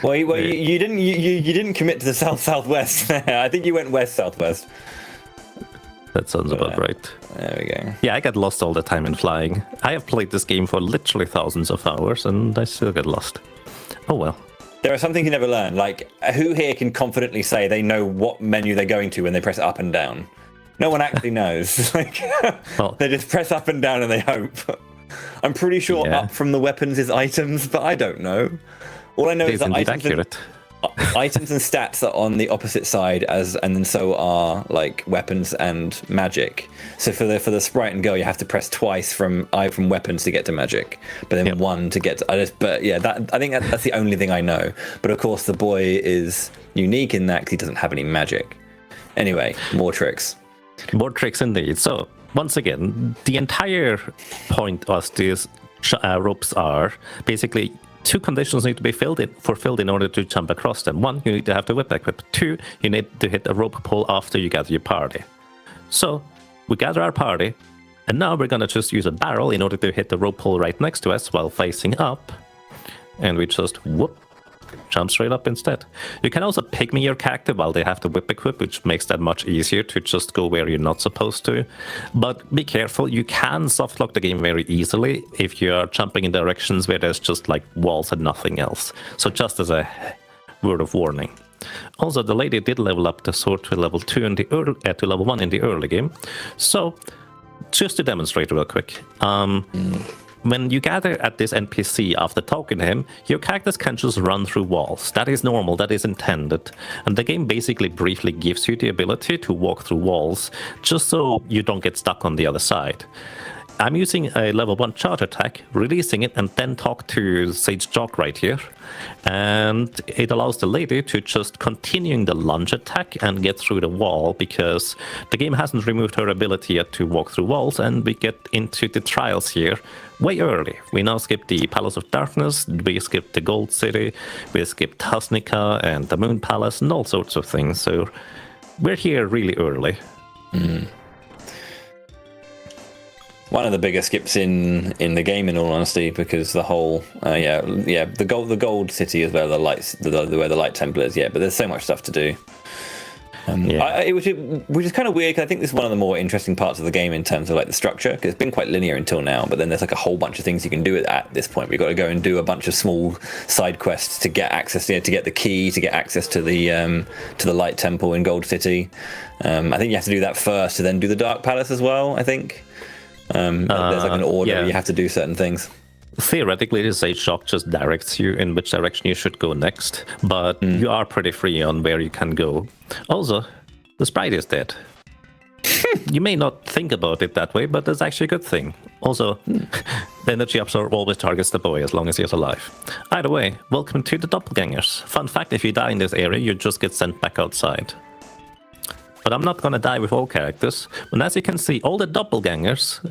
Well, you didn't commit to the south-southwest. I think you went west-southwest. That sounds about right. There we go. Yeah, I get lost all the time in flying. I have played this game for literally thousands of hours, and I still get lost. Oh well. There are some things you never learn. Like, who here can confidently say they know what menu they're going to when they press up and down? No one actually knows. Like, well, they just press up and down and they hope. I'm pretty sure up from the weapons is items, but I don't know. All I know is that items and stats are on the opposite side, and then so are like weapons and magic. So for the sprite and girl, you have to press twice from weapons to get to magic, but then one to get to. I think that's the only thing I know. But of course, the boy is unique in that because he doesn't have any magic. Anyway, more tricks. More tricks indeed. So once again, the entire point of these ropes are basically two conditions need to be fulfilled in order to jump across them. One, you need to have the whip equipped. Two, you need to hit a rope pull after you gather your party. So we gather our party, and now we're gonna just use a barrel in order to hit the rope pull right next to us while facing up, and we just whoop. Jump straight up instead. You can also pygmy your character while they have the whip equip, which makes that much easier to just go where you're not supposed to. But be careful, you can softlock the game very easily if you are jumping in directions where there's just like walls and nothing else. So just as a word of warning. Also, the lady did level up the sword to level 2 in the to level 1 in the early game. So just to demonstrate real quick. When you gather at this NPC after talking to him, your characters can just run through walls. That is normal, that is intended. And the game basically briefly gives you the ability to walk through walls, just so you don't get stuck on the other side. I'm using a level 1 charge attack, releasing it, and then talk to Sage Jock right here. And it allows the lady to just continuing the lunge attack and get through the wall, because the game hasn't removed her ability yet to walk through walls, and we get into the trials here way early. We now skip the Palace of Darkness, we skip the Gold City, we skip Tasnica and the Moon Palace and all sorts of things. So we're here really early. One of the biggest skips in the game, in all honesty, because the whole the gold city is where the light temple is. Yeah, but there's so much stuff to do. Which is kind of weird, because I think this is one of the more interesting parts of the game in terms of like the structure, because it's been quite linear until now, but then there's like a whole bunch of things you can do at this point. We've got to go and do a bunch of small side quests to get access, to get the key, to get access to the light temple in Gold City. I think you have to do that first to then do the Dark Palace as well, I think. There's like an order where you have to do certain things. Theoretically, the Sage Shock just directs you in which direction you should go next, but you are pretty free on where you can go. Also, the sprite is dead. You may not think about it that way, but that's actually a good thing. Also, the energy absorb always targets the boy as long as he's alive. Either way, welcome to the doppelgangers. Fun fact, if you die in this area, you just get sent back outside. But I'm not gonna die with all characters, and as you can see, all the doppelgangers,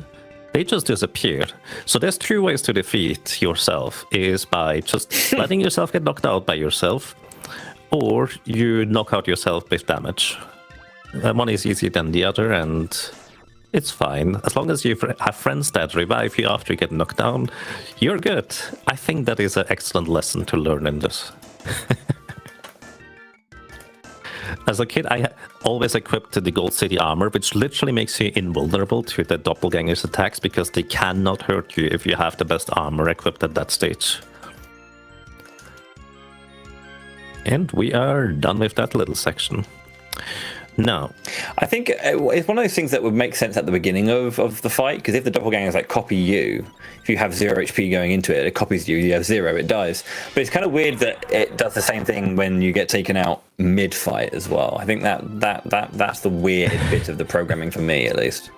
they just disappeared. So there's two ways to defeat yourself, is by just letting yourself get knocked out by yourself, or you knock out yourself with damage. One is easier than the other, and it's fine. As long as you have friends that revive you after you get knocked down, you're good. I think that is an excellent lesson to learn in this. As a kid, I always equipped the Gold City armor, which literally makes you invulnerable to the doppelganger's attacks, because they cannot hurt you if you have the best armor equipped at that stage. And we are done with that little section. Now, I think it's one of those things that would make sense at the beginning of the fight, because if the doppelgangers like copy you, if you have 0 HP going into it, it copies you. You have 0, it dies. But it's kind of weird that it does the same thing when you get taken out mid-fight as well. I think that's the weird bit of the programming for me, at least.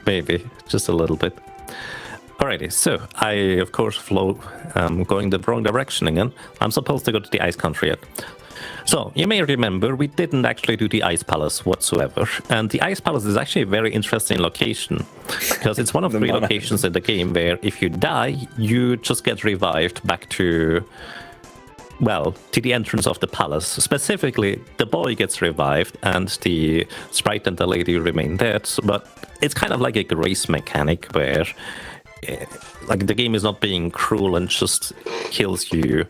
Maybe just a little bit. Alrighty, so I of course flow going the wrong direction again. I'm supposed to go to the ice country yet. So, you may remember we didn't actually do the Ice Palace whatsoever, and the Ice Palace is actually a very interesting location, because it's one of the 3 locations in the game where if you die, you just get revived back to, well, to the entrance of the palace. Specifically, the boy gets revived, and the sprite and the lady remain dead, but it's kind of like a grace mechanic where, like, the game is not being cruel and just kills you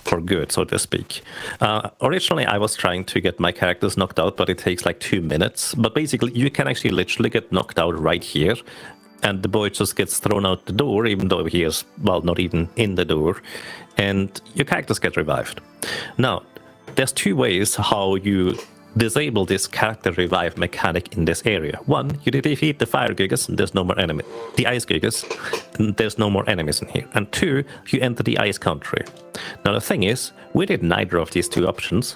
for good, so to speak. Originally, I was trying to get my characters knocked out, but it takes like 2 minutes. But basically, you can actually literally get knocked out right here, and the boy just gets thrown out the door, even though he is, well, not even in the door, and your characters get revived. Now, there's 2 ways how you disable this character revive mechanic in this area. 1, you defeat the fire gigas and there's no more enemy. The ice gigas, and there's no more enemies in here. And 2, you enter the ice country. Now the thing is, we did neither of these 2 options,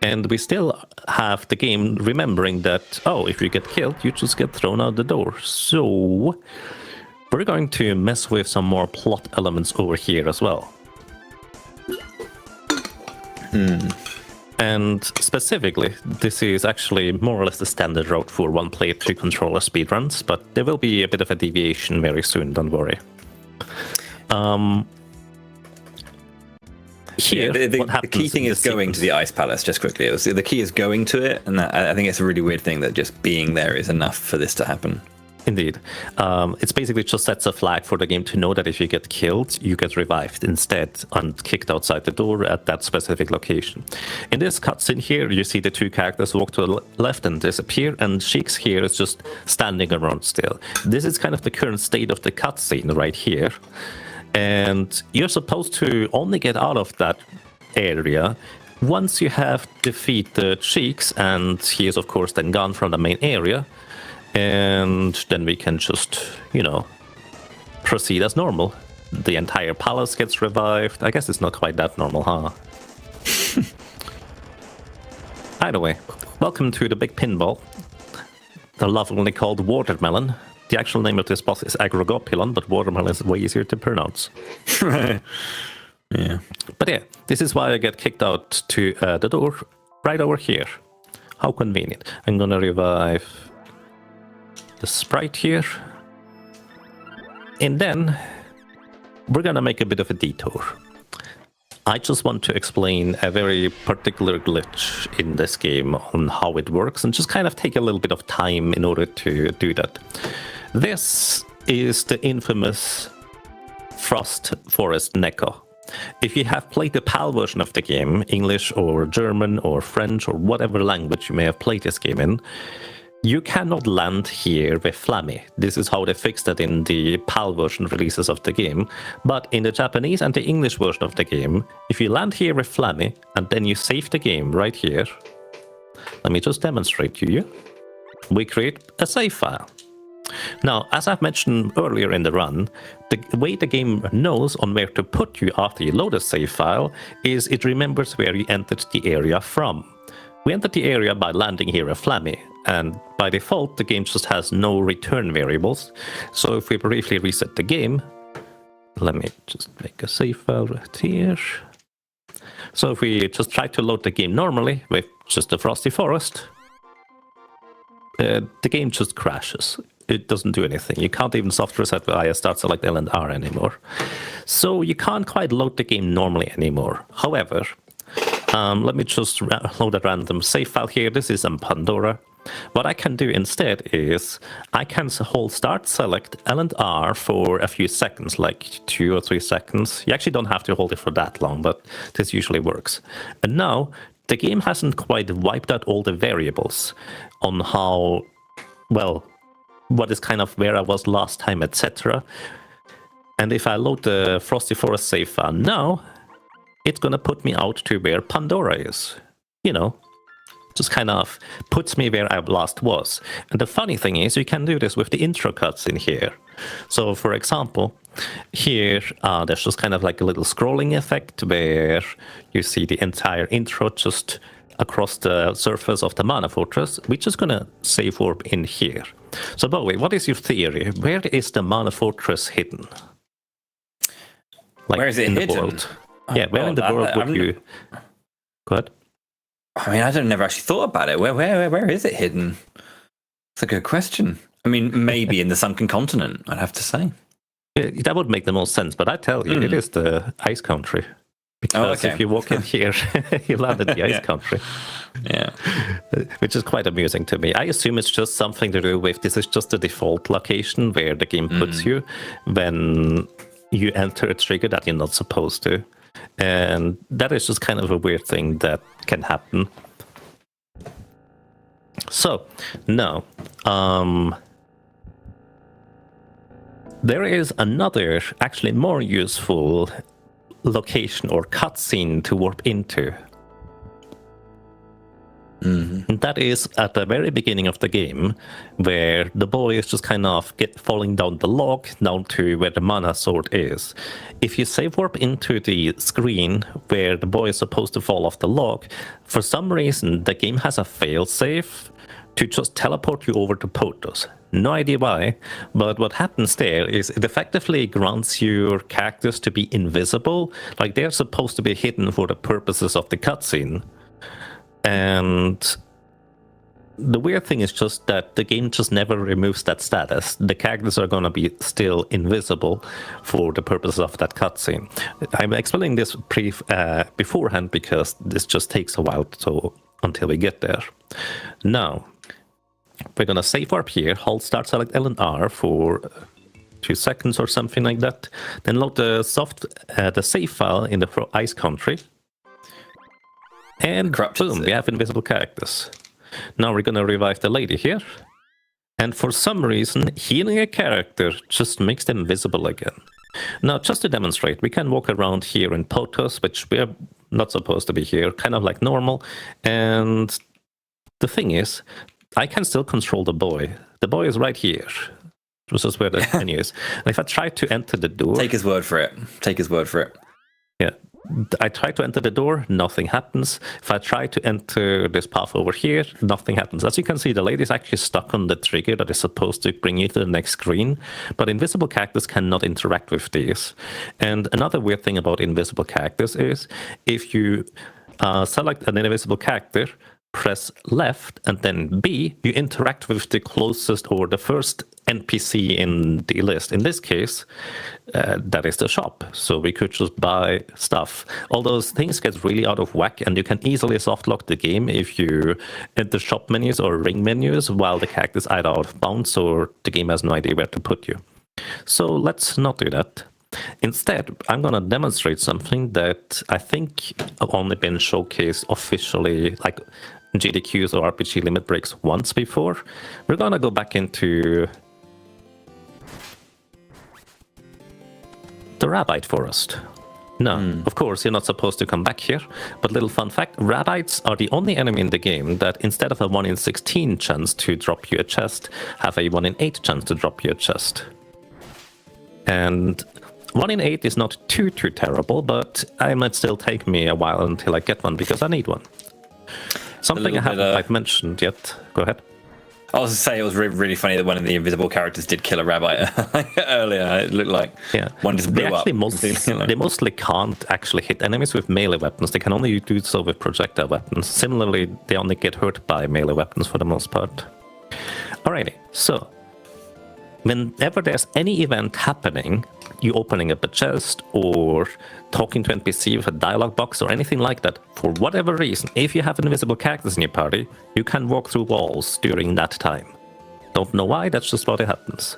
and we still have the game remembering that, oh, if you get killed, you just get thrown out the door. So we're going to mess with some more plot elements over here as well. And specifically, this is actually more or less the standard route for one player to controller speedruns, but there will be a bit of a deviation very soon, don't worry. Here, the key thing is going to the Ice Palace, just quickly. The key is going to it, and I think it's a really weird thing that just being there is enough for this to happen. Indeed. It's basically just sets a flag for the game to know that if you get killed, you get revived instead and kicked outside the door at that specific location. In this cutscene here, you see the 2 characters walk to the left and disappear, and Sheik's here is just standing around still. This is kind of the current state of the cutscene right here. And you're supposed to only get out of that area once you have defeated Sheiks, and he is of course then gone from the main area. And then we can just, you know, proceed as normal. The entire palace gets revived. I guess it's not quite that normal, huh? Either way, welcome to the big pinball. The lovingly called Watermelon. The actual name of this boss is Agrogopilon, but Watermelon is way easier to pronounce. Yeah. But yeah, this is why I get kicked out to the door right over here. How convenient. I'm gonna revive the sprite here, and then we're gonna make a bit of a detour. I just want to explain a very particular glitch in this game on how it works, and just kind of take a little bit of time in order to do that. This is the infamous Frost Forest Neko. If you have played the PAL version of the game, English or German or French or whatever language you may have played this game in, you cannot land here with Flammy. This is how they fixed it in the PAL version releases of the game. But in the Japanese and the English version of the game, if you land here with Flammy and then you save the game right here, let me just demonstrate to you. We create a save file. Now, as I've mentioned earlier in the run, the way the game knows on where to put you after you load a save file is it remembers where you entered the area from. We entered the area by landing here at Flammy, and by default the game just has no return variables. So if we briefly reset the game, let me just make a save file right here. So if we just try to load the game normally with just the Frosty Forest, the game just crashes. It doesn't do anything. You can't even soft reset via start select L and R anymore. So you can't quite load the game normally anymore. However, let me just load a random save file here. This is in Pandora. What I can do instead is I can hold start select L and R for a few seconds, like 2 or 3 seconds. You actually don't have to hold it for that long, but this usually works. And now the game hasn't quite wiped out all the variables on how, well, what is kind of where I was last time, etc. And if I load the Frosty Forest save file now, it's going to put me out to where Pandora is. You know, just kind of puts me where I last was. And the funny thing is, you can do this with the intro cuts in here. So, for example, here there's just kind of like a little scrolling effect where you see the entire intro just across the surface of the Mana Fortress. We're just going to save warp in here. So, Bowie, what is your theory? Where is the Mana Fortress hidden? Like, where is it in hidden? The world? Yeah, where in the world would you... Go ahead. I mean, I don't never actually thought about it. Where is it hidden? It's a good question. I mean, maybe in the sunken continent, I'd have to say. Yeah, that would make the most sense, but I tell you, it is the ice country. Because if you walk in here, you land in the ice country. Yeah. Which is quite amusing to me. I assume it's just something to do with this is just the default location where the game puts you when you enter a trigger that you're not supposed to. And that is just kind of a weird thing that can happen. So, now, there is another, actually more useful location or cutscene to warp into. And that is at the very beginning of the game, where the boy is just kind of falling down the log, down to where the mana sword is. If you save warp into the screen where the boy is supposed to fall off the log, for some reason the game has a failsafe to just teleport you over to Potos. No idea why, but what happens there is it effectively grants your characters to be invisible, like they're supposed to be hidden for the purposes of the cutscene. And the weird thing is just that the game just never removes that status. The characters are going to be still invisible for the purposes of that cutscene. I'm explaining this beforehand because this just takes a while until we get there. Now, we're going to save warp here, hold start select L and R for 2 seconds or something like that. Then load the save file in the ice country. And boom, we have invisible characters. Now we're going to revive the lady here. And for some reason, healing a character just makes them visible again. Now, just to demonstrate, we can walk around here in Potos, which we're not supposed to be here, kind of like normal. And the thing is, I can still control the boy. The boy is right here. This is where the menu is. And if I try to enter the door... Take his word for it. Take his word for it. Yeah. I try to enter the door, nothing happens. If I try to enter this path over here, nothing happens. As you can see, the lady is actually stuck on the trigger that is supposed to bring you to the next screen, but invisible characters cannot interact with these. And another weird thing about invisible characters is if you select an invisible character, press left and then B, you interact with the closest or the first NPC in the list. In this case, that is the shop. So we could just buy stuff. All those things get really out of whack, and you can easily softlock the game if you enter shop menus or ring menus while the character is either out of bounds or the game has no idea where to put you. So let's not do that. Instead, I'm going to demonstrate something that I think have only been showcased officially, like GDQs or RPG limit breaks once before. We're going to go back into the Rabbite Forest. No, of course, you're not supposed to come back here. But little fun fact, Rabbites are the only enemy in the game that instead of a 1 in 16 chance to drop you a chest, have a 1 in 8 chance to drop you a chest. And 1 in 8 is not too terrible, but it might still take me a while until I get one because I need one. Something I haven't mentioned yet. Go ahead. I was to say it was really funny that one of the invisible characters did kill a rabbit earlier. It looked like one just blew up. They mostly can't actually hit enemies with melee weapons. They can only do so with projectile weapons. Similarly, they only get hurt by melee weapons for the most part. Alrighty, so whenever there's any event happening, you opening up a chest or talking to NPC with a dialogue box or anything like that, for whatever reason, if you have invisible characters in your party, you can walk through walls during that time. Don't know why, that's just what happens.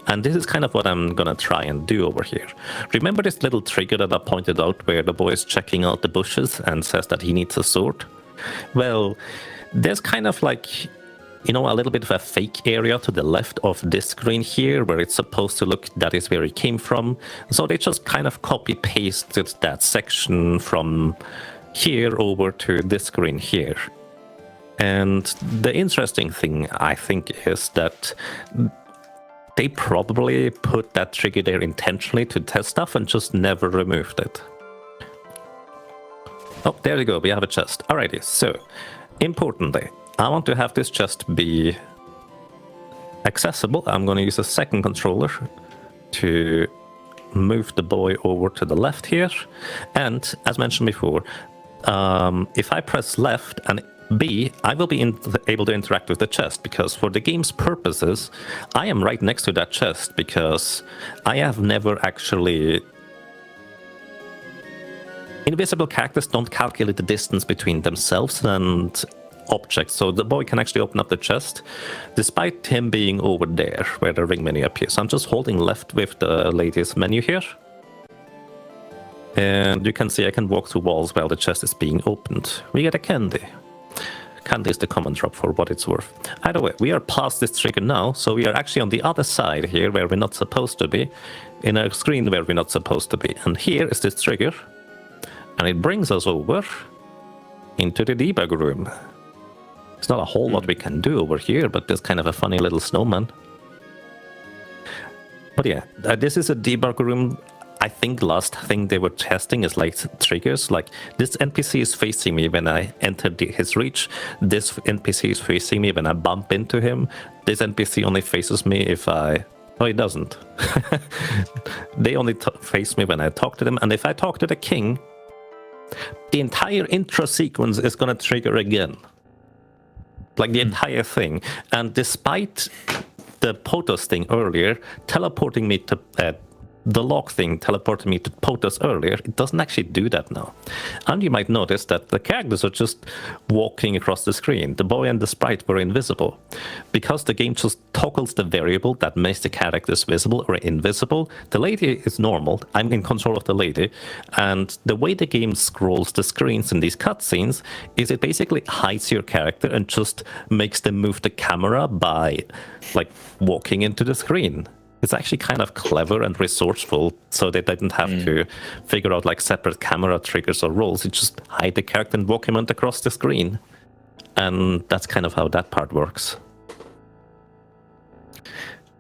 And this is kind of what I'm gonna try and do over here. Remember this little trigger that I pointed out where the boy is checking out the bushes and says that he needs a sword? Well, there's kind of like you know, a little bit of a fake area to the left of this screen here, where it's supposed to look that is where it came from. So they just kind of copy-pasted that section from here over to this screen here. And the interesting thing, I think, is that they probably put that trigger there intentionally to test stuff and just never removed it. Oh, there you go, we have a chest. Alrighty, so, importantly, I want to have this chest be accessible. I'm going to use a second controller to move the boy over to the left here. And, as mentioned before, if I press left and B, I will be able to interact with the chest, because for the game's purposes, I am right next to that chest, because I have never actually... Invisible characters don't calculate the distance between themselves and objects, so the boy can actually open up the chest, despite him being over there, where the ring menu appears. I'm just holding left with the latest menu here. And you can see I can walk through walls while the chest is being opened. We get a candy. Candy is the common drop for what it's worth. Either way, we are past this trigger now, so we are actually on the other side here, where we're not supposed to be, in a screen where we're not supposed to be. And here is this trigger, and it brings us over into the debug room. There's not a whole lot we can do over here, but there's kind of a funny little snowman. But yeah, this is a debug room. I think last thing they were testing is like triggers, like this NPC is facing me when I enter his reach, this NPC is facing me when I bump into him, this NPC only faces me if I... Oh, he doesn't. They only face me when I talk to them, and if I talk to the king, the entire intro sequence is gonna trigger again. Like the entire thing. And despite the POTUS thing earlier, teleporting me to... the lock thing teleported me to POTUS earlier, it doesn't actually do that now. And you might notice that the characters are just walking across the screen. The boy and the sprite were invisible. Because the game just toggles the variable that makes the characters visible or invisible, the lady is normal. I'm in control of the lady. And the way the game scrolls the screens in these cutscenes is it basically hides your character and just makes them move the camera by, like, walking into the screen. It's actually kind of clever and resourceful, so they didn't have to figure out like separate camera triggers or roles. You just hide the character and walk him across the screen. And that's kind of how that part works.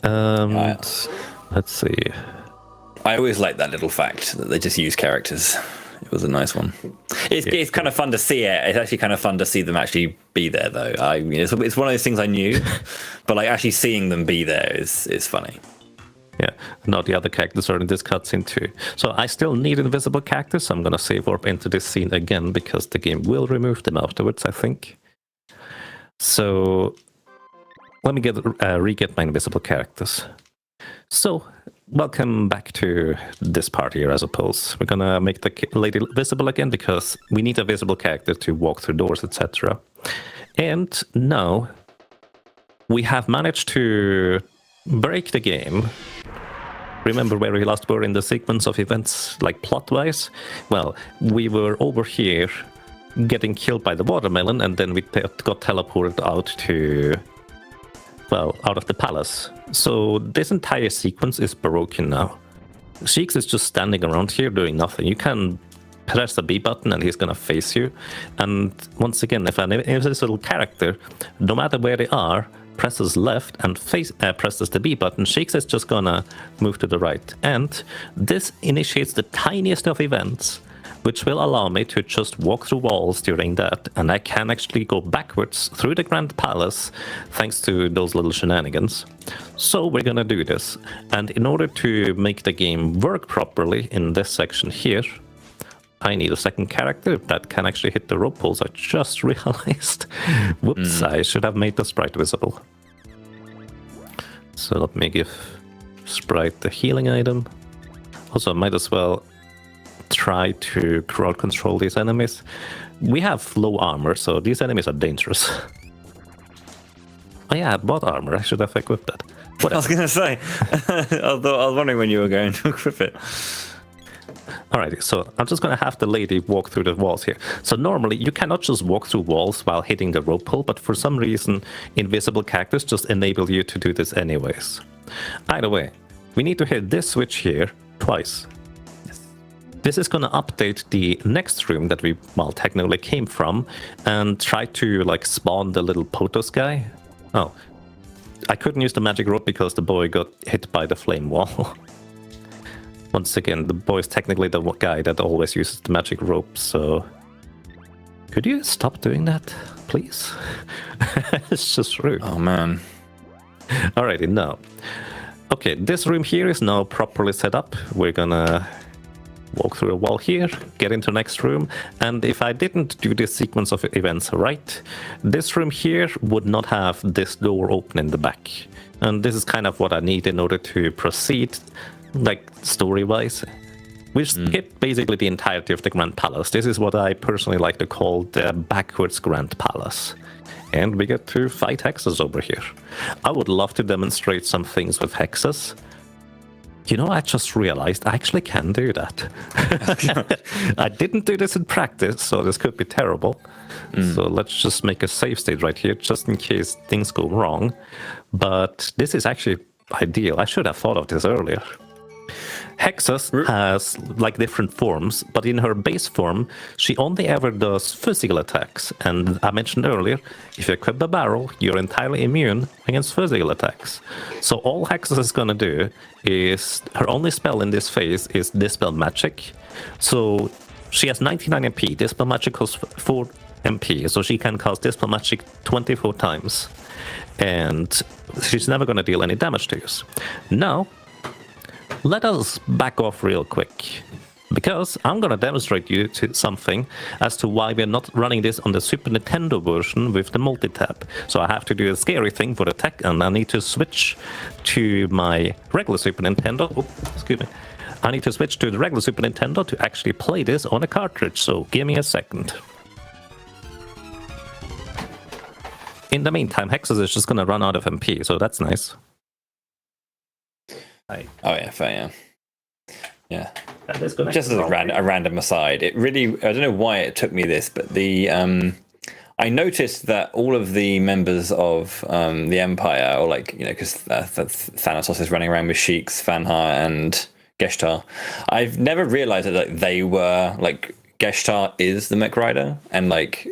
Let's see. I always like that little fact that they just use characters. It was a nice one. It's kind of fun to see it. It's actually kind of fun to see them actually be there, though. I mean, it's one of those things I knew, but like actually seeing them be there is funny. Yeah, now the other characters are in this cutscene too. So I still need invisible characters, so I'm gonna save warp into this scene again, because the game will remove them afterwards, I think. So let me re-get my invisible characters. So, welcome back to this part here, I suppose. We're gonna make the lady visible again, because we need a visible character to walk through doors, etc. And now we have managed to break the game. Remember where we last were in the sequence of events, like plot-wise? Well, we were over here getting killed by the watermelon, and then we got teleported out to... well, out of the palace. So this entire sequence is broken now. Sheeks is just standing around here doing nothing. You can press the B button and he's gonna face you. And once again, if this little character, no matter where they are, presses left and presses the B button, Sheeks is just gonna move to the right. And this initiates the tiniest of events, which will allow me to just walk through walls during that, and I can actually go backwards through the Grand Palace thanks to those little shenanigans. So we're gonna do this, and in order to make the game work properly in this section here, I need a second character that can actually hit the rope poles. I just realized. Whoops, I should have made the sprite visible. So let me give sprite the healing item. Also, I might as well try to crowd control these enemies. We have low armor, so these enemies are dangerous. Oh yeah, I bought armor. I should have equipped that. Whatever. I was going to say. I was wondering when you were going to equip it. Alrighty, so I'm just going to have the lady walk through the walls here. So normally you cannot just walk through walls while hitting the rope pull, but for some reason invisible characters just enable you to do this anyways. Either way, we need to hit this switch here twice. This is going to update the next room that we, well, technically came from, and try to, like, spawn the little POTOS guy. Oh, I couldn't use the magic rope because the boy got hit by the flame wall. Once again, the boy is technically the guy that always uses the magic rope, so... Could you stop doing that, please? It's just rude. Oh, man. Alrighty, now. Okay, this room here is now properly set up. We're gonna walk through a wall here, get into the next room, and if I didn't do this sequence of events right, this room here would not have this door open in the back. And this is kind of what I need in order to proceed, like, story-wise. We skip basically the entirety of the Grand Palace. This is what I personally like to call the backwards Grand Palace. And we get to fight hexes over here. I would love to demonstrate some things with hexes. You know, I just realized I actually can do that. I didn't do this in practice, so this could be terrible. So let's just make a save state right here, just in case things go wrong. But this is actually ideal. I should have thought of this earlier. Hexus has, like, different forms, but in her base form, she only ever does physical attacks. And I mentioned earlier, if you equip the barrel, you're entirely immune against physical attacks. So all Hexus is going to do is, her only spell in this phase is Dispel Magic. So she has 99 MP, Dispel Magic costs 4 MP, so she can cast Dispel Magic 24 times. And she's never going to deal any damage to you. Now, let us back off real quick, because I'm going to demonstrate you something as to why we're not running this on the Super Nintendo version with the multitap. So I have to do a scary thing for the tech, and I need to switch to my regular Super Nintendo. Oh, excuse me. I need to switch to the regular Super Nintendo to actually play this on a cartridge, so give me a second. In the meantime, Hexus is just going to run out of MP, so that's nice. Oh yeah, fair, yeah. Just as a random aside, it really, I don't know why it took me this, but the I noticed that all of the members of the Empire, or, like, you know, because Thanatos is running around with Sheiks, Fanhar, and Geshtar. I've never realized that, like, they were, like, Geshtar is the Mech Rider, and, like,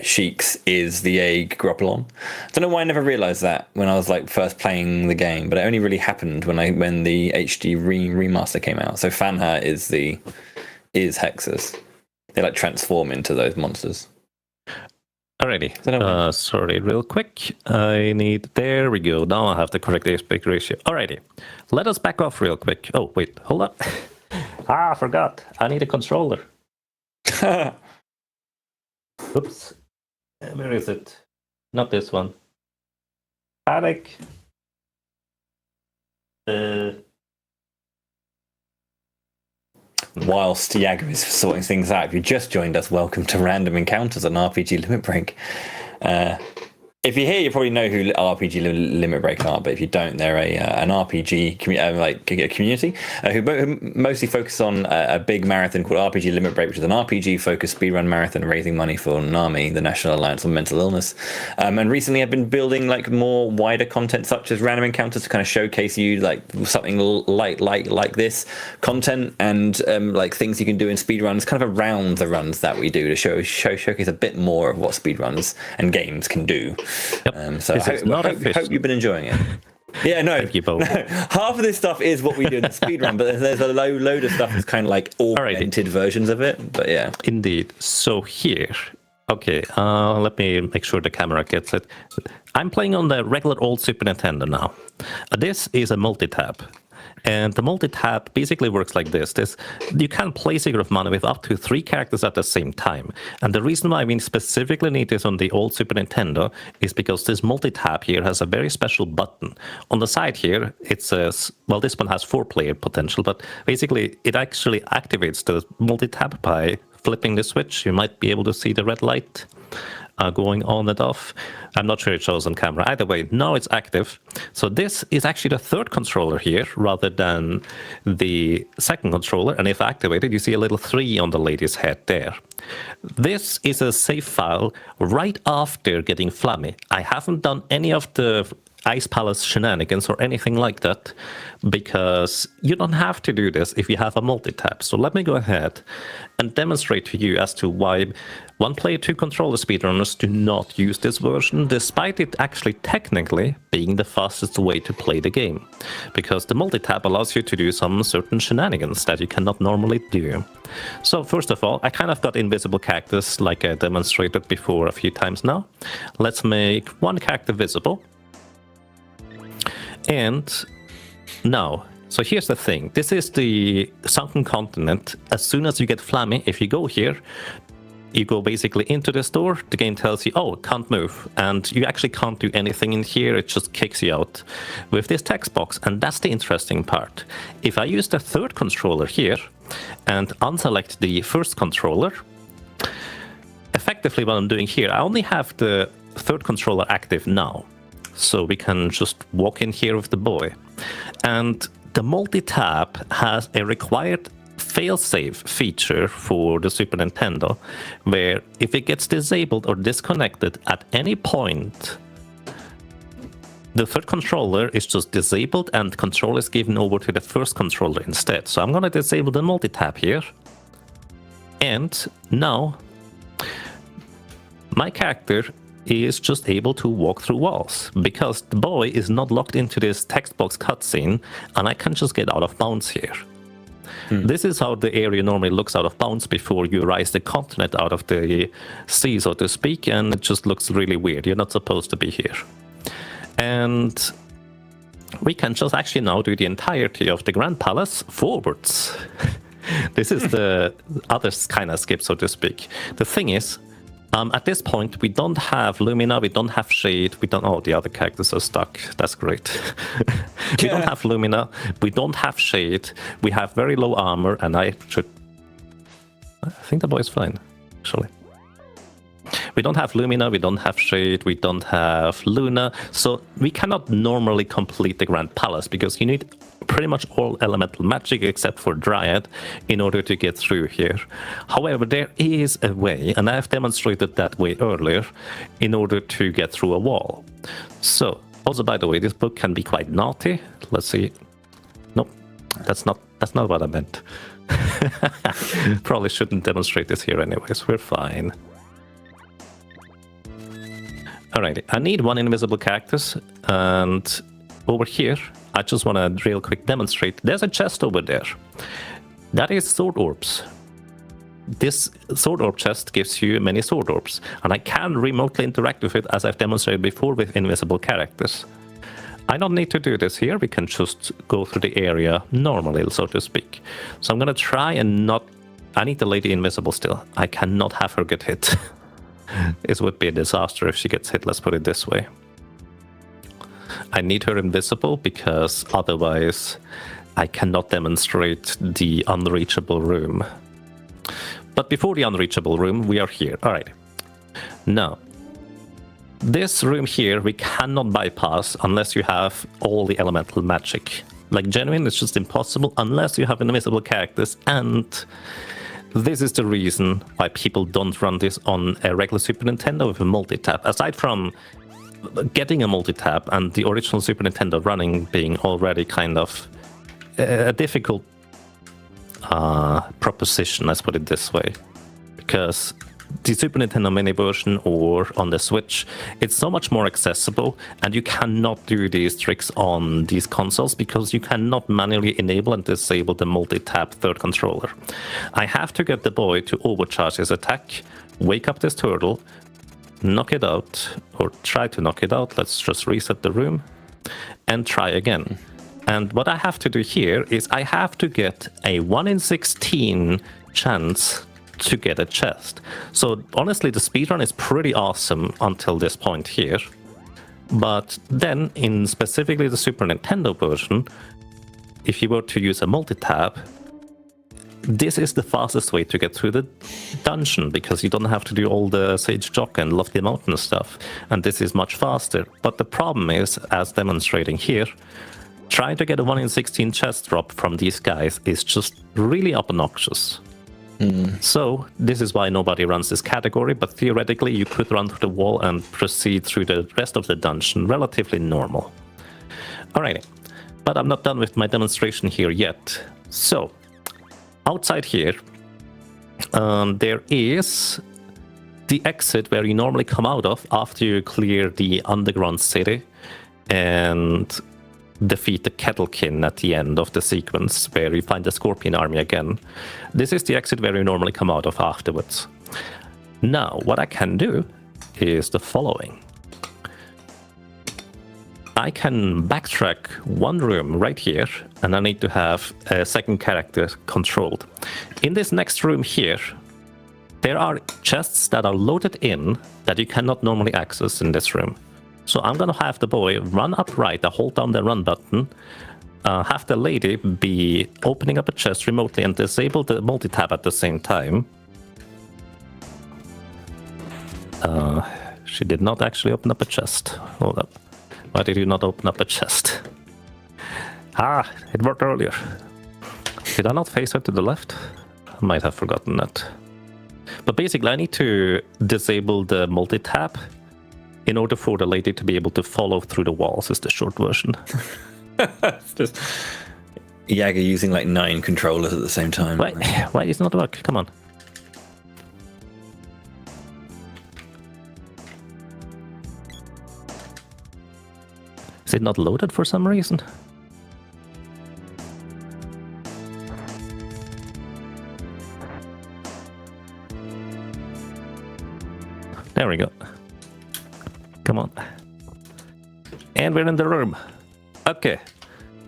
Sheiks is the egg Gropalon. I don't know why I never realized that when I was, like, first playing the game, but it only really happened when the HD remaster came out. So Fanhar is Hexus. They, like, transform into those monsters. Alrighty. Sorry, real quick. There we go. Now I have the correct aspect ratio. Alrighty. Let us back off real quick. Oh, wait, hold up. I forgot. I need a controller. Oops. Where is it? Not this one. Panic. Whilst Yago is sorting things out, if you just joined us, welcome to Random Encounters on RPG Limit Break. If you're here, you probably know who RPG Limit Break are, but if you don't, they're an RPG community who mostly focus on a big marathon called RPG Limit Break, which is an RPG-focused speedrun marathon raising money for NAMI, the National Alliance on Mental Illness. And recently I've been building, like, more wider content such as Random Encounters to kind of showcase you, like, something like this content and like things you can do in speedruns, kind of around the runs that we do to showcase a bit more of what speedruns and games can do. Yep. So I hope you've been enjoying it. Yeah, no. Thank you both. Half of this stuff is what we do in the speedrun, but there's a load of stuff that's kind of like augmented versions of it. But yeah. Indeed. So here, okay, let me make sure the camera gets it. I'm playing on the regular old Super Nintendo now. This is a multitap. And the multitap basically works like this. You can play Secret of Mana with up to 3 characters at the same time. And the reason why we specifically need this on the old Super Nintendo is because this multitap here has a very special button. On the side here, it says, well, this one has 4-player potential, but basically it actually activates the multitap by flipping the switch. You might be able to see the red light. going on and off. I'm not sure it shows on camera. Either way, now it's active. So this is actually the third controller here rather than the second controller. And if activated, you see a little 3 on the lady's head there. This is a save file right after getting Flammy. I haven't done any of the Ice Palace shenanigans or anything like that, because you don't have to do this if you have a multitap. So let me go ahead and demonstrate to you as to why one player, 2 controller speedrunners do not use this version, despite it actually technically being the fastest way to play the game. Because the multitap allows you to do some certain shenanigans that you cannot normally do. So first of all, I kind of got invisible cactus like I demonstrated before a few times now. Let's make one character visible. And now, so here's the thing. This is the sunken continent. As soon as you get Flammy, if you go here, you go basically into this door, the game tells you, oh, can't move. And you actually can't do anything in here, it just kicks you out with this text box. And that's the interesting part. If I use the third controller here and unselect the first controller, effectively what I'm doing here, I only have the third controller active now. So we can just walk in here with the boy. And the multitap has a required failsafe feature for the Super Nintendo, where if it gets disabled or disconnected at any point, the third controller is just disabled and control is given over to the first controller instead. So I'm going to disable the multitap here. And now my character is just able to walk through walls because the boy is not locked into this text box cutscene, and I can just get out of bounds here. This is how the area normally looks out of bounds before you rise the continent out of the sea, so to speak, and it just looks really weird. You're not supposed to be here. And we can just actually now do the entirety of the Grand Palace forwards. This is the other kind of skip, so to speak. The thing is, at this point, we don't have Lumina, we don't have Shade, we don't... Oh, the other characters are stuck. That's great. We don't have Lumina, we don't have Shade, we have very low armor, and I think the boy's fine, actually. We don't have Lumina, we don't have Shade, we don't have Luna, so we cannot normally complete the Grand Palace, because you need pretty much all elemental magic except for Dryad in order to get through here. However, there is a way, and I have demonstrated that way earlier, in order to get through a wall. So, also by the way, this book can be quite naughty. Let's see. Nope, that's not what I meant. Probably shouldn't demonstrate this here anyways, we're fine. Alrighty, I need one invisible cactus, and over here, I just want to real quick demonstrate. There's a chest over there. That is sword orbs. This sword orb chest gives you many sword orbs, and I can remotely interact with it as I've demonstrated before with invisible characters. I don't need to do this here, we can just go through the area normally, so to speak. So I'm gonna try and not... I need the lady invisible still. I cannot have her get hit. It would be a disaster if she gets hit, let's put it this way. I need her invisible because otherwise I cannot demonstrate the unreachable room. But before the unreachable room, we are here. Alright. Now, this room here we cannot bypass unless you have all the elemental magic. Like genuine, it's just impossible unless you have invisible characters, and this is the reason why people don't run this on a regular Super Nintendo with a multitap. Aside from getting a multitap and the original Super Nintendo running being already kind of a difficult proposition, let's put it this way. Because the Super Nintendo mini version or on the Switch, it's so much more accessible, and you cannot do these tricks on these consoles because you cannot manually enable and disable the multi-tap third controller. I have to get the boy to overcharge his attack, wake up this turtle, knock it out, or try to knock it out. Let's just reset the room and try again. And what I have to do here is I have to get a 1 in 16 chance to get a chest. So honestly, the speedrun is pretty awesome until this point here. But then in specifically the Super Nintendo version, if you were to use a multitap, this is the fastest way to get through the dungeon, because you don't have to do all the Sage Jock and Lofty Mountain stuff, and this is much faster. But the problem is, as demonstrating here, trying to get a 1 in 16 chest drop from these guys is just really obnoxious. So this is why nobody runs this category, but theoretically you could run through the wall and proceed through the rest of the dungeon relatively normal. Alrighty, but I'm not done with my demonstration here yet. So, outside here, there is the exit where you normally come out of after you clear the underground city and defeat the Kettlekin at the end of the sequence, where you find the Scorpion army again. This is the exit where you normally come out of afterwards. Now, what I can do is the following. I can backtrack one room right here, and I need to have a second character controlled. In this next room here, there are chests that are loaded in that you cannot normally access in this room. So I'm gonna have the boy run upright, hold down the run button, have the lady be opening up a chest remotely and disable the multitap at the same time. She did not actually open up a chest. Hold up. Why did you not open up a chest? Ah, it worked earlier. Did I not face her to the left? I might have forgotten that. But basically I need to disable the multitap in order for the lady to be able to follow through the walls, is the short version. It's just Yaga using like 9 controllers at the same time. Why is it not work? Come on. Is it not loaded for some reason? There we go. Come on. And we're in the room. Okay.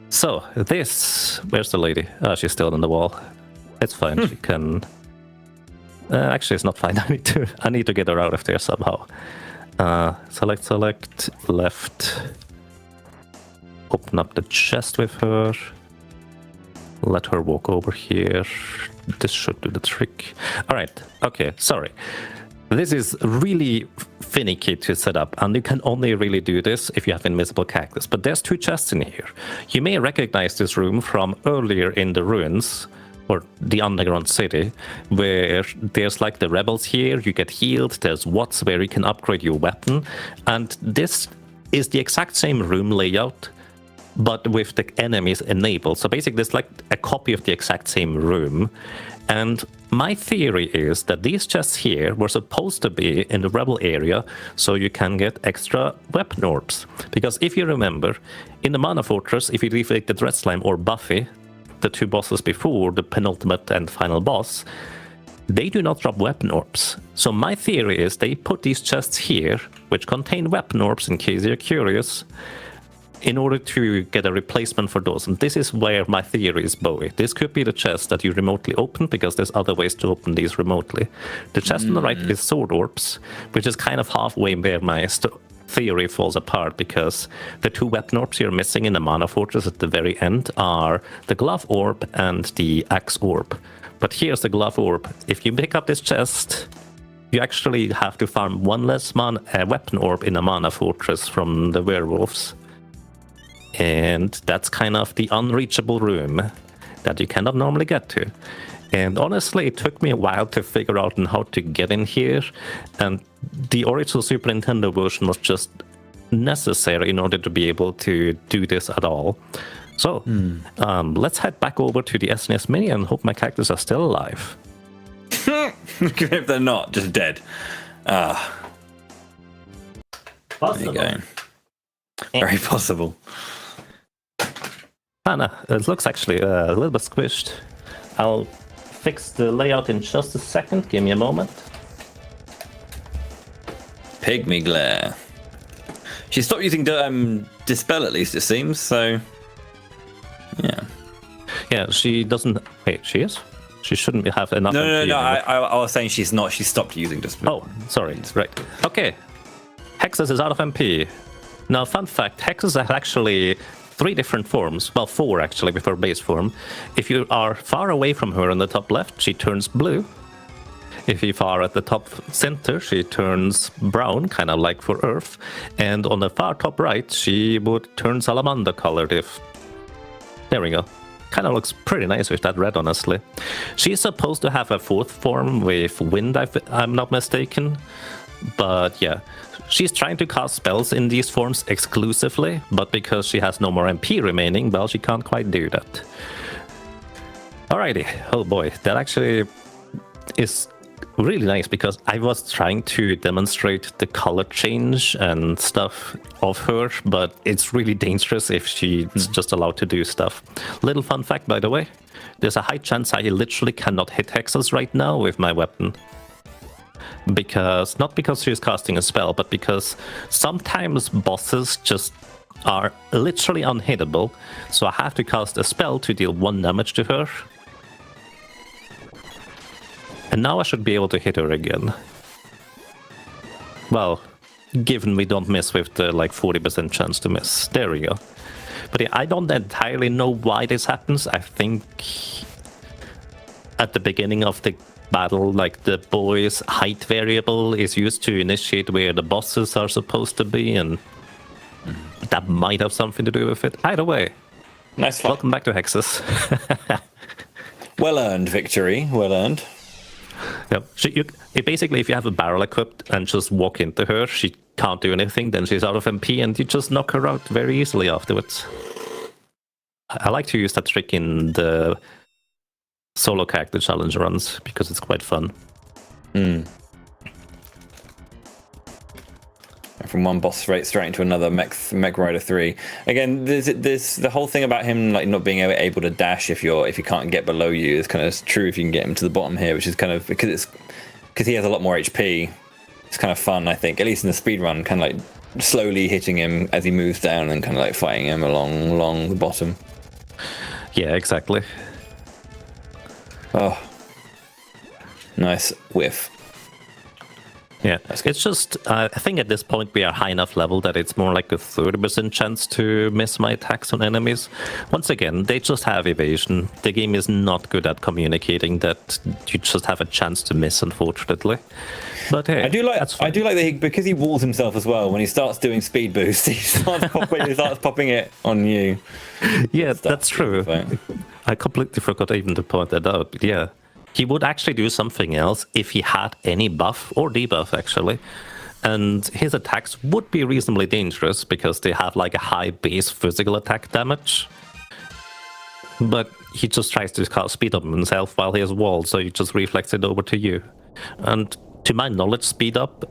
So, this... Where's the lady? Oh, she's still on the wall. It's fine. She can... actually, it's not fine. I need to get her out of there somehow. Select, left. Open up the chest with her. Let her walk over here. This should do the trick. Alright, okay, sorry. This is really finicky to set up, and you can only really do this if you have invisible cactus. But there's 2 chests in here. You may recognize this room from earlier in the ruins, or the underground city, where there's like the rebels here, you get healed, there's Watts where you can upgrade your weapon, and this is the exact same room layout, but with the enemies enabled. So basically it's like a copy of the exact same room. And my theory is that these chests here were supposed to be in the rebel area so you can get extra weapon orbs. Because if you remember, in the Mana Fortress, if you defeated Red Slime or Buffy, the 2 bosses before the penultimate and final boss, they do not drop weapon orbs. So my theory is they put these chests here, which contain weapon orbs in case you're curious, in order to get a replacement for those. And this is where my theory is, Bowie. This could be the chest that you remotely open, because there's other ways to open these remotely. The chest on the right is sword orbs, which is kind of halfway where my theory falls apart, because the 2 weapon orbs you're missing in the Mana Fortress at the very end are the glove orb and the axe orb. But here's the glove orb. If you pick up this chest, you actually have to farm 1 less weapon orb in a Mana Fortress from the werewolves. And that's kind of the unreachable room that you cannot normally get to. And honestly, it took me a while to figure out how to get in here. And the original Super Nintendo version was just necessary in order to be able to do this at all. So, let's head back over to the SNES Mini and hope my characters are still alive. If they're not, just dead. There you go. Very possible. Anna, it looks actually a little bit squished. I'll fix the layout in just a second. Give me a moment. Pygmy glare. She stopped using dispel, at least it seems. So, yeah. Yeah, she doesn't. Wait, she is. She shouldn't have enough. No. I was saying she's not. She stopped using dispel. Oh, sorry. Right. Okay. Hexus is out of MP. Now, fun fact: Hexus has actually 3 different forms. Well, 4 actually, with her base form. If you are far away from her in the top left, she turns blue. If you are at the top center, she turns brown, kind of like for Earth. And on the far top right, she would turn salamander colored if... There we go. Kind of looks pretty nice with that red, honestly. She's supposed to have a 4th form with wind, if I'm not mistaken. But yeah, she's trying to cast spells in these forms exclusively, but because she has no more MP remaining, well, she can't quite do that. Alrighty, oh boy, that actually is really nice because I was trying to demonstrate the color change and stuff of her, but it's really dangerous if she's just allowed to do stuff. Little fun fact, by the way, there's a high chance I literally cannot hit hexes right now with my weapon. Because, not because she's casting a spell, but because sometimes bosses just are literally unhittable, so I have to cast a spell to deal 1 damage to her. And now I should be able to hit her again. Well, given we don't miss with the like 40% chance to miss. There we go. But yeah, I don't entirely know why this happens. I think at the beginning of the battle, like the boy's height variable is used to initiate where the bosses are supposed to be, and that might have something to do with it. Either way, Nice fight. welcome back to Hexes. Well earned victory. Well earned. Yep. Basically, if you have a barrel equipped and just walk into her, she can't do anything, then she's out of MP, and you just knock her out very easily afterwards. I like to use that trick in the solo character challenge runs, because it's quite fun. From one boss straight into another, Mech Rider 3. Again, there's the whole thing about him like not being able to dash if you can't get below you is kind of true if you can get him to the bottom here, which is kind of because he has a lot more HP. It's kind of fun, I think, at least in the speed run, kind of like slowly hitting him as he moves down and kind of like fighting him along the bottom. Yeah, exactly. Oh, nice whiff. Yeah, it's just, I think at this point we are high enough level that it's more like a 30% chance to miss my attacks on enemies. Once again, they just have evasion. The game is not good at communicating that you just have a chance to miss, unfortunately. But hey, I do like that because he walls himself as well. When he starts doing speed boost, he starts popping it on you. Yeah, that's true. I completely forgot even to point that out. But yeah. He would actually do something else if he had any buff, or debuff actually, and his attacks would be reasonably dangerous because they have like a high base physical attack damage. But he just tries to cast speed up himself while he has walled, so he just reflects it over to you. And to my knowledge, speed up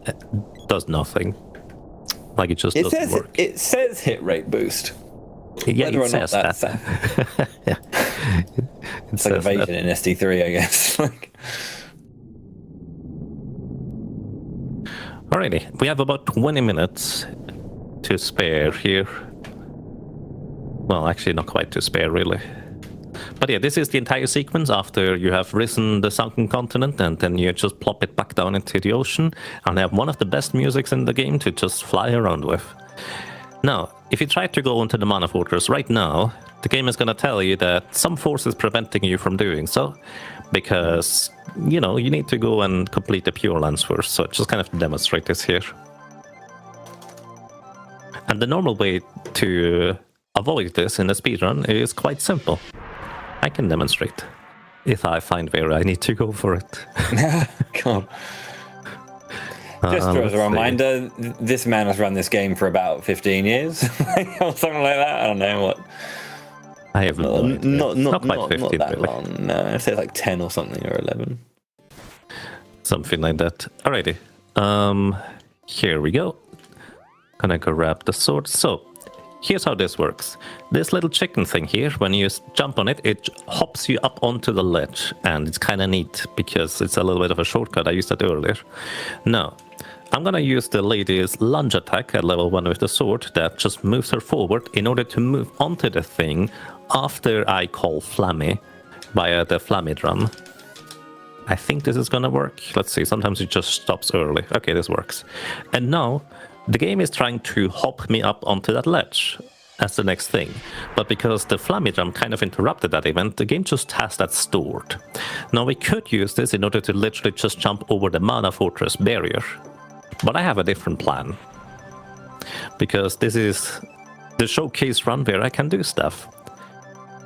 does nothing. Like it just doesn't work. It says hit rate boost. Yeah, it says that. Yeah. It's like evasion in SD3, I guess. Alrighty, we have about 20 minutes to spare here. Well, actually not quite to spare, really. But yeah, this is the entire sequence after you have risen the sunken continent, and then you just plop it back down into the ocean, and have one of the best musics in the game to just fly around with. Now, if you try to go into the Mana Fortress right now, the game is going to tell you that some force is preventing you from doing so, because, you know, you need to go and complete the Pure Lands first, so just kind of demonstrate this here. And the normal way to avoid this in a speedrun is quite simple. I can demonstrate, if I find where I need to go for it. God. Just as a reminder, this man has run this game for about 15 years, or something like that. I don't know what. I have not quite 15, not that really. long. No, I'd say like 10 or something, or 11. Something like that. Alrighty. Here we go. Gonna grab the sword. So, here's how this works. This little chicken thing here, when you jump on it, it hops you up onto the ledge. And it's kind of neat, because it's a little bit of a shortcut. I used that earlier. Now, I'm gonna use the lady's lunge attack at level 1 with the sword that just moves her forward in order to move onto the thing after I call Flammy via the Flammy drum. I think this is gonna work. Let's see, sometimes it just stops early. Okay, this works. And now, the game is trying to hop me up onto that ledge. as the next thing. But because the Flammy Drum kind of interrupted that event, the game just has that stored. Now we could use this in order to literally just jump over the Mana Fortress barrier. But I have a different plan. Because this is the showcase run where I can do stuff.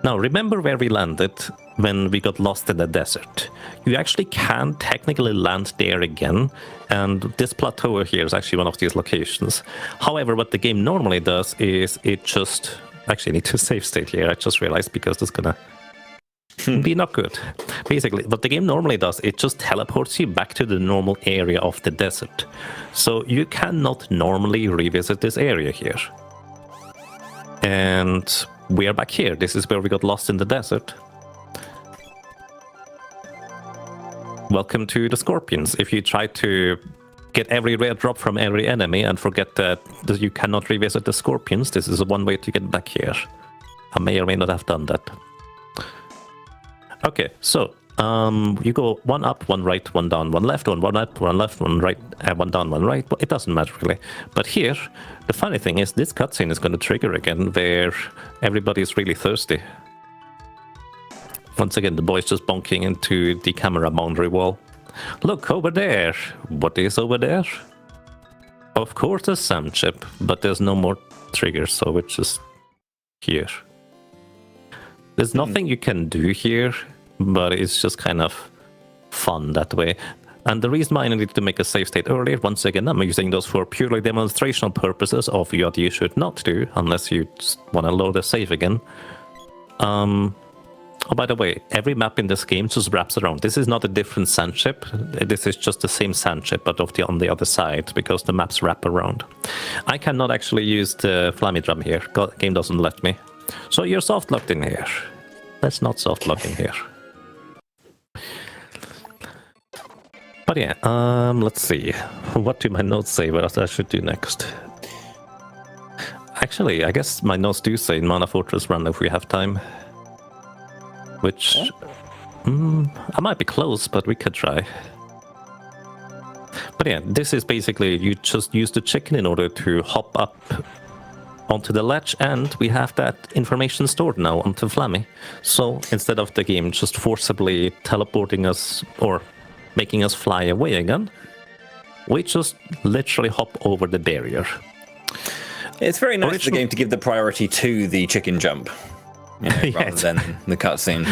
Now remember where we landed when we got lost in the desert. You actually can technically land there again, and this plateau here is actually one of these locations. However, what the game normally does is it just... Actually, I need to save state here, I just realized, because it's gonna be not good. Basically, what the game normally does, it just teleports you back to the normal area of the desert. So you cannot normally revisit this area here. And we are back here. This is where we got lost in the desert. Welcome to the Scorpions. If you try to get every rare drop from every enemy and forget that you cannot revisit the Scorpions, this is one way to get back here. I may or may not have done that. Okay, so you go one up, one right, one down, one left, one up, one left, one right, one down, one right. It doesn't matter really. But here, the funny thing is this cutscene is going to trigger again where everybody's really thirsty. Once again, the boy's just bonking into the camera boundary wall. Look, over there. What is over there? Of course a SAM chip, but there's no more triggers, so it's just here. There's nothing you can do here, but it's just kind of fun that way. And the reason why I needed to make a save state earlier, once again, I'm using those for purely demonstrational purposes of what you should not do, unless you just want to load a save again. Oh, by the way, every map in this game just wraps around. This is not a different sand chip. This is just the same sand chip, but on the other side, because the maps wrap around. I cannot actually use the Flammy Drum here. Game doesn't let me. So you're soft locked in here. Let's not soft lock in here. But yeah, let's see. What do my notes say? What I should do next? Actually, I guess my notes do say Mana Fortress run if we have time. Which, I might be close, but we could try. But yeah, this is basically, you just use the chicken in order to hop up onto the ledge, and we have that information stored now onto Flammy. So instead of the game just forcibly teleporting us or making us fly away again, we just literally hop over the barrier. It's very nice for the game to give the priority to the chicken jump. You know, rather than the cutscene,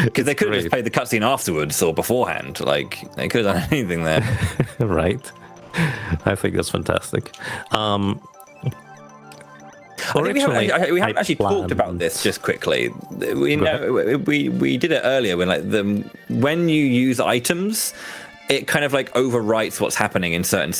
because they could have just played the cutscene afterwards or beforehand. Like they could have done anything there, right? I think that's fantastic. We haven't actually talked about this just quickly. We did it earlier when you use items, it kind of like overwrites what's happening in certain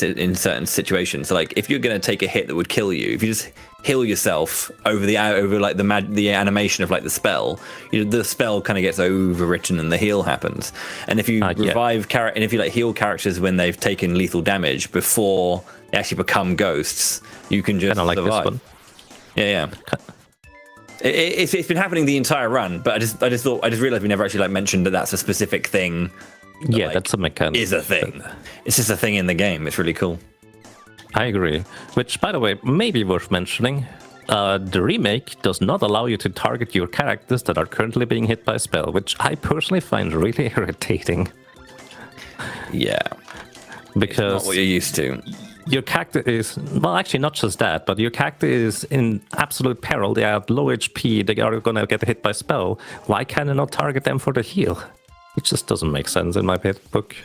situations. So like if you're going to take a hit that would kill you, if you just heal yourself over the animation of like the spell, the spell kind of gets overwritten and the heal happens. And if you revive and if you like heal characters when they've taken lethal damage before they actually become ghosts, you can just survive. This one. Yeah. It's been happening the entire run, but I just realized we never actually like mentioned that that's a specific thing. That's a mechanic. Is a thing. It's just a thing in the game. It's really cool. I agree. Which, by the way, may be worth mentioning. The remake does not allow you to target your characters that are currently being hit by a spell, which I personally find really irritating. Yeah. Because it's not what you're used to. Your character is, well, actually not just that, but your character is in absolute peril. They are low HP. They are going to get hit by a spell. Why can I not target them for the heal? It just doesn't make sense in my book.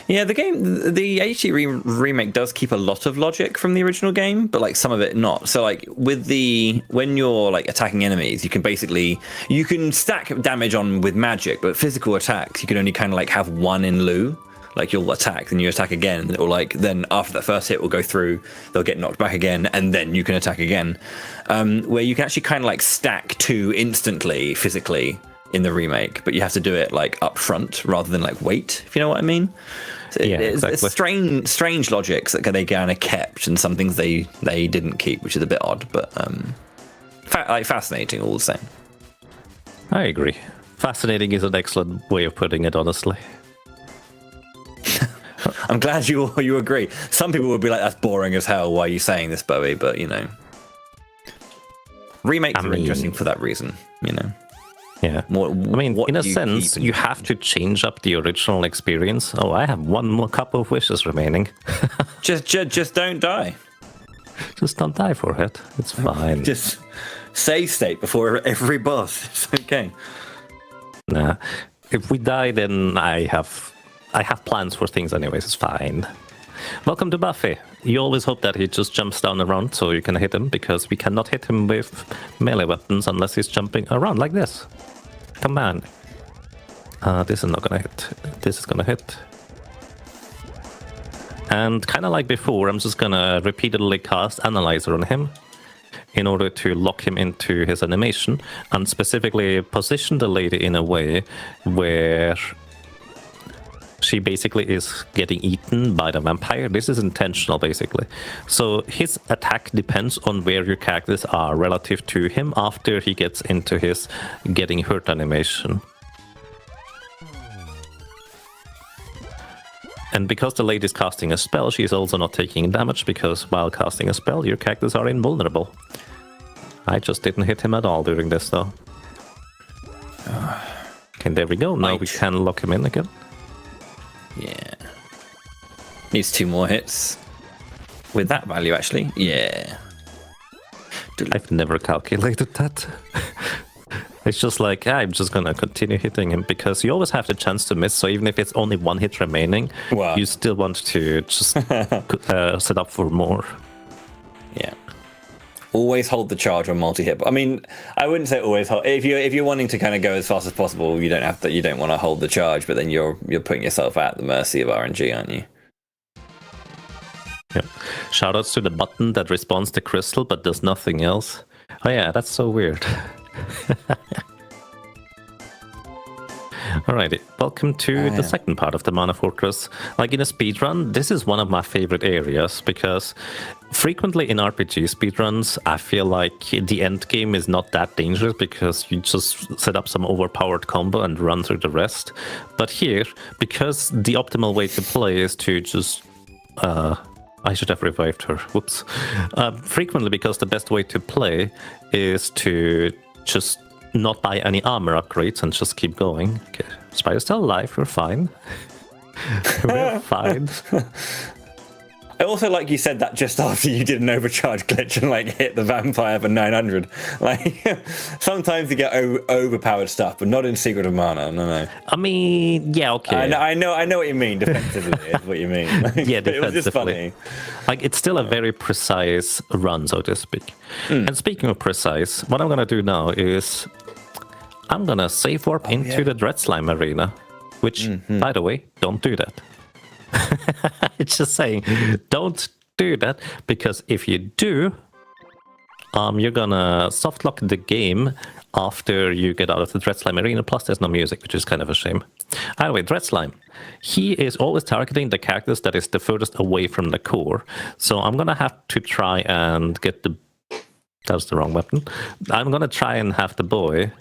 Yeah, the HD remake does keep a lot of logic from the original game, but like some of it not. So like when you're like attacking enemies, you can stack damage on with magic, but physical attacks you can only kind of like have one in lieu. Like you'll attack, then you attack again, or like then after that first hit will go through, they'll get knocked back again, and then you can attack again. Where you can actually kind of like stack two instantly physically in the remake, but you have to do it like up front rather than like wait, if you know what I mean. So exactly. It's strange logics that they kind of kept, and some things they didn't keep, which is a bit odd, but fascinating all the same. I agree. Fascinating is an excellent way of putting it, honestly. I'm glad you agree. Some people would be like, that's boring as hell, why are you saying this, Bowie? But, you know. Remakes are interesting for that reason, you know. Yeah. In a sense, you have to change up the original experience. Oh, I have one more couple of wishes remaining. just don't die. Just don't die for it. It's fine. Just save state before every boss. It's okay. Nah. If we die, then I have plans for things anyways. It's fine. Welcome to Buffy. You always hope that he just jumps down around so you can hit him, because we cannot hit him with melee weapons unless he's jumping around like this. Come on. This is not gonna hit. This is gonna hit. And kind of like before, I'm just gonna repeatedly cast Analyzer on him in order to lock him into his animation, and specifically position the lady in a way where she basically is getting eaten by the vampire. This is intentional, basically. So his attack depends on where your characters are relative to him after he gets into his getting hurt animation. And because the lady is casting a spell, she's also not taking damage, because while casting a spell, your characters are invulnerable. I just didn't hit him at all during this, though. Okay, there we go. Now we can lock him in again. Yeah. Needs 2 more hits. With that value, actually. Yeah. I've never calculated that. It's just like, I'm just gonna continue hitting him, because you always have the chance to miss, so even if it's only 1 hit remaining, you still want to just set up for more. Yeah. Always hold the charge on multi-hit. I mean, I wouldn't say always hold. If you're wanting to kind of go as fast as possible, you don't have to. You don't want to hold the charge, but then you're putting yourself at the mercy of RNG, aren't you? Yeah. Shoutouts to the button that responds to crystal but does nothing else. Oh yeah, that's so weird. Alrighty, welcome to the second part of the Mana Fortress. Like in a speedrun, this is one of my favorite areas, because frequently in RPG speedruns, I feel like the end game is not that dangerous, because you just set up some overpowered combo and run through the rest. But here, because the optimal way to play is to just... I should have revived her. Whoops. Frequently, because the best way to play is to just not buy any armor upgrades and just keep going. Okay, Spider's still alive. We're fine. We're fine. I also like you said that just after you did an overcharge glitch and like hit the vampire for 900. Like sometimes you get overpowered stuff, but not in Secret of Mana. No. I mean, yeah, okay. I know what you mean. Defensively is what you mean. Like, yeah, defensively. It was just funny. Like it's still a very precise run, so to speak. And speaking of precise, what I'm gonna do now is I'm gonna save warp into the Dread Slime arena, which, by the way, don't do that. It's just saying, don't do that, because if you do, you're gonna softlock the game after you get out of the Dread Slime arena. Plus, there's no music, which is kind of a shame. Anyway, Dread Slime. He is always targeting the characters that is the furthest away from the core. So I'm gonna have to try and get the... That was the wrong weapon. I'm gonna try and have the boy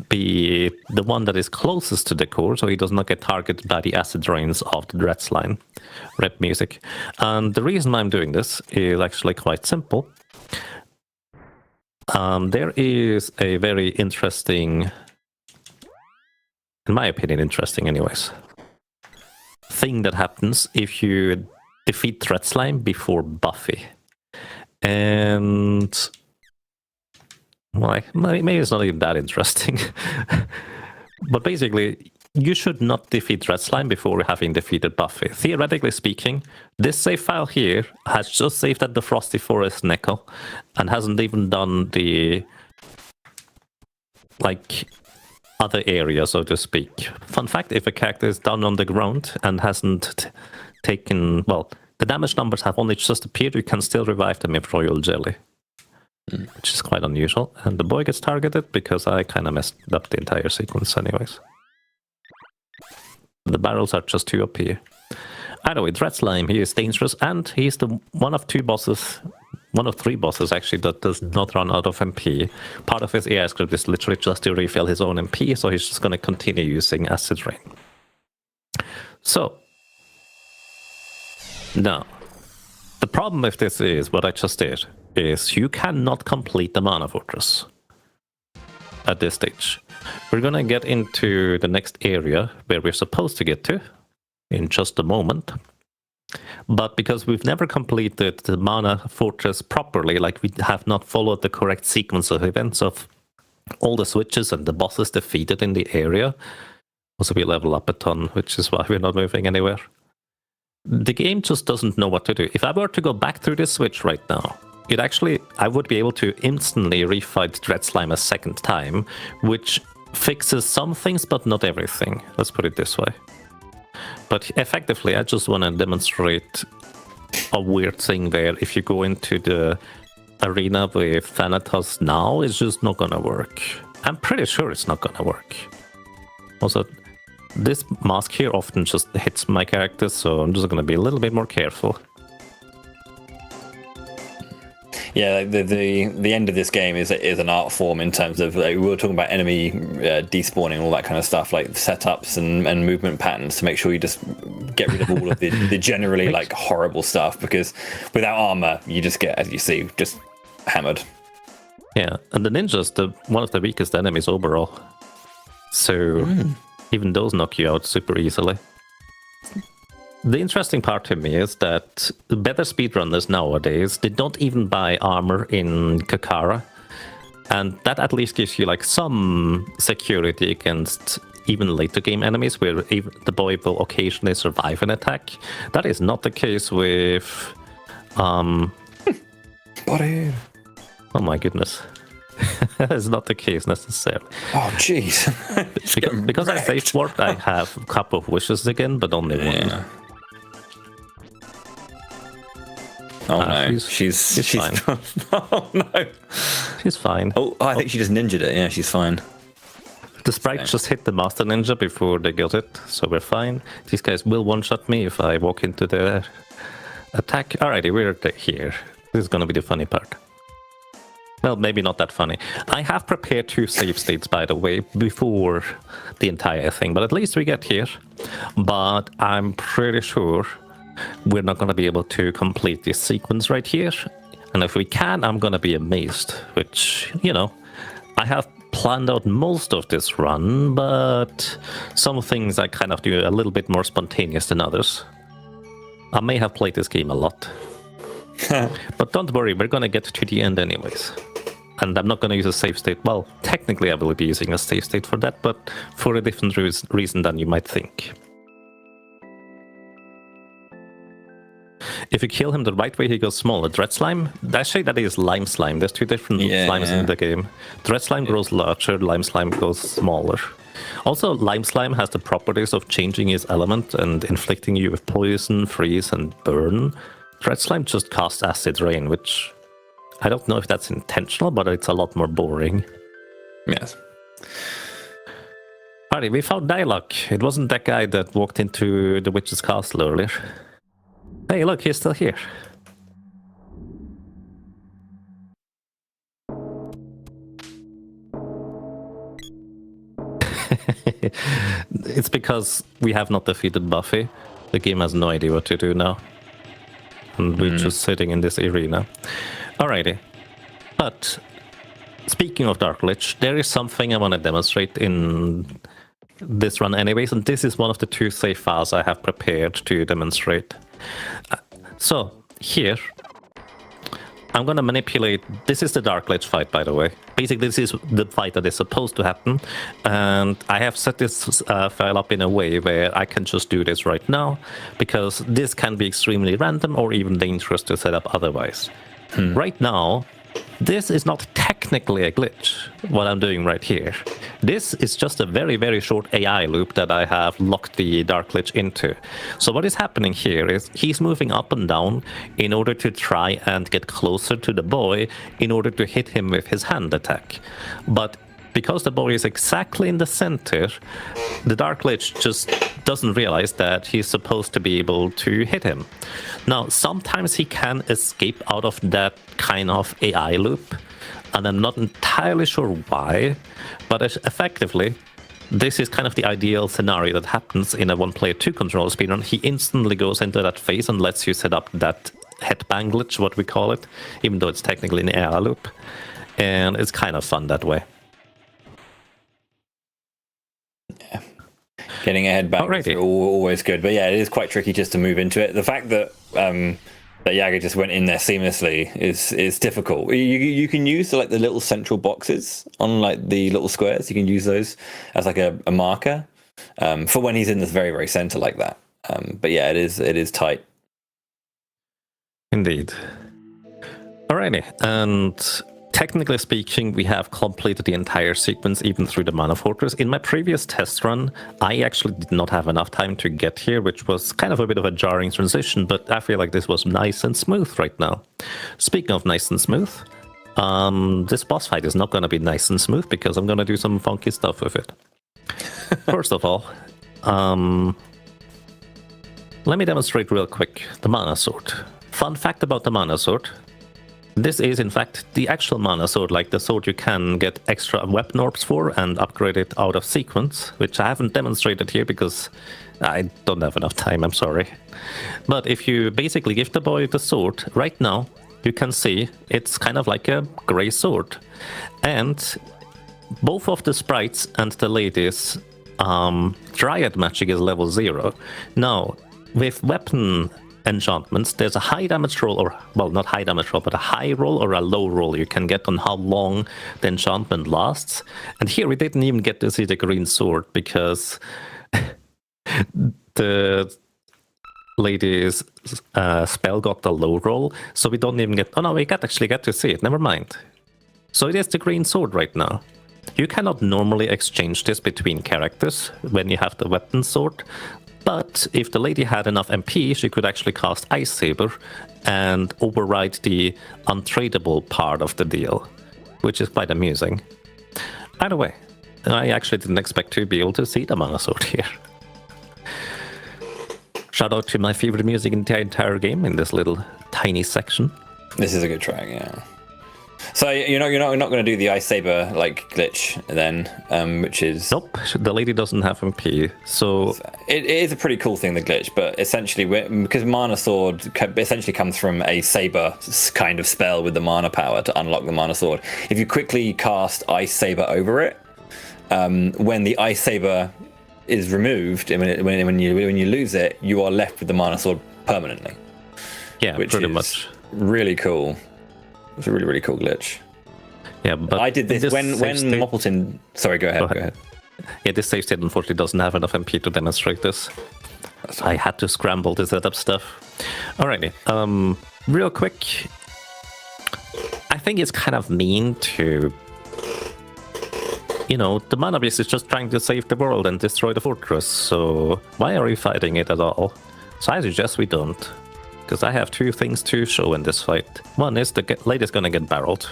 be the one that is closest to the core, so he does not get targeted by the acid rains of the Dread Slime. Rep music. And the reason I'm doing this is actually quite simple. There is a very interesting, in my opinion, interesting anyways, thing that happens if you defeat Dread Slime before Buffy. And... well, maybe it's not even that interesting. But basically, you should not defeat Dread Slime before having defeated Buffy. Theoretically speaking, this save file here has just saved at the Frosty Forest Nickel and hasn't even done the other area, so to speak. Fun fact, if a character is down on the ground and hasn't taken... well, the damage numbers have only just appeared, you can still revive them with Royal Jelly. Which is quite unusual. And the boy gets targeted because I kind of messed up the entire sequence anyways. The barrels are just too OP. Anyway, Dread Slime, he is dangerous, and he's the one of 3 bosses actually that does not run out of MP. Part of his AI script is literally just to refill his own MP, so he's just going to continue using Acid Rain. So, now, the problem with this is what I just did. is you cannot complete the Mana Fortress at this stage. We're gonna get into the next area where we're supposed to get to in just a moment. But because we've never completed the Mana Fortress properly, like we have not followed the correct sequence of events of all the switches and the bosses defeated in the area. Also, we level up a ton, which is why we're not moving anywhere. The game just doesn't know what to do. If I were to go back through this switch right now, I would be able to instantly refight Dread Slime a second time, which fixes some things, but not everything. Let's put it this way. But effectively, I just want to demonstrate a weird thing there. If you go into the arena with Thanatos now, it's just not gonna work. I'm pretty sure it's not gonna work. Also, this mask here often just hits my character, so I'm just gonna be a little bit more careful. Yeah, the end of this game is an art form in terms of, like, we were talking about enemy despawning, all that kind of stuff, like setups and movement patterns, to make sure you just get rid of all of the generally like horrible stuff, because without armor you just get, as you see, just hammered. Yeah, and the ninjas, one of the weakest enemies overall, so even those knock you out super easily. The interesting part to me is that better speedrunners nowadays, they don't even buy armor in Kakara, and that at least gives you like some security against even later game enemies, where even the boy will occasionally survive an attack. That is not the case with Body. Oh my goodness. That is not the case necessarily. Oh jeez. because I saved word, I have a couple of wishes again, but only one. Oh no, she's fine. Oh no, she's fine. Oh, I think she just ninja'd it. Yeah, she's fine. The sprite just hit the Master Ninja before they got it, so we're fine. These guys will one-shot me if I walk into their attack. Alrighty, we're here. This is gonna be the funny part. Well, maybe not that funny. I have prepared 2 save states, by the way, before the entire thing, but at least we get here. But I'm pretty sure we're not going to be able to complete this sequence right here. And if we can, I'm going to be amazed, which, you know, I have planned out most of this run, but some things I kind of do a little bit more spontaneous than others. I may have played this game a lot. But don't worry, we're going to get to the end anyways. And I'm not going to use a save state. Well, technically I will be using a save state for that, but for a different reason than you might think. If you kill him the right way, he goes smaller. Dread Slime? Actually, that is Lime Slime. There's 2 different slimes in the game. Dread Slime grows larger, Lime Slime goes smaller. Also, Lime Slime has the properties of changing his element and inflicting you with poison, freeze, and burn. Dread Slime just casts Acid Rain, which I don't know if that's intentional, but it's a lot more boring. Yes. Alright, we found Dialogue. It wasn't that guy that walked into the witch's castle earlier. Hey, look, he's still here. It's because we have not defeated Buffy. The game has no idea what to do now. And we're just sitting in this arena. Alrighty. But speaking of Dark Lich, there is something I want to demonstrate in this run anyways, and this is one of the 2 save files I have prepared to demonstrate. So, here, I'm going to manipulate... This is the Dark Lich fight, by the way. Basically, this is the fight that is supposed to happen, and I have set this file up in a way where I can just do this right now, because this can be extremely random or even dangerous to set up otherwise. Right now, this is not technically a glitch, what I'm doing right here. This is just a very, very short AI loop that I have locked the Dark Lich into. So what is happening here is he's moving up and down in order to try and get closer to the boy in order to hit him with his hand attack. But because the boy is exactly in the center, the Dark Lich just doesn't realize that he's supposed to be able to hit him. Now, sometimes he can escape out of that kind of AI loop, and I'm not entirely sure why, but effectively, this is kind of the ideal scenario that happens in a 1-player 2 controller speedrun. He instantly goes into that phase and lets you set up that headbang glitch, what we call it, even though it's technically an air loop. And it's kind of fun that way. Yeah. Getting a headbang is always good, but yeah, it is quite tricky just to move into it. The fact that that Yaga just went in there seamlessly is difficult. You can use like the little central boxes on like the little squares. You can use those as like a marker for when he's in this very, very center like that. But yeah, it is tight. Indeed. Alrighty, and technically speaking, we have completed the entire sequence even through the Mana Fortress. In my previous test run, I actually did not have enough time to get here, which was kind of a bit of a jarring transition, but I feel like this was nice and smooth right now. Speaking of nice and smooth, this boss fight is not going to be nice and smooth because I'm going to do some funky stuff with it. First of all, let me demonstrate real quick the Mana Sword. Fun fact about the Mana Sword. This is, in fact, the actual Mana Sword, like the sword you can get extra weapon orbs for and upgrade it out of sequence, which I haven't demonstrated here because I don't have enough time, I'm sorry. But if you basically give the boy the sword, right now, you can see it's kind of like a grey sword. And both of the sprites and the lady's Dryad magic is level 0. Now, with weapon enchantments, there's a high damage roll, or well, not high damage roll, but a high roll or a low roll you can get on how long the enchantment lasts. And here we didn't even get to see the green sword because the lady's spell got the low roll, so we don't even get. Oh no, we actually get to see it. Never mind. So it is the green sword right now. You cannot normally exchange this between characters when you have the weapon sword. But if the lady had enough MP, she could actually cast Ice Saber and override the untradeable part of the deal, which is quite amusing. Either way, I actually didn't expect to be able to see the Mana Sword here. Shout out to my favorite music in the entire game in this little tiny section. This is a good track, yeah. So you're not going to do the Ice Saber like glitch then, which is nope. The lady doesn't have MP, so it is a pretty cool thing, the glitch. But essentially, because Mana Sword essentially comes from a saber kind of spell with the mana power to unlock the Mana Sword. If you quickly cast Ice Saber over it, when the Ice Saber is removed, and when you lose it, you are left with the Mana Sword permanently. Yeah, which pretty is much really cool. It's a really, really cool glitch. Yeah, but I did this when Moppleton. Sorry, go ahead. Yeah, this save state unfortunately doesn't have enough MP to demonstrate this. I had to scramble to set up stuff. Alrighty, real quick. I think it's kind of mean to, the Mana Beast is just trying to save the world and destroy the fortress. So why are we fighting it at all? So I suggest we don't. Because I have two things to show in this fight. One is the lady's gonna get barreled.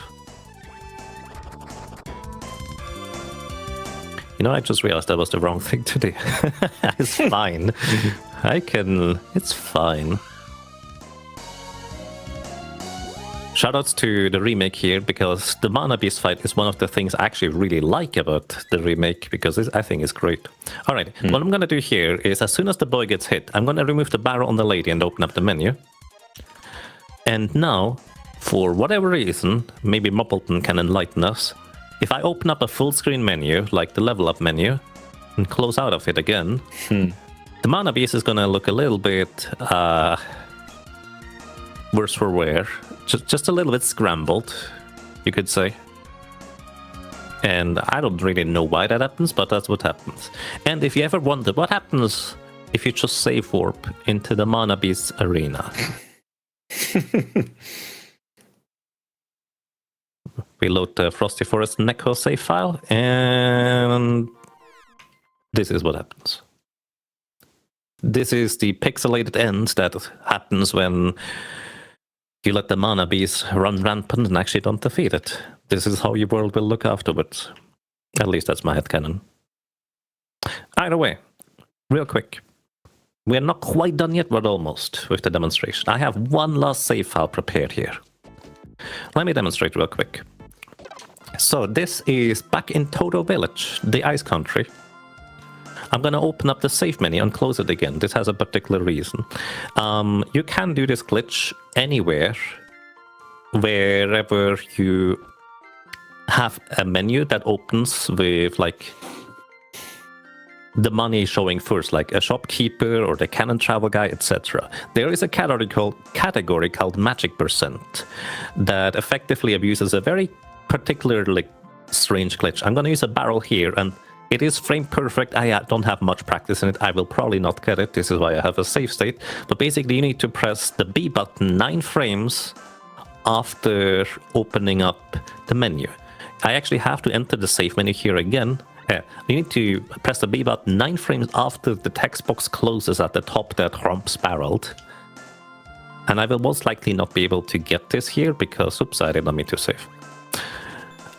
I just realized that was the wrong thing to do. It's fine. It's fine. Shoutouts to the remake here, because the Mana Beast fight is one of the things I actually really like about the remake, because I think it's great. Alright, what I'm gonna do here is, as soon as the boy gets hit, I'm gonna remove the barrel on the lady and open up the menu. And now, for whatever reason, maybe Moppleton can enlighten us, if I open up a full screen menu, like the level up menu, and close out of it again, the Mana Beast is gonna look a little bit worse for wear. Just a little bit scrambled, you could say. And I don't really know why that happens, but that's what happens. And if you ever wonder what happens if you just save warp into the Mana Beast arena. We load the Frosty Forest Neko save file, and this is what happens. This is the pixelated end that happens when you let the Mana Beast run rampant and actually don't defeat it. This is how your world will look afterwards. At least that's my headcanon. Either way, real quick. We're not quite done yet, but almost with the demonstration. I have one last save file prepared here. Let me demonstrate real quick. So this is back in Toto Village, the ice country. I'm going to open up the save menu and close it again. This has a particular reason. You can do this glitch anywhere, wherever you have a menu that opens with like the money showing first, like a shopkeeper or the cannon travel guy, etc. There is a category called magic percent that effectively abuses a very particularly strange glitch. I'm going to use a barrel here, and it is frame perfect. I don't have much practice in it. I will probably not get it. This is why I have a save state. But basically, you need to press the B button 9 frames after opening up the menu. I actually have to enter the save menu here again. You need to press the B button 9 frames after the text box closes at the top that Hromps barreled. And I will most likely not be able to get this here because, oops, I didn't mean to save.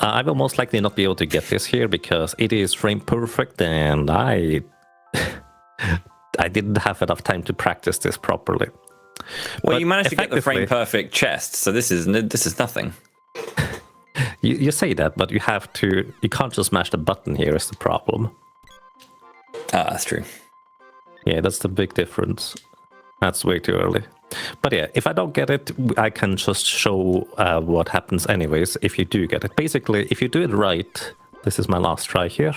I will most likely not be able to get this here because it is frame perfect, and I didn't have enough time to practice this properly. Well, But you managed to get the frame perfect chest, so this is nothing. You say that, but you can't just mash the button here is the problem. Ah, that's true. Yeah, that's the big difference. That's way too early. But yeah, if I don't get it, I can just show what happens anyways if you do get it. Basically, if you do it right, this is my last try here.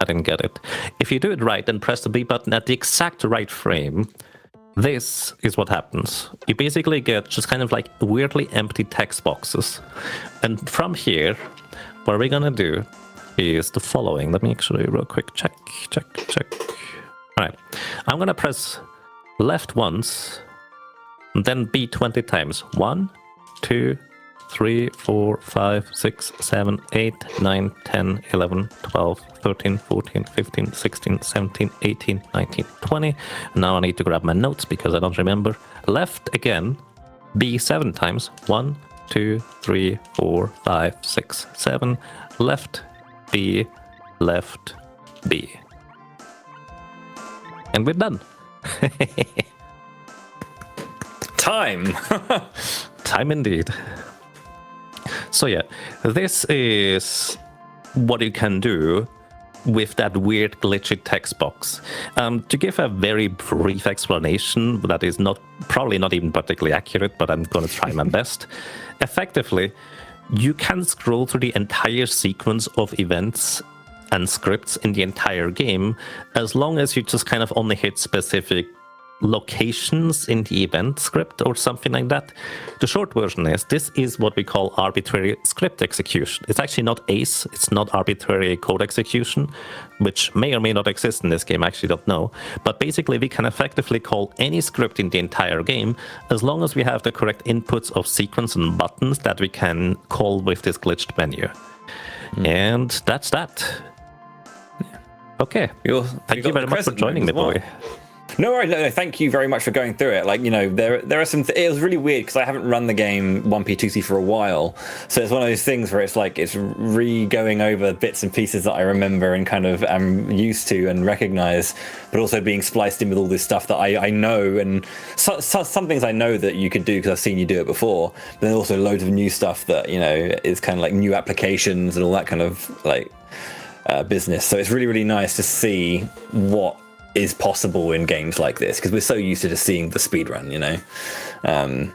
I didn't get it. If you do it right and press the B button at the exact right frame, this is what happens. You basically get just kind of like weirdly empty text boxes. And from here, what we're gonna do is the following. Let me actually real quick check. All right, I'm gonna press left once, and then B 20 times. 1, 2, 3, 4, 5, 6, 7, 8, 9, 10, 11, 12, 13, 14, 15, 16, 17, 18, 19, 20. Now I need to grab my notes because I don't remember. Left again, B 7 times. 1, 2, 3, 4, 5, 6, 7. Left, B, left, B. And we're done. Time! Time indeed. So yeah, this is what you can do with that weird glitchy text box. To give a very brief explanation that is probably not even particularly accurate, but I'm going to try my best. Effectively, you can scroll through the entire sequence of events and scripts in the entire game as long as you just kind of only hit specific locations in the event script or something like that. The short version is this is what we call arbitrary script execution. It's actually not ACE, it's not arbitrary code execution, which may or may not exist in this game, I actually don't know. But basically we can effectively call any script in the entire game as long as we have the correct inputs of sequence and buttons that we can call with this glitched menu. And that's that. Okay. Thank you very much for joining me, boy. No, thank you very much for going through it. Like, you know, there are some. It was really weird because I haven't run the game 1P2C for a while, so it's one of those things where it's like it's going over bits and pieces that I remember and kind of am used to and recognize, but also being spliced in with all this stuff that I know, and some things I know that you could do because I've seen you do it before. But then also loads of new stuff that, you know, is kind of like new applications and all that kind of like business. So it's really, really nice to see what is possible in games like this because we're so used to just seeing the speedrun, you know.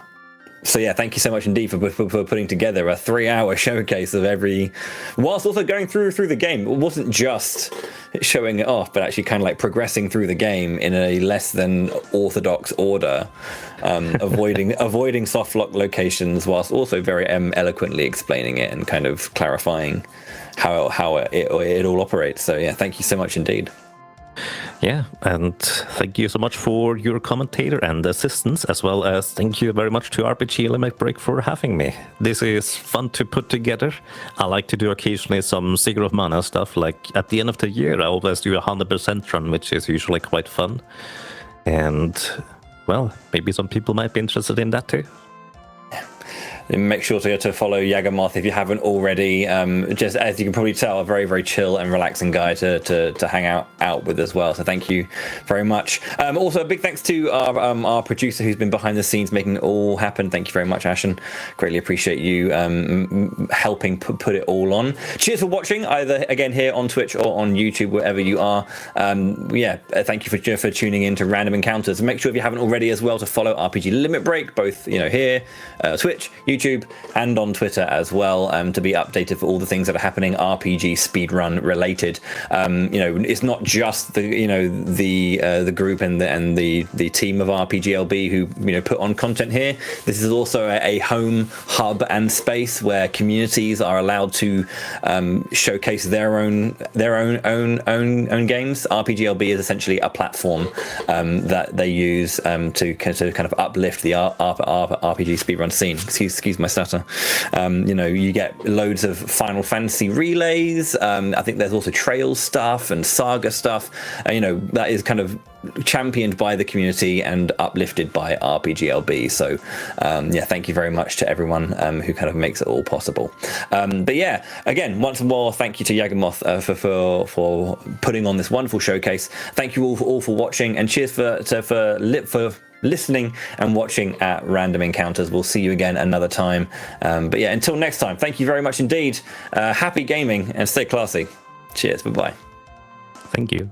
So yeah, thank you so much indeed for putting together a 3-hour showcase of every, whilst also going through the game. It wasn't just showing it off, but actually kind of like progressing through the game in a less than orthodox order, avoiding soft lock locations whilst also very eloquently explaining it and kind of clarifying how it all operates. So yeah, thank you so much indeed. Yeah, and thank you so much for your commentator and assistance, as well as thank you very much to RPG Limit Break for having me. This is fun to put together. I like to do occasionally some Secret of Mana stuff, like at the end of the year I always do a 100% run, which is usually quite fun. And, well, maybe some people might be interested in that too. make sure to follow Yagamoth if you haven't already. Just as you can probably tell, a very, very chill and relaxing guy to hang out with as well. So thank you very much. Also, a big thanks to our producer who's been behind the scenes making it all happen. Thank you very much, Ashen. Greatly appreciate you helping put it all on. Cheers for watching, either again here on Twitch or on YouTube, wherever you are. Thank you for tuning in to Random Encounters. Make sure if you haven't already as well to follow RPG Limit Break, both here, Twitch, YouTube, and on Twitter as well, to be updated for all the things that are happening RPG speedrun related. It's not just the group and the team of RPGLB who put on content here. This is also a home hub and space where communities are allowed to showcase their own games. RPGLB is essentially a platform that they use to kind of uplift the RPG speedrun scene. Excuse my stutter. You get loads of Final Fantasy relays. I think there's also Trails stuff and Saga stuff. That is kind of championed by the community and uplifted by RPGLB. So thank you very much to everyone who kind of makes it all possible. Again, once more, thank you to Yagamoth for putting on this wonderful showcase. Thank you all for watching, and cheers for listening and watching at Random Encounters. We'll see you again another time. Until next time, thank you very much indeed. Happy gaming and stay classy. Cheers. Bye-bye. Thank you.